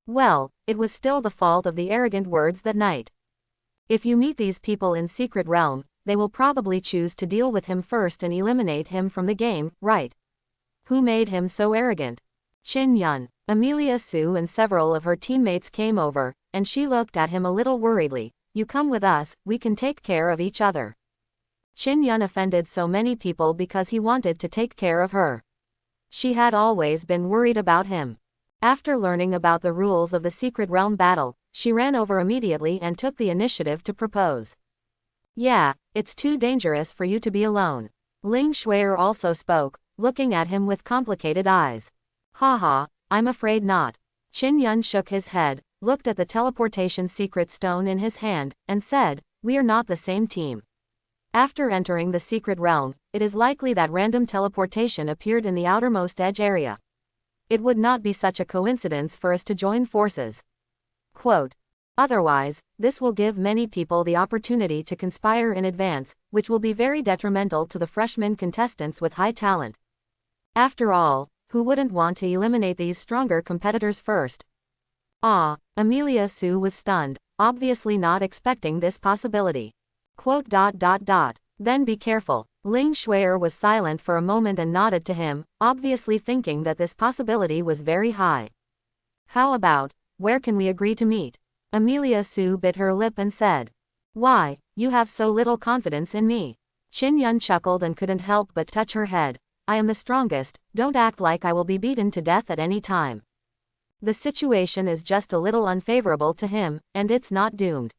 Well, it was still the fault of the arrogant words that night. If you meet these people in Secret Realm, they will probably choose to deal with him first and eliminate him from the game, right? Who made him so arrogant? Qin Yun. Amelia Su and several of her teammates came over, and she looked at him a little worriedly. You come with us, we can take care of each other. Qin Yun offended so many people because he wanted to take care of her. She had always been worried about him. After learning about the rules of the Secret Realm battle, she ran over immediately and took the initiative to propose. Yeah, it's too dangerous for you to be alone. Ling Shuier also spoke, looking at him with complicated eyes. Haha, I'm afraid not. Qin Yun shook his head, looked at the teleportation secret stone in his hand, and said, we are not the same team. After entering the Secret Realm, it is likely that random teleportation appeared in the outermost edge area. It would not be such a coincidence for us to join forces. Quote. Otherwise, this will give many people the opportunity to conspire in advance, which will be very detrimental to the freshman contestants with high talent. After all, who wouldn't want to eliminate these stronger competitors first? Ah, Amelia Su was stunned, obviously not expecting this possibility. Quote. Then be careful. Ling Shuier was silent for a moment and nodded to him, obviously thinking that this possibility was very high. How about, where can we agree to meet? Amelia Sue bit her lip and said. Why, you have so little confidence in me. Qin Yun chuckled and couldn't help but touch her head. I am the strongest, don't act like I will be beaten to death at any time. The situation is just a little unfavorable to him, and it's not doomed.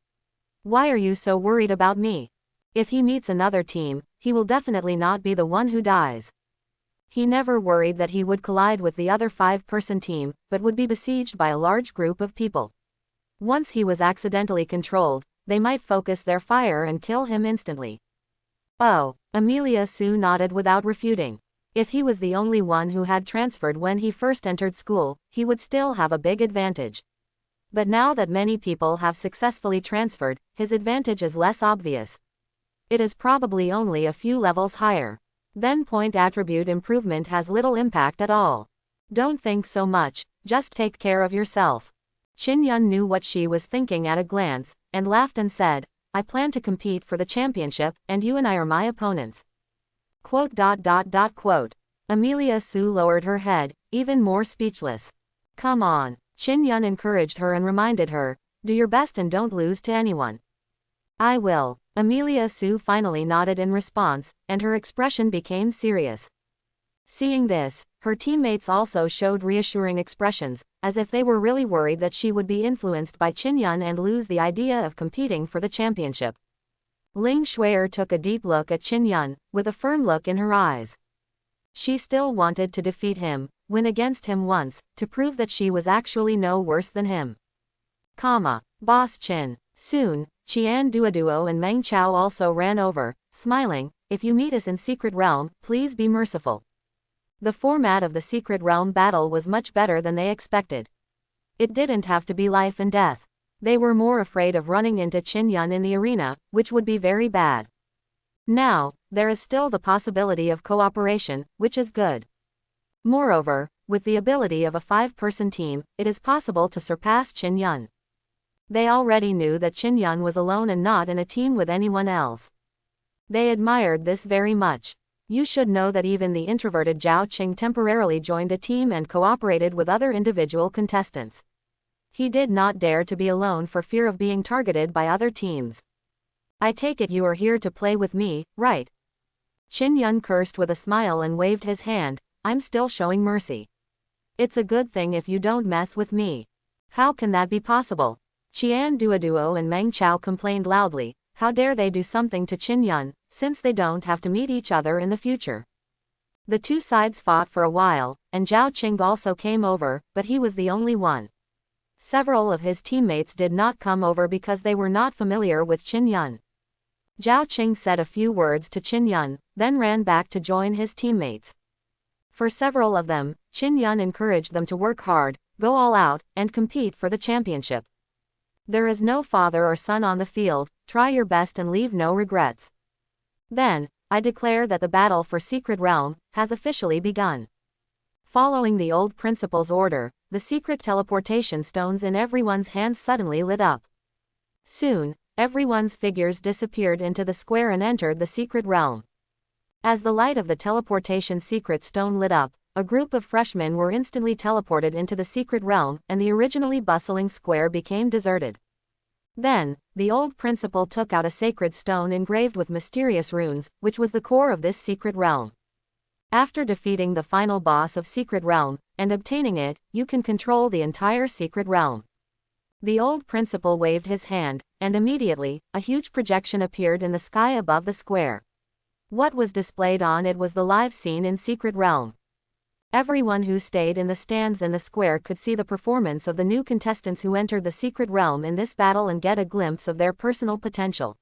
Why are you so worried about me? If he meets another team, he will definitely not be the one who dies. He never worried that he would collide with the other 5-person team, but would be besieged by a large group of people. Once he was accidentally controlled, they might focus their fire and kill him instantly. Oh, Amelia Sue nodded without refuting. If he was the only one who had transferred when he first entered school, he would still have a big advantage. But now that many people have successfully transferred, his advantage is less obvious. It is probably only a few levels higher. Then point attribute improvement has little impact at all. Don't think so much, just take care of yourself. Qin Yun knew what she was thinking at a glance, and laughed and said, I plan to compete for the championship, and you and I are my opponents. ... Amelia Sue lowered her head, even more speechless. Come on. Qin Yun encouraged her and reminded her, do your best and don't lose to anyone. I will. Amelia Sue finally nodded in response, and her expression became serious. Seeing this, her teammates also showed reassuring expressions, as if they were really worried that she would be influenced by Qin Yun and lose the idea of competing for the championship. Ling Shuier took a deep look at Qin Yun, with a firm look in her eyes. She still wanted to defeat him, win against him once, to prove that she was actually no worse than him. Boss Qin. Soon, Qian Duoduo and Meng Chao also ran over, smiling, if you meet us in Secret Realm, please be merciful. The format of the Secret Realm battle was much better than they expected. It didn't have to be life and death. They were more afraid of running into Qin Yun in the arena, which would be very bad. Now, there is still the possibility of cooperation, which is good. Moreover, with the ability of a 5-person team, it is possible to surpass Qin Yun. They already knew that Qin Yun was alone and not in a team with anyone else. They admired this very much. You should know that even the introverted Zhao Qing temporarily joined a team and cooperated with other individual contestants. He did not dare to be alone for fear of being targeted by other teams. I take it you are here to play with me, right? Qin Yun cursed with a smile and waved his hand, I'm still showing mercy. It's a good thing if you don't mess with me. How can that be possible? Qian Duoduo and Meng Chao complained loudly, how dare they do something to Qin Yun, since they don't have to meet each other in the future. The two sides fought for a while, and Zhao Qing also came over, but he was the only one. Several of his teammates did not come over because they were not familiar with Qin Yun. Zhao Qing said a few words to Qin Yun, then ran back to join his teammates. For several of them, Qin Yun encouraged them to work hard, go all out, and compete for the championship. There is no father or son on the field, try your best and leave no regrets. Then, I declare that the battle for Secret Realm has officially begun. Following the old principal's order, the secret teleportation stones in everyone's hands suddenly lit up. Soon, everyone's figures disappeared into the square and entered the Secret Realm. As the light of the teleportation secret stone lit up, a group of freshmen were instantly teleported into the Secret Realm, and the originally bustling square became deserted. Then, the old principal took out a sacred stone engraved with mysterious runes, which was the core of this Secret Realm. After defeating the final boss of Secret Realm, and obtaining it, you can control the entire Secret Realm. The old principal waved his hand, and immediately, a huge projection appeared in the sky above the square. What was displayed on it was the live scene in Secret Realm. Everyone who stayed in the stands in the square could see the performance of the new contestants who entered the Secret Realm in this battle and get a glimpse of their personal potential.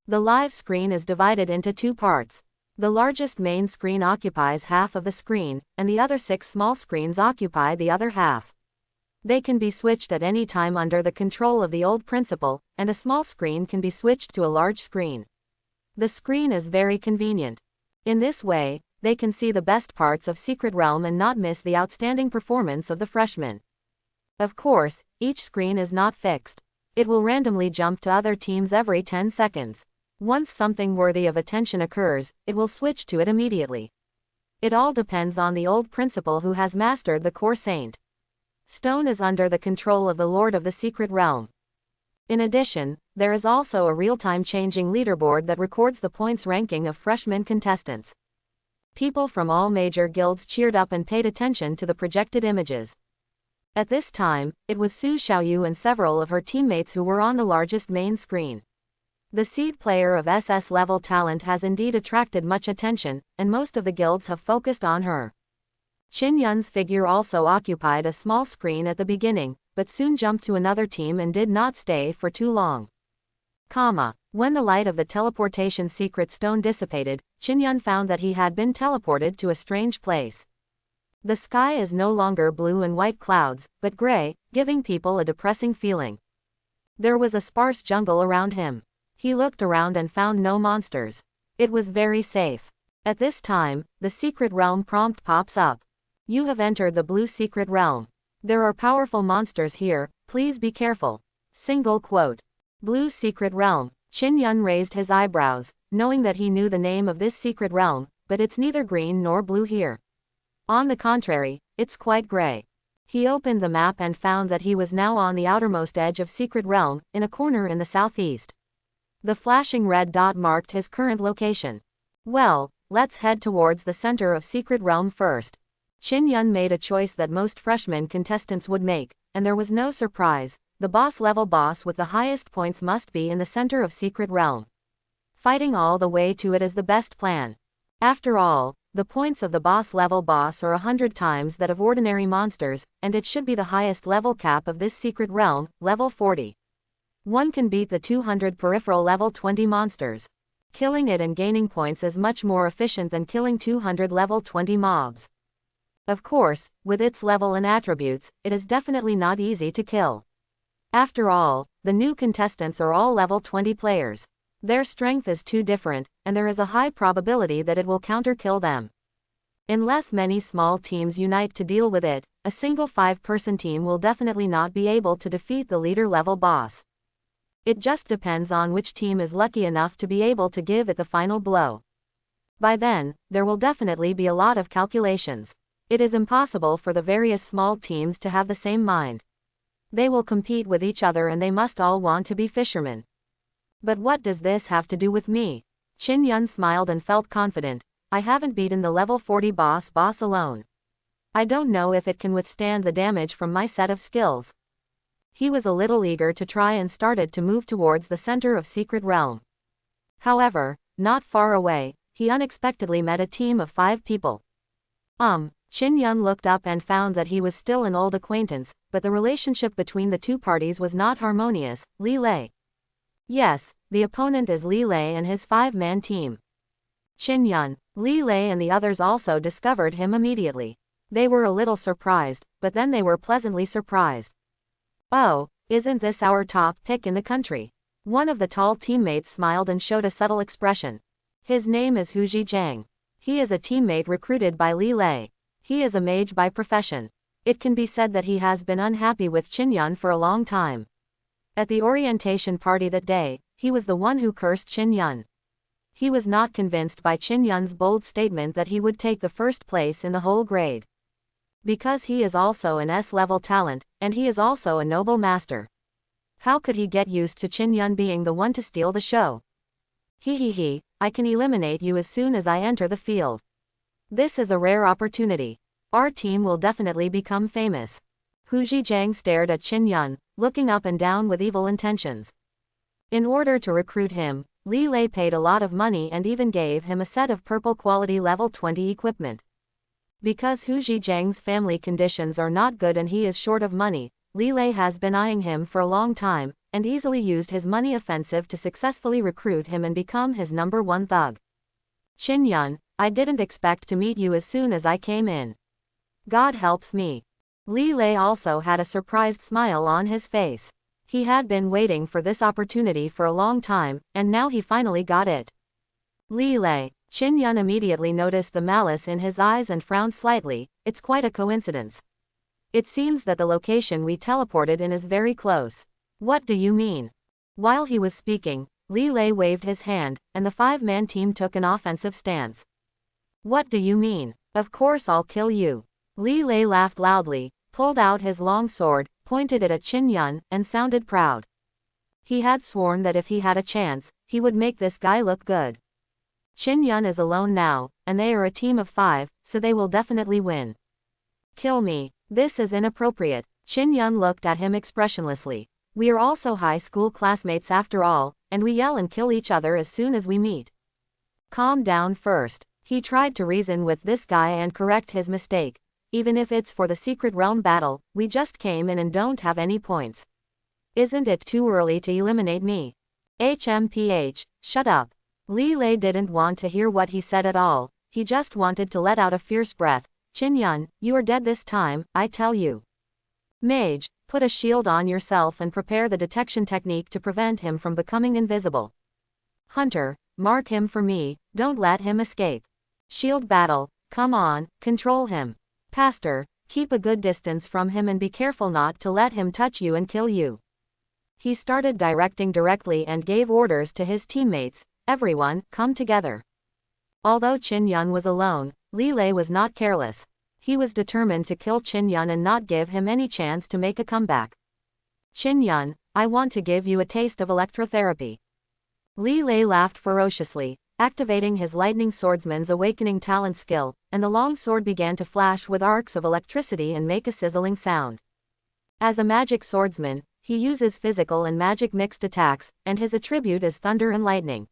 The live screen is divided into 2 parts. The largest main screen occupies half of the screen, and the other 6 small screens occupy the other half. They can be switched at any time under the control of the old principal, and a small screen can be switched to a large screen. The screen is very convenient. In this way, they can see the best parts of Secret Realm and not miss the outstanding performance of the freshmen. Of course, each screen is not fixed. It will randomly jump to other teams every 10 seconds. Once something worthy of attention occurs, it will switch to it immediately. It all depends on the old principal who has mastered the core saint. Stone is under the control of the Lord of the Secret Realm. In addition, there is also a real-time changing leaderboard that records the points ranking of freshman contestants. People from all major guilds cheered up and paid attention to the projected images. At this time, it was Su Xiaoyu and several of her teammates who were on the largest main screen. The seed player of SS level talent has indeed attracted much attention, and most of the guilds have focused on her. Qin Yun's figure also occupied a small screen at the beginning, but soon jumped to another team and did not stay for too long. When the light of the teleportation secret stone dissipated, Qin Yun found that he had been teleported to a strange place. The sky is no longer blue and white clouds, but gray, giving people a depressing feeling. There was a sparse jungle around him. He looked around and found no monsters. It was very safe. At this time, the secret realm prompt pops up. You have entered the blue secret realm. There are powerful monsters here, please be careful. Single quote. Blue secret realm. Qin Yun raised his eyebrows, knowing that he knew the name of this secret realm, but it's neither green nor blue here. On the contrary, it's quite gray. He opened the map and found that he was now on the outermost edge of secret realm, in a corner in the southeast. The flashing red dot marked his current location. Well, let's head towards the center of secret realm first. Qin Yun made a choice that most freshman contestants would make, and there was no surprise. The boss-level boss with the highest points must be in the center of secret realm. Fighting all the way to it is the best plan. After all, the points of the boss-level boss are 100 times that of ordinary monsters, and it should be the highest level cap of this secret realm, level 40. One can beat the 200 peripheral level 20 monsters. Killing it and gaining points is much more efficient than killing 200 level 20 mobs. Of course, with its level and attributes, it is definitely not easy to kill. After all, the new contestants are all level 20 players. Their strength is too different, and there is a high probability that it will counter-kill them. Unless many small teams unite to deal with it, a single 5-person team will definitely not be able to defeat the leader-level boss. It just depends on which team is lucky enough to be able to give it the final blow. By then, there will definitely be a lot of calculations. It is impossible for the various small teams to have the same mind. They will compete with each other and they must all want to be fishermen. But what does this have to do with me? Qin Yun smiled and felt confident. I haven't beaten the level 40 boss alone. I don't know if it can withstand the damage from my set of skills. He was a little eager to try and started to move towards the center of Secret Realm. However, not far away, he unexpectedly met a team of 5 people. Qin Yun looked up and found that he was still an old acquaintance, but the relationship between the two parties was not harmonious. Li Lei. Yes, the opponent is Li Lei and his 5-man team. Qin Yun, Li Lei and the others also discovered him immediately. They were a little surprised, but then they were pleasantly surprised. Oh, isn't this our top pick in the country? One of the tall teammates smiled and showed a subtle expression. His name is Hu Zhijiang. He is a teammate recruited by Li Lei. He is a mage by profession. It can be said that he has been unhappy with Qin Yun for a long time. At the orientation party that day, he was the one who cursed Qin Yun. He was not convinced by Qin Yun's bold statement that he would take the first place in the whole grade. Because he is also an S-level talent, and he is also a noble master. How could he get used to Qin Yun being the one to steal the show? I can eliminate you as soon as I enter the field. This is a rare opportunity. Our team will definitely become famous. Hu Zhijiang stared at Qin Yun, looking up and down with evil intentions. In order to recruit him, Li Lei paid a lot of money and even gave him a set of purple quality level 20 equipment. Because Hu Zhijiang's family conditions are not good and he is short of money, Li Lei has been eyeing him for a long time, and easily used his money offensive to successfully recruit him and become his #1 thug. Qin Yun, I didn't expect to meet you as soon as I came in. God helps me. Li Lei also had a surprised smile on his face. He had been waiting for this opportunity for a long time, and now he finally got it. Li Lei. Qin Yun immediately noticed the malice in his eyes and frowned slightly. It's quite a coincidence. It seems that the location we teleported in is very close. What do you mean? While he was speaking, Li Lei waved his hand, and the 5-man team took an offensive stance. What do you mean? Of course I'll kill you. Li Lei laughed loudly. pulled out his long sword, pointed it at Qin Yun, and sounded proud. He had sworn that if he had a chance, he would make this guy look good. Qin Yun is alone now, and they are a team of 5, so they will definitely win. Kill me. This is inappropriate. Qin Yun looked at him expressionlessly. We are also high school classmates after all, and we yell and kill each other as soon as we meet. Calm down first. He tried to reason with this guy and correct his mistake. Even if it's for the secret realm battle, we just came in and don't have any points. Isn't it too early to eliminate me? HMPH, shut up. Li Lei didn't want to hear what he said at all, he just wanted to let out a fierce breath. Qin Yun, you are dead this time, I tell you. Mage, put a shield on yourself and prepare the detection technique to prevent him from becoming invisible. Hunter, mark him for me, don't let him escape. Shield battle, come on, control him. Pastor, keep a good distance from him and be careful not to let him touch you and kill you. He started directing directly and gave orders to his teammates, everyone, come together. Although Qin Yun was alone, Li Lei was not careless. He was determined to kill Qin Yun and not give him any chance to make a comeback. Qin Yun, I want to give you a taste of electrotherapy. Li Lei laughed ferociously, activating his lightning swordsman's awakening talent skill, and the long sword began to flash with arcs of electricity and make a sizzling sound. As a magic swordsman, he uses physical and magic mixed attacks, and his attribute is thunder and lightning.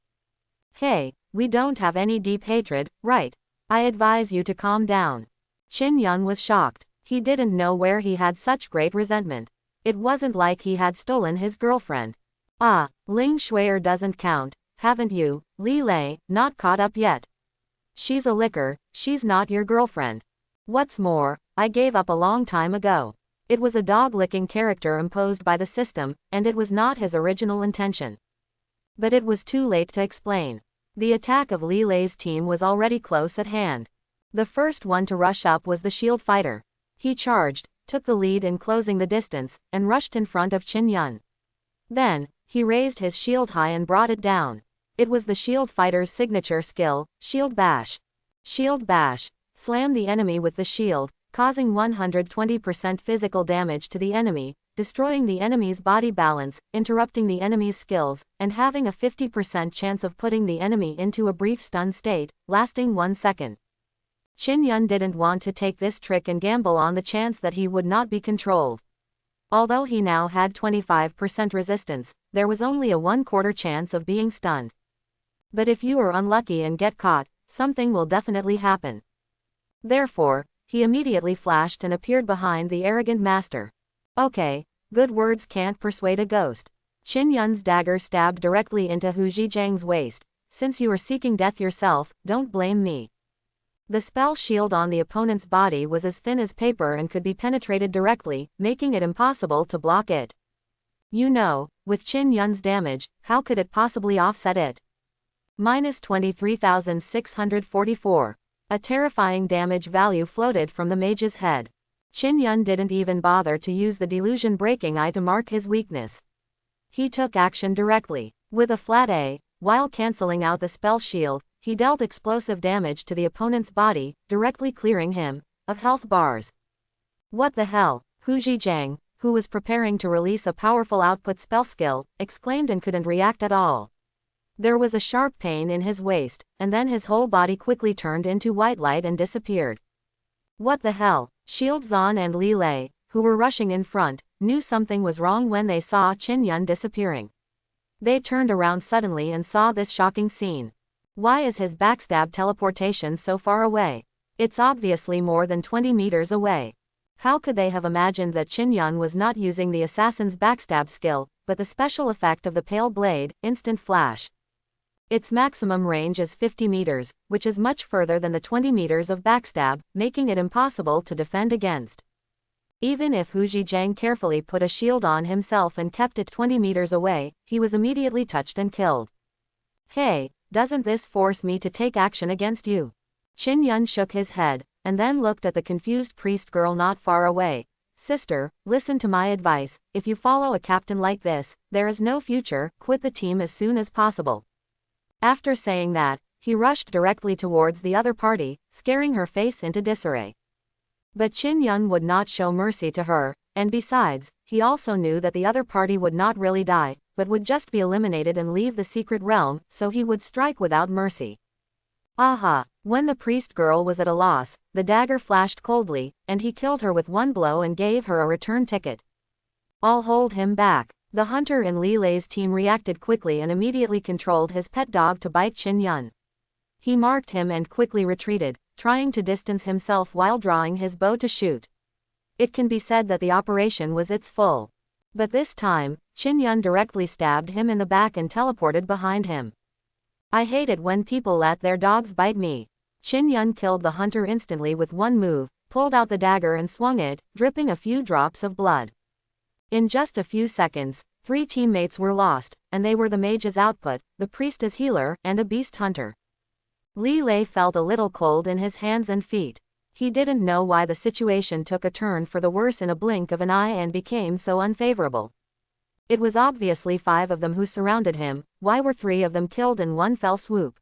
Hey, we don't have any deep hatred, right? I advise you to calm down. Qin Yun was shocked. He didn't know where he had such great resentment. It wasn't like he had stolen his girlfriend. Ah, Ling Shuier doesn't count, haven't you, Li Lei, not caught up yet? She's a licker, she's not your girlfriend. What's more, I gave up a long time ago. It was a dog-licking character imposed by the system, and it was not his original intention. But it was too late to explain. The attack of Li Lei's team was already close at hand. The first one to rush up was the shield fighter. He charged, took the lead in closing the distance, and rushed in front of Qin Yun. Then, he raised his shield high and brought it down. It was the shield fighter's signature skill, Shield Bash. Shield Bash. Slam the enemy with the shield, causing 120% physical damage to the enemy, destroying the enemy's body balance, interrupting the enemy's skills, and having a 50% chance of putting the enemy into a brief stun state, lasting 1 second. Qin Yun didn't want to take this trick and gamble on the chance that he would not be controlled. Although he now had 25% resistance, there was only a 1/4 chance of being stunned. But if you are unlucky and get caught, something will definitely happen. Therefore, he immediately flashed and appeared behind the arrogant master. Okay, good words can't persuade a ghost. Qin Yun's dagger stabbed directly into Hu Zhijiang's waist. Since you are seeking death yourself, don't blame me. The spell shield on the opponent's body was as thin as paper and could be penetrated directly, making it impossible to block it. You know, with Qin Yun's damage, how could it possibly offset it? Minus 23,644. A terrifying damage value floated from the mage's head. Qin Yun didn't even bother to use the delusion-breaking eye to mark his weakness. He took action directly. With a flat A, while cancelling out the spell shield, he dealt explosive damage to the opponent's body, directly clearing him of health bars. What the hell? Hu Zhijiang, who was preparing to release a powerful output spell skill, exclaimed and couldn't react at all. There was a sharp pain in his waist, and then his whole body quickly turned into white light and disappeared. What the hell? Shield Zhan and Li Lei, who were rushing in front, knew something was wrong when they saw Qin Yun disappearing. They turned around suddenly and saw this shocking scene. Why is his backstab teleportation so far away? It's obviously more than 20 meters away. How could they have imagined that Qin Yun was not using the assassin's backstab skill, but the special effect of the pale blade, instant flash? Its maximum range is 50 meters, which is much further than the 20 meters of backstab, making it impossible to defend against. Even if Hu Zhijiang carefully put a shield on himself and kept it 20 meters away, he was immediately touched and killed. Hey, doesn't this force me to take action against you? Qin Yun shook his head, and then looked at the confused priest girl not far away. Sister, listen to my advice, if you follow a captain like this, there is no future, quit the team as soon as possible. After saying that, he rushed directly towards the other party, scaring her face into disarray. But Qin Yun would not show mercy to her, and besides, he also knew that the other party would not really die, but would just be eliminated and leave the secret realm, so he would strike without mercy. Aha! When the priest girl was at a loss, the dagger flashed coldly, and he killed her with one blow and gave her a return ticket. I'll hold him back. The hunter in Li Lei's team reacted quickly and immediately controlled his pet dog to bite Qin Yun. He marked him and quickly retreated, trying to distance himself while drawing his bow to shoot. It can be said that the operation was its full. But this time, Qin Yun directly stabbed him in the back and teleported behind him. I hate it when people let their dogs bite me. Qin Yun killed the hunter instantly with one move, pulled out the dagger and swung it, dripping a few drops of blood. In just a few seconds, 3 teammates were lost, and they were the mage's output, the priest as healer, and a beast hunter. Li Lei felt a little cold in his hands and feet. He didn't know why the situation took a turn for the worse in a blink of an eye and became so unfavorable. It was obviously 5 of them who surrounded him. Why were 3 of them killed in one fell swoop?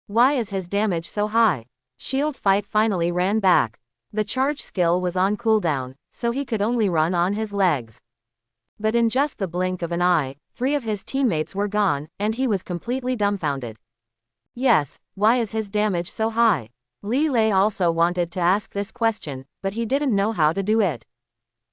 Why is his damage so high? Shield fight finally ran back. The charge skill was on cooldown, so he could only run on his legs. But in just the blink of an eye, 3 of his teammates were gone, and he was completely dumbfounded. Yes, why is his damage so high? Li Lei also wanted to ask this question, but he didn't know how to do it.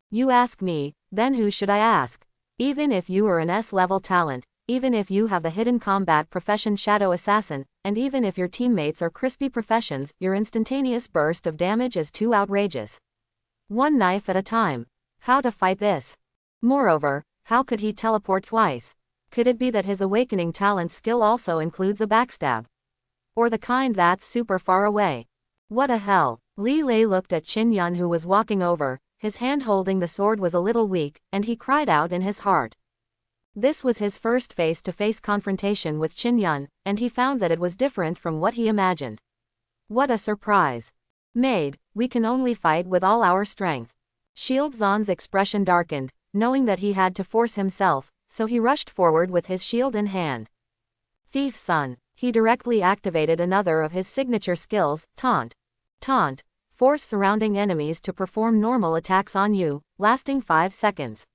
You ask me, then who should I ask? Even if you are an S-level talent, even if you have the hidden combat profession Shadow Assassin, and even if your teammates are crispy professions, your instantaneous burst of damage is too outrageous. One knife at a time. How to fight this? Moreover, how could he teleport twice? Could it be that his awakening talent skill also includes a backstab? Or the kind that's super far away? What a hell. Li Lei looked at Qin Yun who was walking over, his hand holding the sword was a little weak, and he cried out in his heart. This was his first face-to-face confrontation with Qin Yun, and he found that it was different from what he imagined. What a surprise. Maid, we can only fight with all our strength. Shield Zan's expression darkened, knowing that he had to force himself, so he rushed forward with his shield in hand. Thief son. He directly activated another of his signature skills, Taunt. Taunt. Force surrounding enemies to perform normal attacks on you, lasting 5 seconds.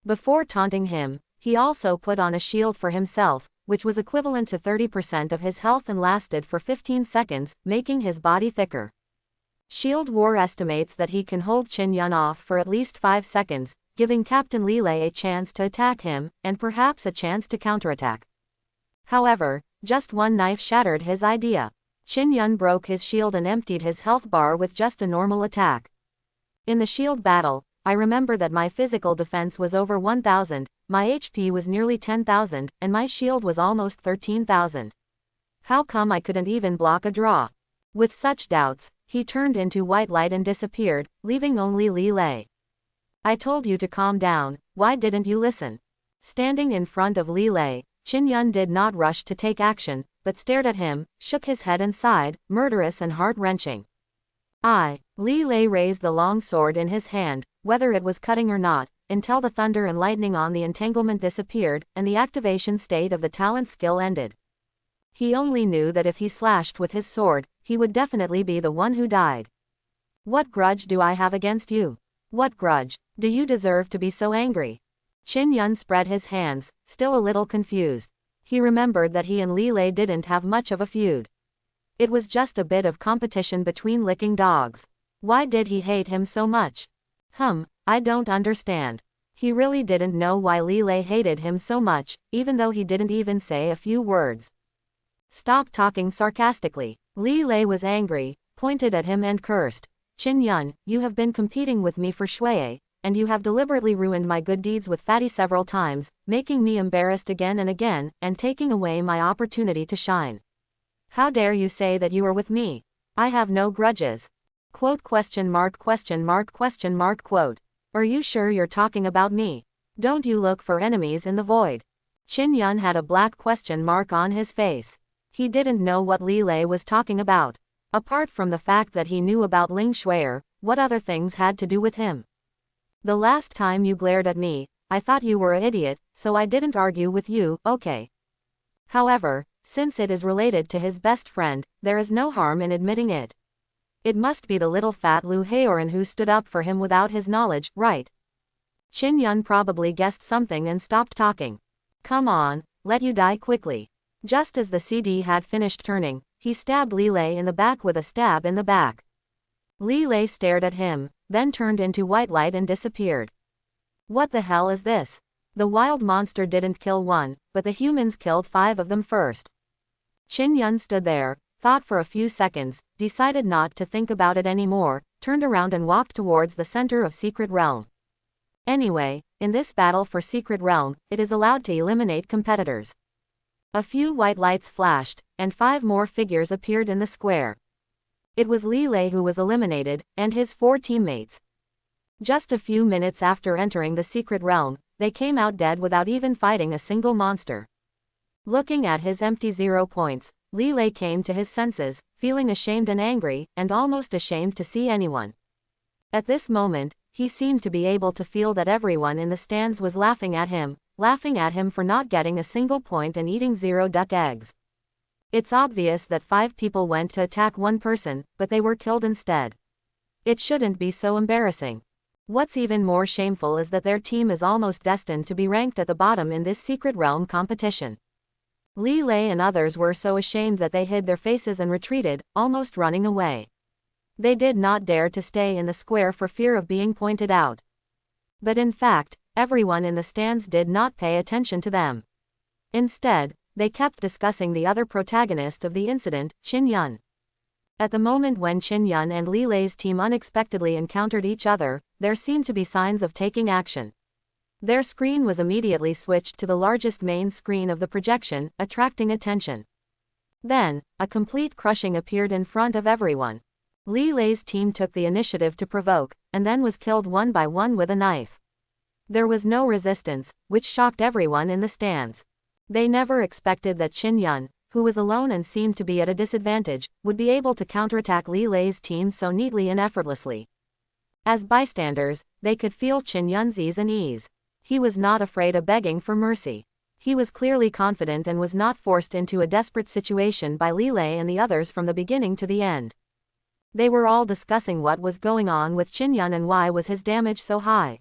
Before taunting him, he also put on a shield for himself, which was equivalent to 30% of his health and lasted for 15 seconds, making his body thicker. Shield War estimates that he can hold Qin Yun off for at least 5 seconds, giving Captain Li Lei a chance to attack him, and perhaps a chance to counterattack. However, just one knife shattered his idea. Qin Yun broke his shield and emptied his health bar with just a normal attack. In the shield battle, I remember that my physical defense was over 1,000, my HP was nearly 10,000, and my shield was almost 13,000. How come I couldn't even block a draw? With such doubts, he turned into white light and disappeared, leaving only Li Lei. I told you to calm down, why didn't you listen? Standing in front of Li Lei, Qin Yun did not rush to take action, but stared at him, shook his head and sighed, murderous and heart-wrenching. Li Lei raised the long sword in his hand, whether it was cutting or not, until the thunder and lightning on the entanglement disappeared, and the activation state of the talent skill ended. He only knew that if he slashed with his sword, he would definitely be the one who died. What grudge do I have against you? What grudge? Do you deserve to be so angry? Qin Yun spread his hands, still a little confused. He remembered that he and Li Lei didn't have much of a feud. It was just a bit of competition between licking dogs. Why did he hate him so much? I don't understand. He really didn't know why Li Lei hated him so much, even though he didn't even say a few words. Stop talking sarcastically. Li Lei was angry, pointed at him and cursed. Qin Yun, you have been competing with me for Shui, and you have deliberately ruined my good deeds with Fatty several times, making me embarrassed again and again, and taking away my opportunity to shine. How dare you say that you are with me? I have no grudges. Quote ? Are you sure you're talking about me? Don't you look for enemies in the void? Qin Yun had a black question mark on his face. He didn't know what Li Lei was talking about. Apart from the fact that he knew about Ling Shui'er, what other things had to do with him? The last time you glared at me, I thought you were an idiot, so I didn't argue with you, okay. However, since it is related to his best friend, there is no harm in admitting it. It must be the little fat Liu Haoran who stood up for him without his knowledge, right? Qin Yun probably guessed something and stopped talking. Come on, let you die quickly. Just as the CD had finished turning, he stabbed Li Lei in the back with a stab in the back. Li Lei stared at him, then turned into white light and disappeared. What the hell is this? The wild monster didn't kill one, but the humans killed 5 of them first. Qin Yun stood there, thought for a few seconds, decided not to think about it anymore, turned around and walked towards the center of Secret Realm. Anyway, in this battle for Secret Realm, it is allowed to eliminate competitors. A few white lights flashed, and 5 more figures appeared in the square. It was Li Lei who was eliminated, and his 4 teammates. Just a few minutes after entering the Secret Realm, they came out dead without even fighting a single monster. Looking at his empty 0 points, Li Lei came to his senses, feeling ashamed and angry, and almost ashamed to see anyone. At this moment, he seemed to be able to feel that everyone in the stands was laughing at him for not getting a single point and eating 0 duck eggs. It's obvious that 5 people went to attack one person, but they were killed instead. It shouldn't be so embarrassing. What's even more shameful is that their team is almost destined to be ranked at the bottom in this Secret Realm competition. Li Lei and others were so ashamed that they hid their faces and retreated, almost running away. They did not dare to stay in the square for fear of being pointed out. But in fact, everyone in the stands did not pay attention to them. Instead, they kept discussing the other protagonist of the incident, Qin Yun. At the moment when Qin Yun and Li Lei's team unexpectedly encountered each other, there seemed to be signs of taking action. Their screen was immediately switched to the largest main screen of the projection, attracting attention. Then, a complete crushing appeared in front of everyone. Li Lei's team took the initiative to provoke, and then was killed one by one with a knife. There was no resistance, which shocked everyone in the stands. They never expected that Qin Yun, who was alone and seemed to be at a disadvantage, would be able to counterattack Li Lei's team so neatly and effortlessly. As bystanders, they could feel Qin Yun's ease and ease. He was not afraid of begging for mercy. He was clearly confident and was not forced into a desperate situation by Li Lei and the others from the beginning to the end. They were all discussing what was going on with Qin Yun and why was his damage so high.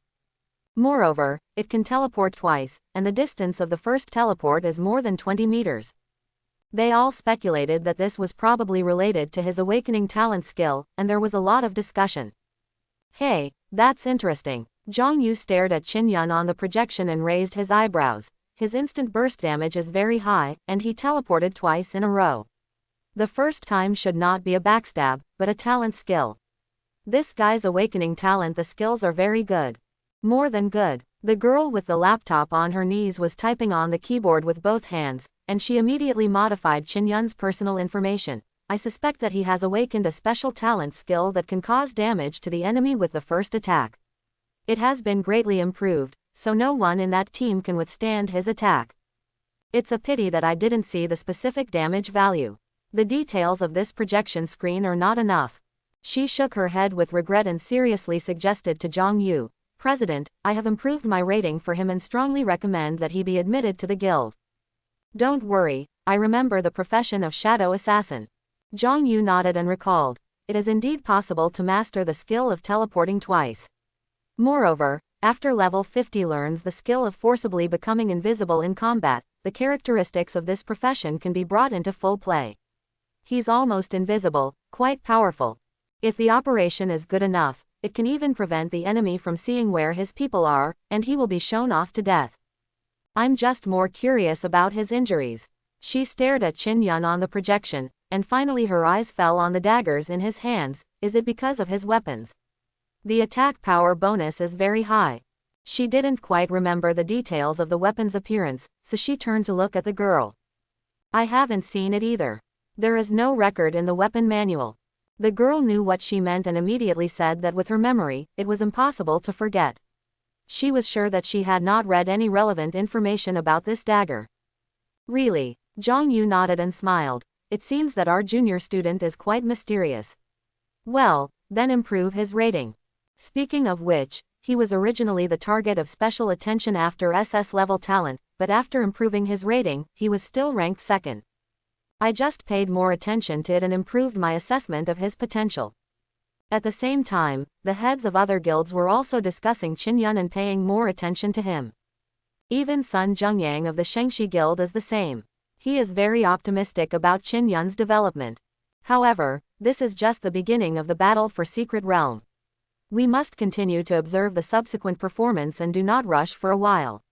Moreover, it can teleport twice, and the distance of the first teleport is more than 20 meters. They all speculated that this was probably related to his awakening talent skill, and there was a lot of discussion. Hey, that's interesting. Zhang Yu stared at Qin Yun on the projection and raised his eyebrows. His instant burst damage is very high, and he teleported twice in a row. The first time should not be a backstab, but a talent skill. This guy's awakening talent, the skills are very good. More than good. The girl with the laptop on her knees was typing on the keyboard with both hands, and she immediately modified Qin Yun's personal information. I suspect that he has awakened a special talent skill that can cause damage to the enemy with the first attack. It has been greatly improved, so no one in that team can withstand his attack. It's a pity that I didn't see the specific damage value. The details of this projection screen are not enough. She shook her head with regret and seriously suggested to Zhang Yu, President, I have improved my rating for him and strongly recommend that he be admitted to the guild. Don't worry, I remember the profession of shadow assassin. Zhang Yu nodded and recalled. It is indeed possible to master the skill of teleporting twice. Moreover, after level 50 learns the skill of forcibly becoming invisible in combat, the characteristics of this profession can be brought into full play. He's almost invisible, quite powerful. If the operation is good enough, it can even prevent the enemy from seeing where his people are, and he will be shown off to death. I'm just more curious about his injuries. She stared at Qin Yun on the projection, and finally her eyes fell on the daggers in his hands. Is it because of his weapons? The attack power bonus is very high. She didn't quite remember the details of the weapon's appearance, so she turned to look at the girl. I haven't seen it either. There is no record in the weapon manual. The girl knew what she meant and immediately said that with her memory, it was impossible to forget. She was sure that she had not read any relevant information about this dagger. Really? Zhang Yu nodded and smiled. It seems that our junior student is quite mysterious. Well, then improve his rating. Speaking of which, he was originally the target of special attention after SS level talent, but after improving his rating, he was still ranked second. I just paid more attention to it and improved my assessment of his potential. At the same time, the heads of other guilds were also discussing Qin Yun and paying more attention to him. Even Sun Zhengyang of the Shengxi Guild is the same. He is very optimistic about Qin Yun's development. However, this is just the beginning of the battle for Secret Realm. We must continue to observe the subsequent performance and do not rush for a while.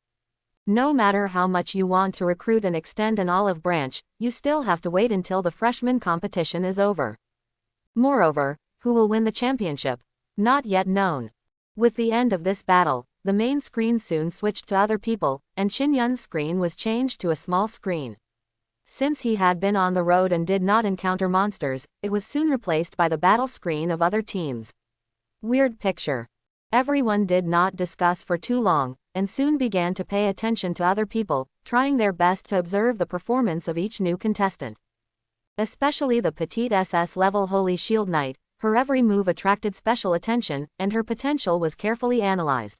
No matter how much you want to recruit and extend an olive branch, you still have to wait until the freshman competition is over. Moreover, who will win the championship? Not yet known. With the end of this battle, the main screen soon switched to other people, and Qin Yun's screen was changed to a small screen. Since he had been on the road and did not encounter monsters, it was soon replaced by the battle screen of other teams. Weird picture. Everyone did not discuss for too long, and soon began to pay attention to other people, trying their best to observe the performance of each new contestant. Especially the petite SS level Holy Shield Knight, her every move attracted special attention, and her potential was carefully analyzed.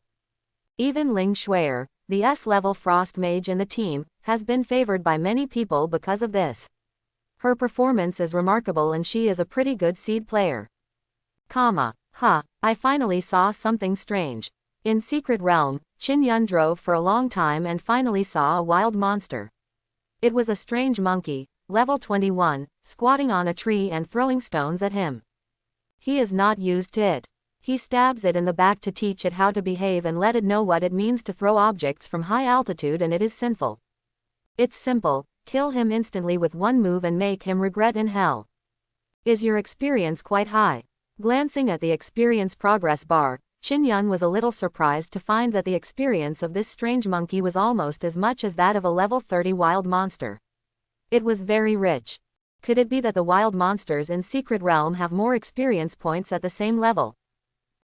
Even Ling Xuer, the S-level Frost Mage in the team, has been favored by many people because of this. Her performance is remarkable and she is a pretty good seed player. I finally saw something strange. In Secret Realm, Qin Yun drove for a long time and finally saw a wild monster. It was a strange monkey, level 21, squatting on a tree and throwing stones at him. He is not used to it. He stabs it in the back to teach it how to behave and let it know what it means to throw objects from high altitude, and it is sinful. It's simple, kill him instantly with one move and make him regret in hell. Is your experience quite high? Glancing at the experience progress bar, Qin Yun was a little surprised to find that the experience of this strange monkey was almost as much as that of a level 30 wild monster. It was very rich. Could it be that the wild monsters in Secret Realm have more experience points at the same level?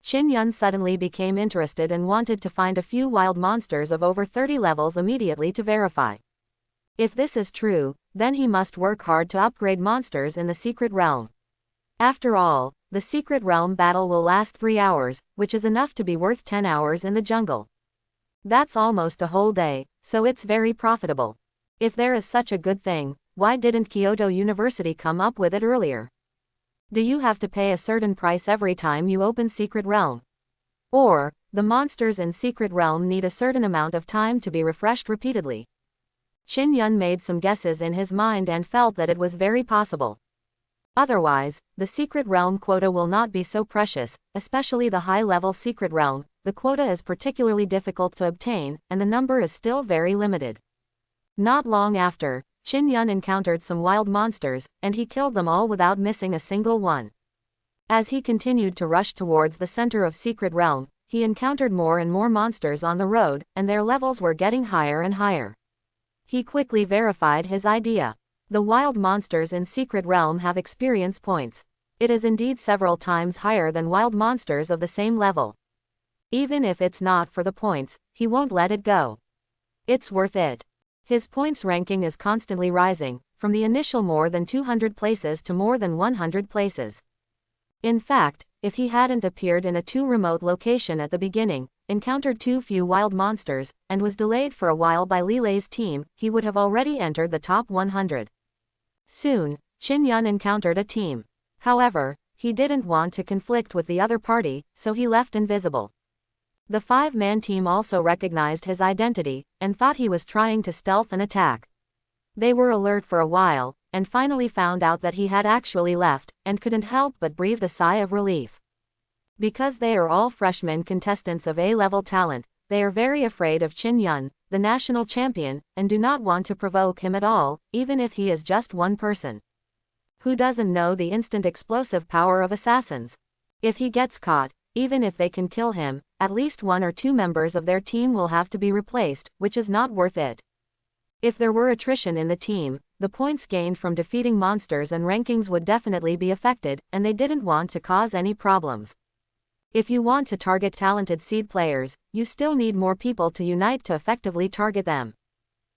Qin Yun suddenly became interested and wanted to find a few wild monsters of over 30 levels immediately to verify. If this is true, then he must work hard to upgrade monsters in the Secret Realm. After all, the Secret Realm battle will last 3 hours, which is enough to be worth 10 hours in the jungle. That's almost a whole day, so it's very profitable. If there is such a good thing, why didn't Kyoto University come up with it earlier? Do you have to pay a certain price every time you open Secret Realm? Or, the monsters in Secret Realm need a certain amount of time to be refreshed repeatedly? Qin Yun made some guesses in his mind and felt that it was very possible. Otherwise, the Secret Realm quota will not be so precious, especially the high-level Secret Realm. The quota is particularly difficult to obtain, and the number is still very limited. Not long after, Qin Yun encountered some wild monsters, and he killed them all without missing a single one. As he continued to rush towards the center of Secret Realm, he encountered more and more monsters on the road, and their levels were getting higher and higher. He quickly verified his idea. The wild monsters in Secret Realm have experience points. It is indeed several times higher than wild monsters of the same level. Even if it's not for the points, he won't let it go. It's worth it. His points ranking is constantly rising, from the initial more than 200 places to more than 100 places. In fact, if he hadn't appeared in a too remote location at the beginning, encountered too few wild monsters, and was delayed for a while by Li Lei's team, he would have already entered the top 100. Soon, Qin Yun encountered a team. However, he didn't want to conflict with the other party, so he left invisible. The 5-man team also recognized his identity, and thought he was trying to stealth an attack. They were alert for a while, and finally found out that he had actually left, and couldn't help but breathe a sigh of relief. Because they are all freshman contestants of A-level talent, they are very afraid of Qin Yun, the national champion, and do not want to provoke him at all, even if he is just one person. Who doesn't know the instant explosive power of assassins? If he gets caught, even if they can kill him, at least 1 or 2 members of their team will have to be replaced, which is not worth it. If there were attrition in the team, the points gained from defeating monsters and rankings would definitely be affected, and they didn't want to cause any problems. If you want to target talented seed players, you still need more people to unite to effectively target them.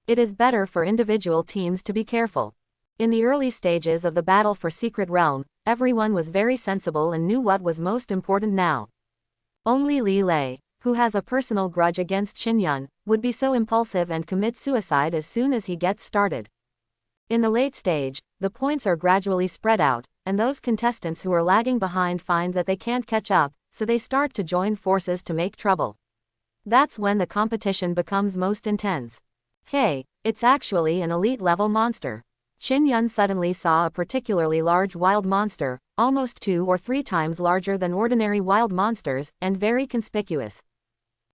It is better for individual teams to be careful. In the early stages of the battle for Secret Realm, everyone was very sensible and knew what was most important now. Only Li Lei, who has a personal grudge against Qin Yun, would be so impulsive and commit suicide as soon as he gets started. In the late stage, the points are gradually spread out, and those contestants who are lagging behind find that they can't catch up, so they start to join forces to make trouble. That's when the competition becomes most intense. Hey, it's actually an elite-level monster. Qin Yun suddenly saw a particularly large wild monster, almost 2 or 3 times larger than ordinary wild monsters, and very conspicuous.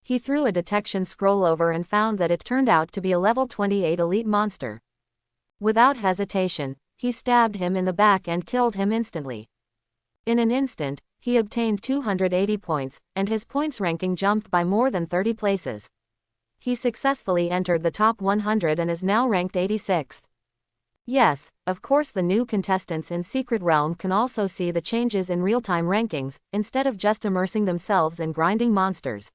He threw a detection scroll over and found that it turned out to be a level 28 elite monster. Without hesitation, he stabbed him in the back and killed him instantly. In an instant, he obtained 280 points, and his points ranking jumped by more than 30 places. He successfully entered the top 100 and is now ranked 86th. Yes, of course the new contestants in Secret Realm can also see the changes in real-time rankings, instead of just immersing themselves in grinding monsters.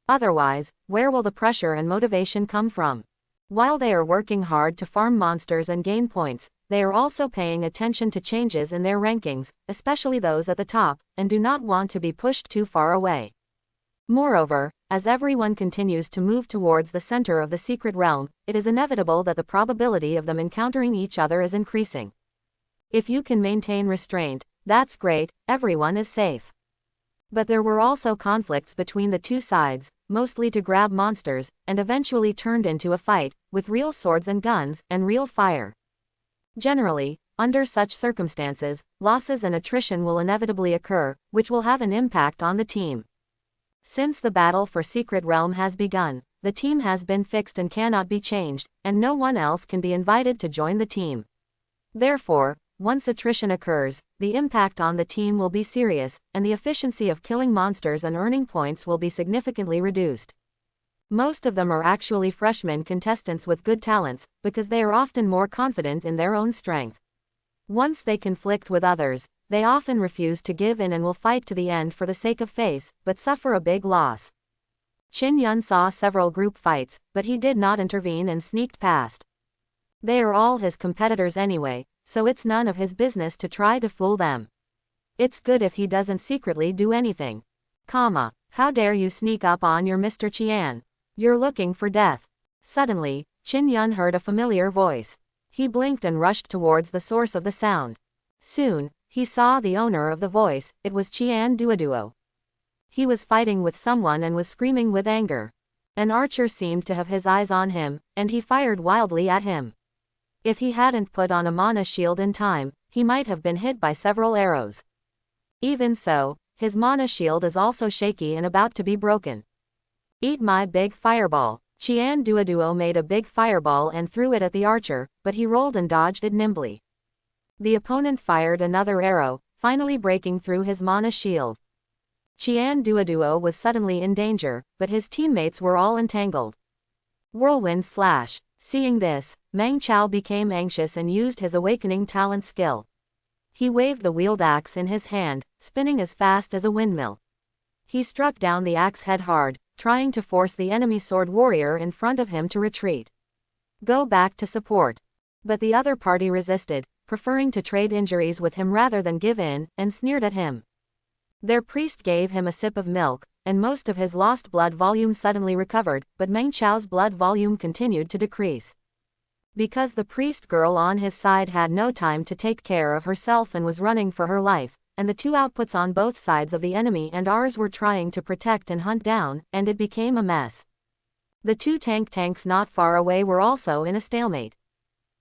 Otherwise, where will the pressure and motivation come from? While they are working hard to farm monsters and gain points, they are also paying attention to changes in their rankings, especially those at the top, and do not want to be pushed too far away. Moreover, as everyone continues to move towards the center of the Secret Realm, it is inevitable that the probability of them encountering each other is increasing. If you can maintain restraint, that's great, everyone is safe. But there were also conflicts between the two sides, mostly to grab monsters, and eventually turned into a fight, with real swords and guns, and real fire. Generally, under such circumstances, losses and attrition will inevitably occur, which will have an impact on the team. Since the battle for Secret Realm has begun, the team has been fixed and cannot be changed, and no one else can be invited to join the team. Therefore, once attrition occurs, the impact on the team will be serious, and the efficiency of killing monsters and earning points will be significantly reduced. Most of them are actually freshman contestants with good talents, because they are often more confident in their own strength. Once they conflict with others, they often refuse to give in and will fight to the end for the sake of face, but suffer a big loss. Qin Yun saw several group fights, but he did not intervene and sneaked past. They are all his competitors anyway, so it's none of his business to try to fool them. It's good if he doesn't secretly do anything. How dare you sneak up on your Mr. Qian? You're looking for death. Suddenly, Qin Yun heard a familiar voice. He blinked and rushed towards the source of the sound. Soon, he saw the owner of the voice. It was Qian Duoduo. He was fighting with someone and was screaming with anger. An archer seemed to have his eyes on him, and he fired wildly at him. If he hadn't put on a mana shield in time, he might have been hit by several arrows. Even so, his mana shield is also shaky and about to be broken. Eat my big fireball. Qian Duoduo made a big fireball and threw it at the archer, but he rolled and dodged it nimbly. The opponent fired another arrow, finally breaking through his mana shield. Qian Duoduo was suddenly in danger, but his teammates were all entangled. Whirlwind slash. Seeing this, Meng Chao became anxious and used his awakening talent skill. He waved the wheeled axe in his hand, spinning as fast as a windmill. He struck down the axe head hard, trying to force the enemy sword warrior in front of him to retreat. Go back to support. But the other party resisted, preferring to trade injuries with him rather than give in, and sneered at him. Their priest gave him a sip of milk, and most of his lost blood volume suddenly recovered, but Meng Chao's blood volume continued to decrease. Because the priest girl on his side had no time to take care of herself and was running for her life, and the two outputs on both sides of the enemy and ours were trying to protect and hunt down, and it became a mess. The two tanks not far away were also in a stalemate.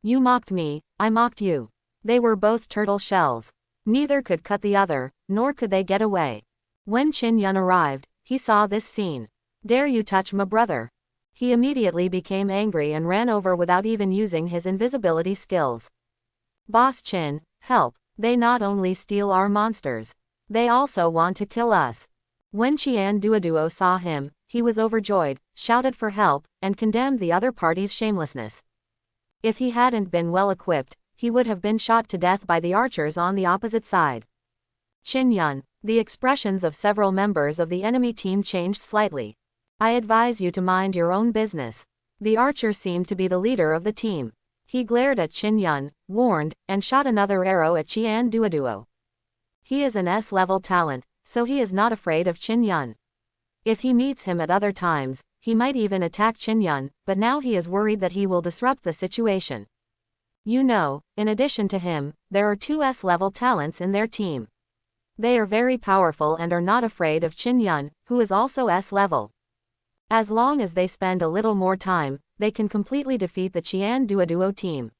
You mocked me, I mocked you. They were both turtle shells. Neither could cut the other, nor could they get away. When Qin Yun arrived, he saw this scene. Dare you touch my brother? He immediately became angry and ran over without even using his invisibility skills. Boss Qin, help, they not only steal our monsters, they also want to kill us. When Qian Duoduo saw him, he was overjoyed, shouted for help, and condemned the other party's shamelessness. If he hadn't been well equipped, he would have been shot to death by the archers on the opposite side. Qin Yun, the expressions of several members of the enemy team changed slightly. I advise you to mind your own business. The archer seemed to be the leader of the team. He glared at Qin Yun, warned, and shot another arrow at Qian Duoduo. He is an S-level talent, so he is not afraid of Qin Yun. If he meets him at other times, he might even attack Qin Yun, but now he is worried that he will disrupt the situation. You know, in addition to him, there are two S-level talents in their team. They are very powerful and are not afraid of Qin Yun, who is also S-level. As long as they spend a little more time, they can completely defeat the Qian Duoduo team.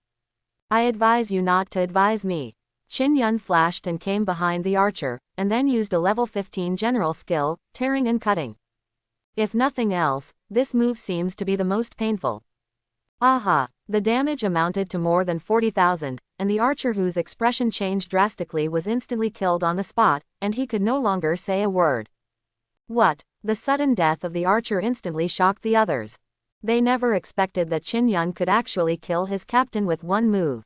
I advise you not to advise me. Qin Yun flashed and came behind the archer, and then used a level 15 general skill, tearing and cutting. If nothing else, this move seems to be the most painful. Aha! The damage amounted to more than 40,000, and the archer, whose expression changed drastically, was instantly killed on the spot, and he could no longer say a word. What? The sudden death of the archer instantly shocked the others. They never expected that Qin Yun could actually kill his captain with one move.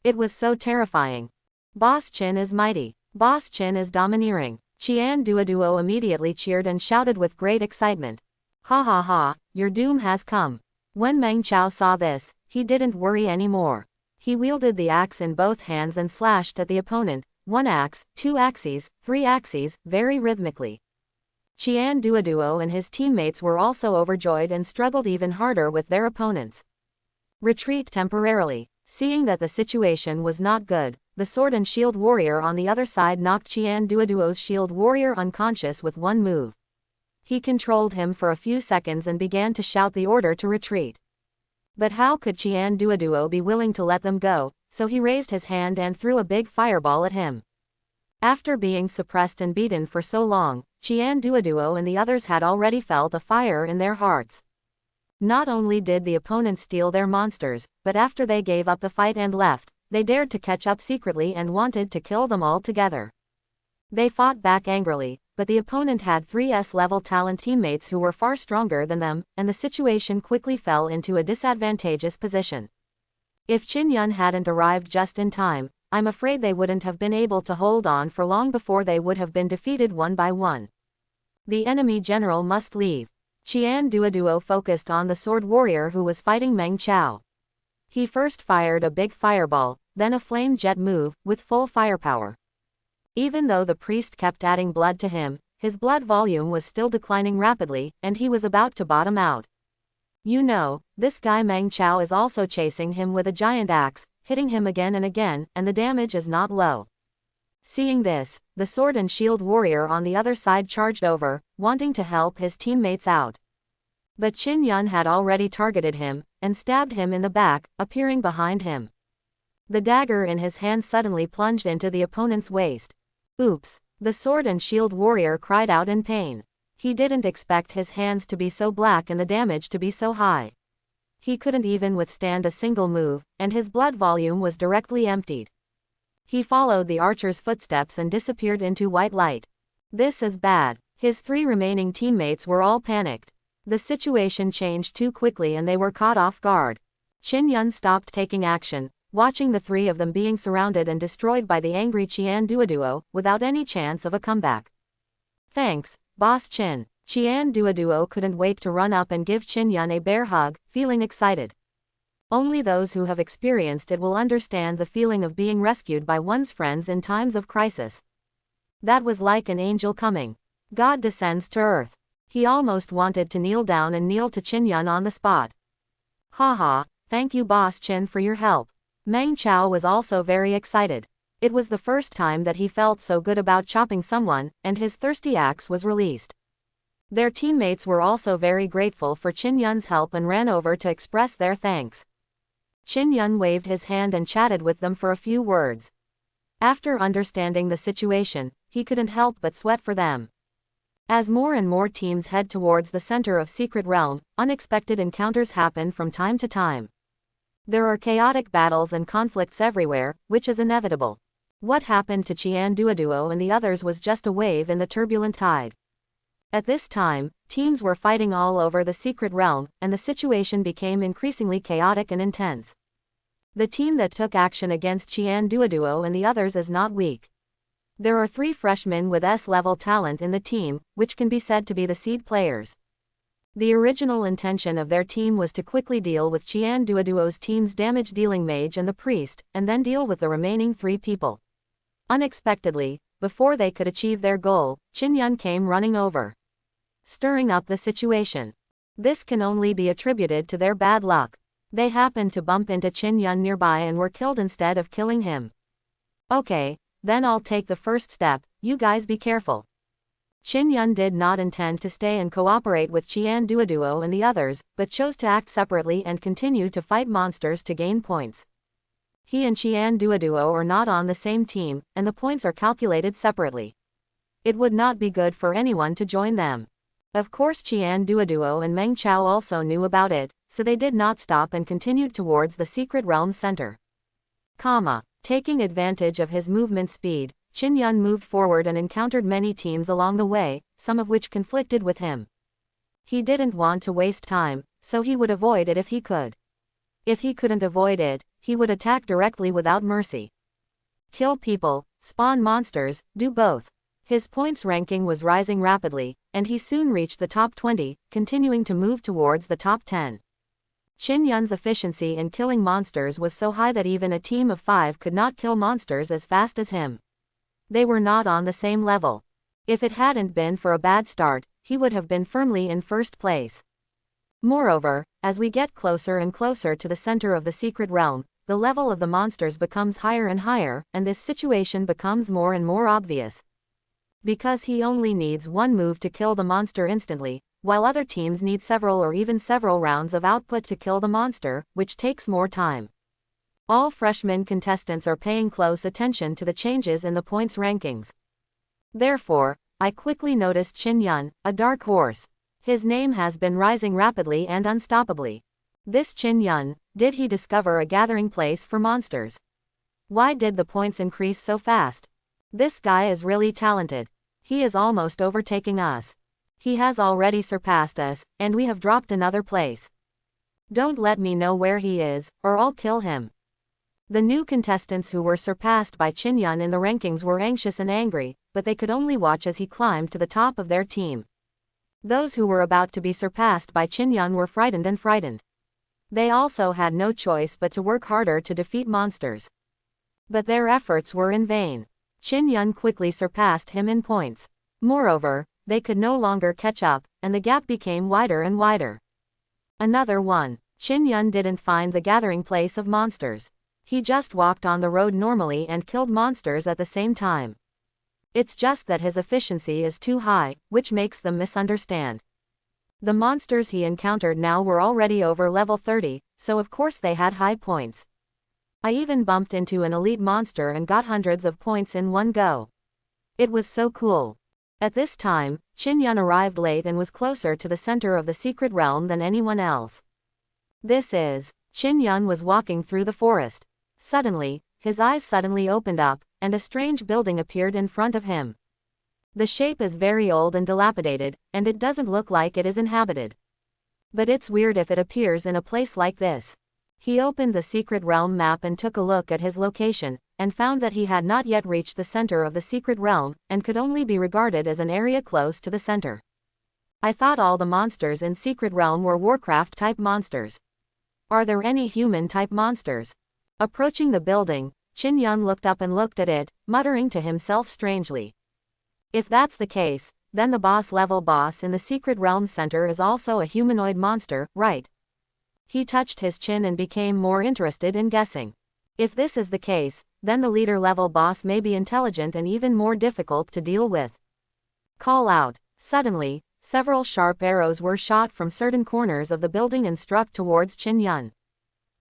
It was so terrifying. Boss Qin is mighty. Boss Qin is domineering. Qian Duoduo immediately cheered and shouted with great excitement. Ha ha ha, your doom has come. When Meng Chao saw this, he didn't worry anymore. He wielded the axe in both hands and slashed at the opponent, 1 axe, 2 axes, 3 axes, very rhythmically. Qian Duoduo and his teammates were also overjoyed and struggled even harder with their opponents. Retreat temporarily. Seeing that the situation was not good, the sword and shield warrior on the other side knocked Qian Duoduo's shield warrior unconscious with one move. He controlled him for a few seconds and began to shout the order to retreat. But how could Qian Duoduo be willing to let them go, so he raised his hand and threw a big fireball at him. After being suppressed and beaten for so long, Qian Duoduo and the others had already felt a fire in their hearts. Not only did the opponent steal their monsters, but after they gave up the fight and left, they dared to catch up secretly and wanted to kill them all together. They fought back angrily, but the opponent had 3 S-level talent teammates who were far stronger than them, and the situation quickly fell into a disadvantageous position. If Qin Yun hadn't arrived just in time, I'm afraid they wouldn't have been able to hold on for long before they would have been defeated one by one. The enemy general must leave. Qian Duoduo focused on the sword warrior who was fighting Meng Chao. He first fired a big fireball, then a flame jet move, with full firepower. Even though the priest kept adding blood to him, his blood volume was still declining rapidly, and he was about to bottom out. You know, this guy Meng Chao is also chasing him with a giant axe, hitting him again and again, and the damage is not low. Seeing this, the sword and shield warrior on the other side charged over, wanting to help his teammates out. But Qin Yun had already targeted him, and stabbed him in the back, appearing behind him. The dagger in his hand suddenly plunged into the opponent's waist. Oops! The sword and shield warrior cried out in pain. He didn't expect his hands to be so black and the damage to be so high. He couldn't even withstand a single move, and his blood volume was directly emptied. He followed the archer's footsteps and disappeared into white light. This is bad. His 3 remaining teammates were all panicked. The situation changed too quickly and they were caught off guard. Qin Yun stopped taking action, watching the 3 of them being surrounded and destroyed by the angry Qian Duoduo, without any chance of a comeback. Thanks, Boss Qin. Qian Duoduo couldn't wait to run up and give Qin Yun a bear hug, feeling excited. Only those who have experienced it will understand the feeling of being rescued by one's friends in times of crisis. That was like an angel coming. God descends to earth. He almost wanted to kneel down and kneel to Qin Yun on the spot. Haha, thank you Boss Qin for your help. Meng Chao was also very excited. It was the first time that he felt so good about chopping someone, and his thirsty axe was released. Their teammates were also very grateful for Qin Yun's help and ran over to express their thanks. Qin Yun waved his hand and chatted with them for a few words. After understanding the situation, he couldn't help but sweat for them. As more and more teams head towards the center of Secret Realm, unexpected encounters happen from time to time. There are chaotic battles and conflicts everywhere, which is inevitable. What happened to Qian Duoduo and the others was just a wave in the turbulent tide. At this time, teams were fighting all over the Secret Realm, and the situation became increasingly chaotic and intense. The team that took action against Qian Duoduo and the others is not weak. There are 3 freshmen with S-level talent in the team, which can be said to be the seed players. The original intention of their team was to quickly deal with Qian Duoduo's team's damage-dealing mage and the priest, and then deal with the remaining 3 people. Unexpectedly, before they could achieve their goal, Qin Yun came running over, stirring up the situation. This can only be attributed to their bad luck. They happened to bump into Qin Yun nearby and were killed instead of killing him. Okay, then I'll take the first step, you guys be careful. Qin Yun did not intend to stay and cooperate with Qian Duoduo and the others, but chose to act separately and continue to fight monsters to gain points. He and Qian Duoduo are not on the same team, and the points are calculated separately. It would not be good for anyone to join them. Of course Qian Duoduo and Meng Chao also knew about it, so they did not stop and continued towards the secret realm center. Taking advantage of his movement speed, Qin Yun moved forward and encountered many teams along the way, some of which conflicted with him. He didn't want to waste time, so he would avoid it if he could. If he couldn't avoid it, he would attack directly without mercy. Kill people, spawn monsters, do both. His points ranking was rising rapidly, and he soon reached the top 20, continuing to move towards the top 10. Qin Yun's efficiency in killing monsters was so high that even a team of 5 could not kill monsters as fast as him. They were not on the same level. If it hadn't been for a bad start, he would have been firmly in first place. Moreover, as we get closer and closer to the center of the secret realm, the level of the monsters becomes higher and higher, and this situation becomes more and more obvious. Because he only needs one move to kill the monster instantly, while other teams need several or even several rounds of output to kill the monster, which takes more time. All freshman contestants are paying close attention to the changes in the points rankings. Therefore, I quickly noticed Qin Yun, a dark horse. His name has been rising rapidly and unstoppably. This Qin Yun, did he discover a gathering place for monsters? Why did the points increase so fast? This guy is really talented. He is almost overtaking us. He has already surpassed us, and we have dropped another place. Don't let me know where he is, or I'll kill him. The new contestants who were surpassed by Qin Yun in the rankings were anxious and angry, but they could only watch as he climbed to the top of their team. Those who were about to be surpassed by Qin Yun were frightened. They also had no choice but to work harder to defeat monsters. But their efforts were in vain. Qin Yun quickly surpassed him in points. Moreover, they could no longer catch up, and the gap became wider and wider. Another one. Qin Yun didn't find the gathering place of monsters. He just walked on the road normally and killed monsters at the same time. It's just that his efficiency is too high, which makes them misunderstand. The monsters he encountered now were already over level 30, so of course they had high points. I even bumped into an elite monster and got hundreds of points in one go. It was so cool. At this time, Qin Yun arrived late and was closer to the center of the secret realm than anyone else. Qin Yun was walking through the forest. Suddenly, his eyes suddenly opened up, and a strange building appeared in front of him. The shape is very old and dilapidated, and it doesn't look like it is inhabited. But it's weird if it appears in a place like this. He opened the secret realm map and took a look at his location, and found that he had not yet reached the center of the secret realm, and could only be regarded as an area close to the center. I thought all the monsters in Secret Realm were Warcraft-type monsters. Are there any human-type monsters? Approaching the building, Qin Yun looked up and looked at it, muttering to himself strangely. If that's the case, then the boss-level boss in the Secret Realm Center is also a humanoid monster, right? He touched his chin and became more interested in guessing. If this is the case, then the leader-level boss may be intelligent and even more difficult to deal with. Call out. Suddenly, several sharp arrows were shot from certain corners of the building and struck towards Qin Yun.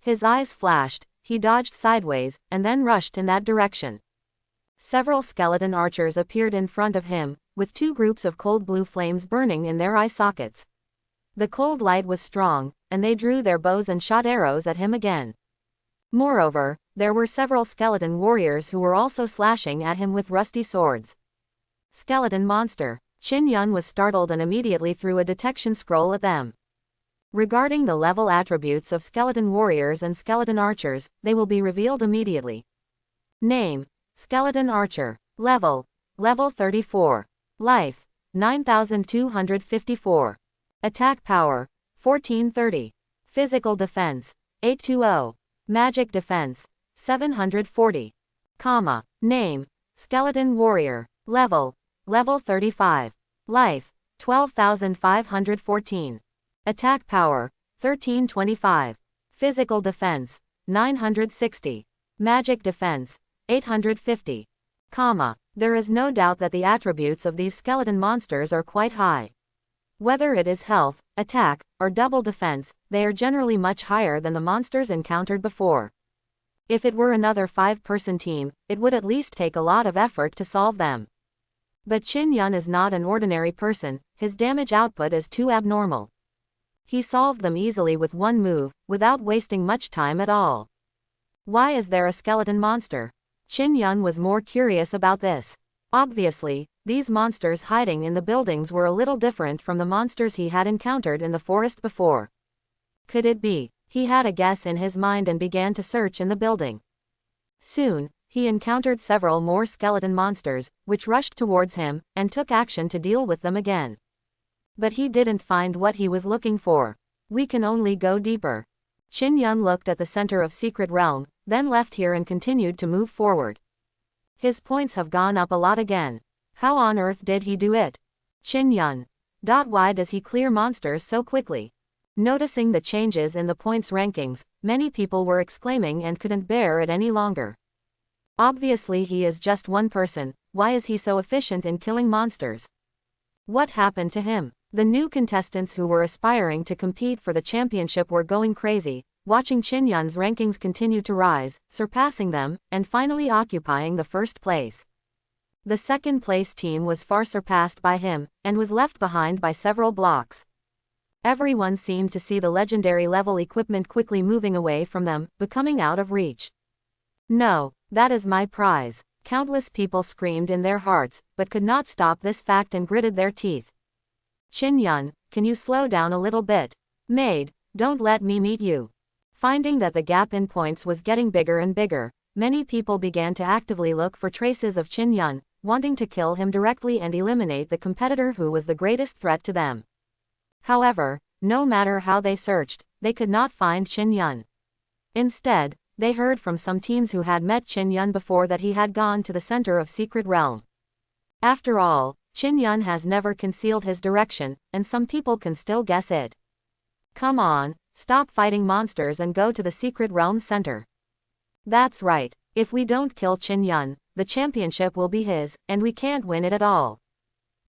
His eyes flashed, he dodged sideways, and then rushed in that direction. Several skeleton archers appeared in front of him, with two groups of cold blue flames burning in their eye sockets. The cold light was strong, and they drew their bows and shot arrows at him again. Moreover, there were several skeleton warriors who were also slashing at him with rusty swords. Skeleton monster. Qin Yun was startled and immediately threw a detection scroll at them. Regarding the level attributes of skeleton warriors and skeleton archers, they will be revealed immediately. Name: Skeleton Archer. Level 34. Life: 9254. Attack power: 1430. Physical defense: 820. Magic defense: 740. Name: Skeleton Warrior. Level 35. Life: 12,514. Attack power: 1325. Physical defense, 960. Magic defense, 850. There is no doubt that the attributes of these skeleton monsters are quite high. Whether it is health, attack, or double defense, they are generally much higher than the monsters encountered before. If it were another 5-person team, it would at least take a lot of effort to solve them. But Qin Yun is not an ordinary person, his damage output is too abnormal. He solved them easily with one move, without wasting much time at all. Why is there a skeleton monster? Qin Yun was more curious about this. Obviously, these monsters hiding in the buildings were a little different from the monsters he had encountered in the forest before. Could it be? He had a guess in his mind and began to search in the building. Soon, he encountered several more skeleton monsters, which rushed towards him, and took action to deal with them again. But he didn't find what he was looking for. We can only go deeper. Qin Yun looked at the center of Secret Realm, then left here and continued to move forward. His points have gone up a lot again. How on earth did he do it? Qin Yun. Why does he clear monsters so quickly? Noticing the changes in the points rankings, many people were exclaiming and couldn't bear it any longer. Obviously he is just one person, why is he so efficient in killing monsters? What happened to him? The new contestants who were aspiring to compete for the championship were going crazy, watching Qin Yun's rankings continue to rise, surpassing them, and finally occupying the first place. The second place team was far surpassed by him, and was left behind by several blocks. Everyone seemed to see the legendary level equipment quickly moving away from them, becoming out of reach. No, that is my prize. Countless people screamed in their hearts, but could not stop this fact and gritted their teeth. Qin Yun, can you slow down a little bit? Maid, don't let me meet you. Finding that the gap in points was getting bigger and bigger, many people began to actively look for traces of Qin Yun, wanting to kill him directly and eliminate the competitor who was the greatest threat to them. However, no matter how they searched, they could not find Qin Yun. Instead, they heard from some teams who had met Qin Yun before that he had gone to the center of Secret Realm. After all, Qin Yun has never concealed his direction, and some people can still guess it. Come on, stop fighting monsters and go to the Secret Realm center. That's right, if we don't kill Qin Yun, the championship will be his, and we can't win it at all.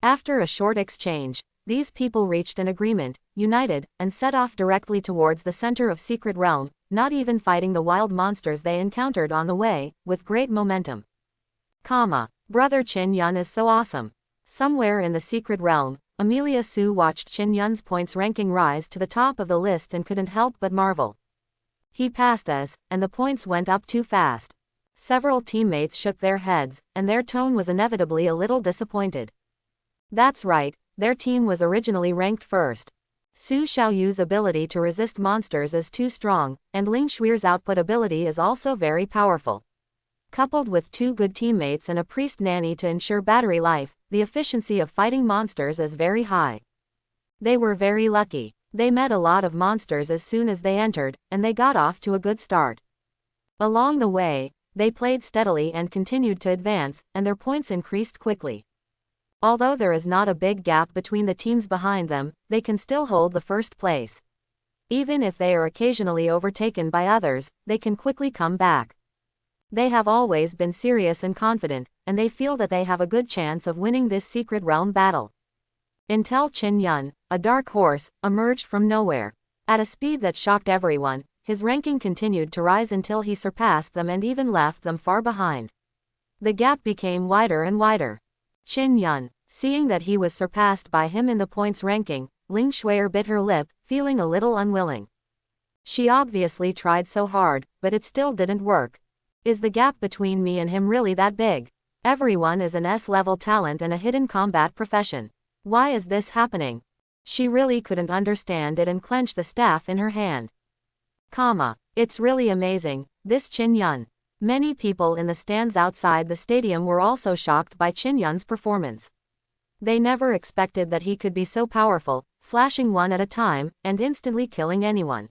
After a short exchange, these people reached an agreement, united, and set off directly towards the center of Secret Realm, not even fighting the wild monsters they encountered on the way, with great momentum. Brother Qin Yun is so awesome. Somewhere in the Secret Realm, Amelia Sue watched Qin Yun's points ranking rise to the top of the list and couldn't help but marvel. He passed us, and the points went up too fast. Several teammates shook their heads, and their tone was inevitably a little disappointed. That's right, their team was originally ranked first. Su Xiaoyu's ability to resist monsters is too strong, and Ling Shui's output ability is also very powerful. Coupled with 2 good teammates and a priest nanny to ensure battery life, the efficiency of fighting monsters is very high. They were very lucky. They met a lot of monsters as soon as they entered, and they got off to a good start. Along the way, they played steadily and continued to advance, and their points increased quickly. Although there is not a big gap between the teams behind them, they can still hold the first place. Even if they are occasionally overtaken by others, they can quickly come back. They have always been serious and confident, and they feel that they have a good chance of winning this Secret Realm battle. Until Qin Yun, a dark horse, emerged from nowhere. At a speed that shocked everyone, his ranking continued to rise until he surpassed them and even left them far behind. The gap became wider and wider. Qin Yun, seeing that he was surpassed by him in the points ranking, Ling Shui bit her lip, feeling a little unwilling. She obviously tried so hard, but it still didn't work. Is the gap between me and him really that big? Everyone is an S-level talent and a hidden combat profession. Why is this happening? She really couldn't understand it and clenched the staff in her hand. It's really amazing, this Qin Yun. Many people in the stands outside the stadium were also shocked by Qin Yun's performance. They never expected that he could be so powerful, slashing one at a time, and instantly killing anyone.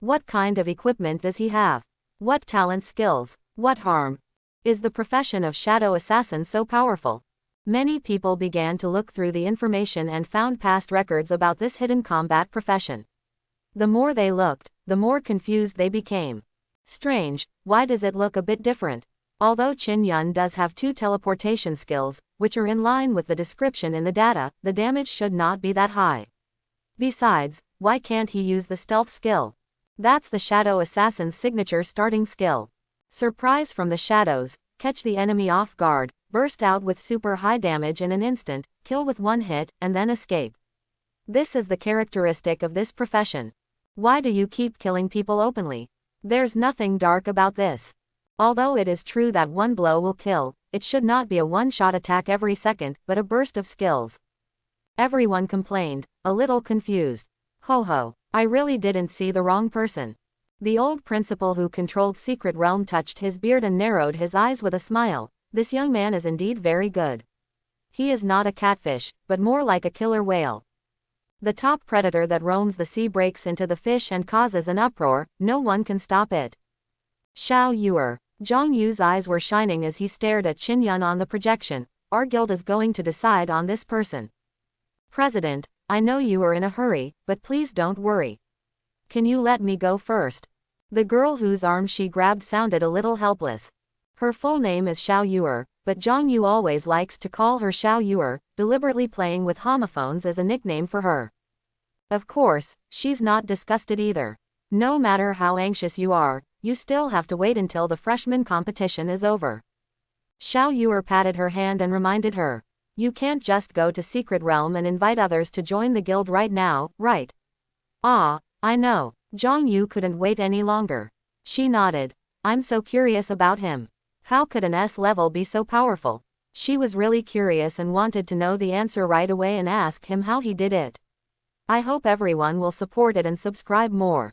What kind of equipment does he have? What talent skills? What harm? Is the profession of shadow assassin so powerful? Many people began to look through the information and found past records about this hidden combat profession. The more they looked, the more confused they became. Strange, why does it look a bit different? Although Qin Yun does have 2 teleportation skills, which are in line with the description in the data, the damage should not be that high. Besides, why can't he use the stealth skill? That's the Shadow Assassin's signature starting skill. Surprise from the shadows, catch the enemy off guard, burst out with super high damage in an instant, kill with 1 hit, and then escape. This is the characteristic of this profession. Why do you keep killing people openly? There's nothing dark about this. Although it is true that 1 blow will kill, it should not be a one-shot attack every second, but a burst of skills. Everyone complained, a little confused. Ho ho, I really didn't see the wrong person. The old principal who controlled Secret Realm touched his beard and narrowed his eyes with a smile. This young man is indeed very good. He is not a catfish, but more like a killer whale. The top predator that roams the sea breaks into the fish and causes an uproar, no one can stop it. Xiao Yuer. Zhang Yu's eyes were shining as he stared at Qin Yun on the projection. Our guild is going to decide on this person. President, I know you are in a hurry, but please don't worry. Can you let me go first? The girl whose arm she grabbed sounded a little helpless. Her full name is Xiao Yuer, but Zhang Yu always likes to call her Xiao Yuer, deliberately playing with homophones as a nickname for her. Of course, she's not disgusted either. No matter how anxious you are, you still have to wait until the freshman competition is over. Xiao Yuer patted her hand and reminded her. You can't just go to Secret Realm and invite others to join the guild right now, right? Ah, I know. Zhang Yu couldn't wait any longer. She nodded. I'm so curious about him. How could an S level be so powerful? She was really curious and wanted to know the answer right away and ask him how he did it. I hope everyone will support it and subscribe more.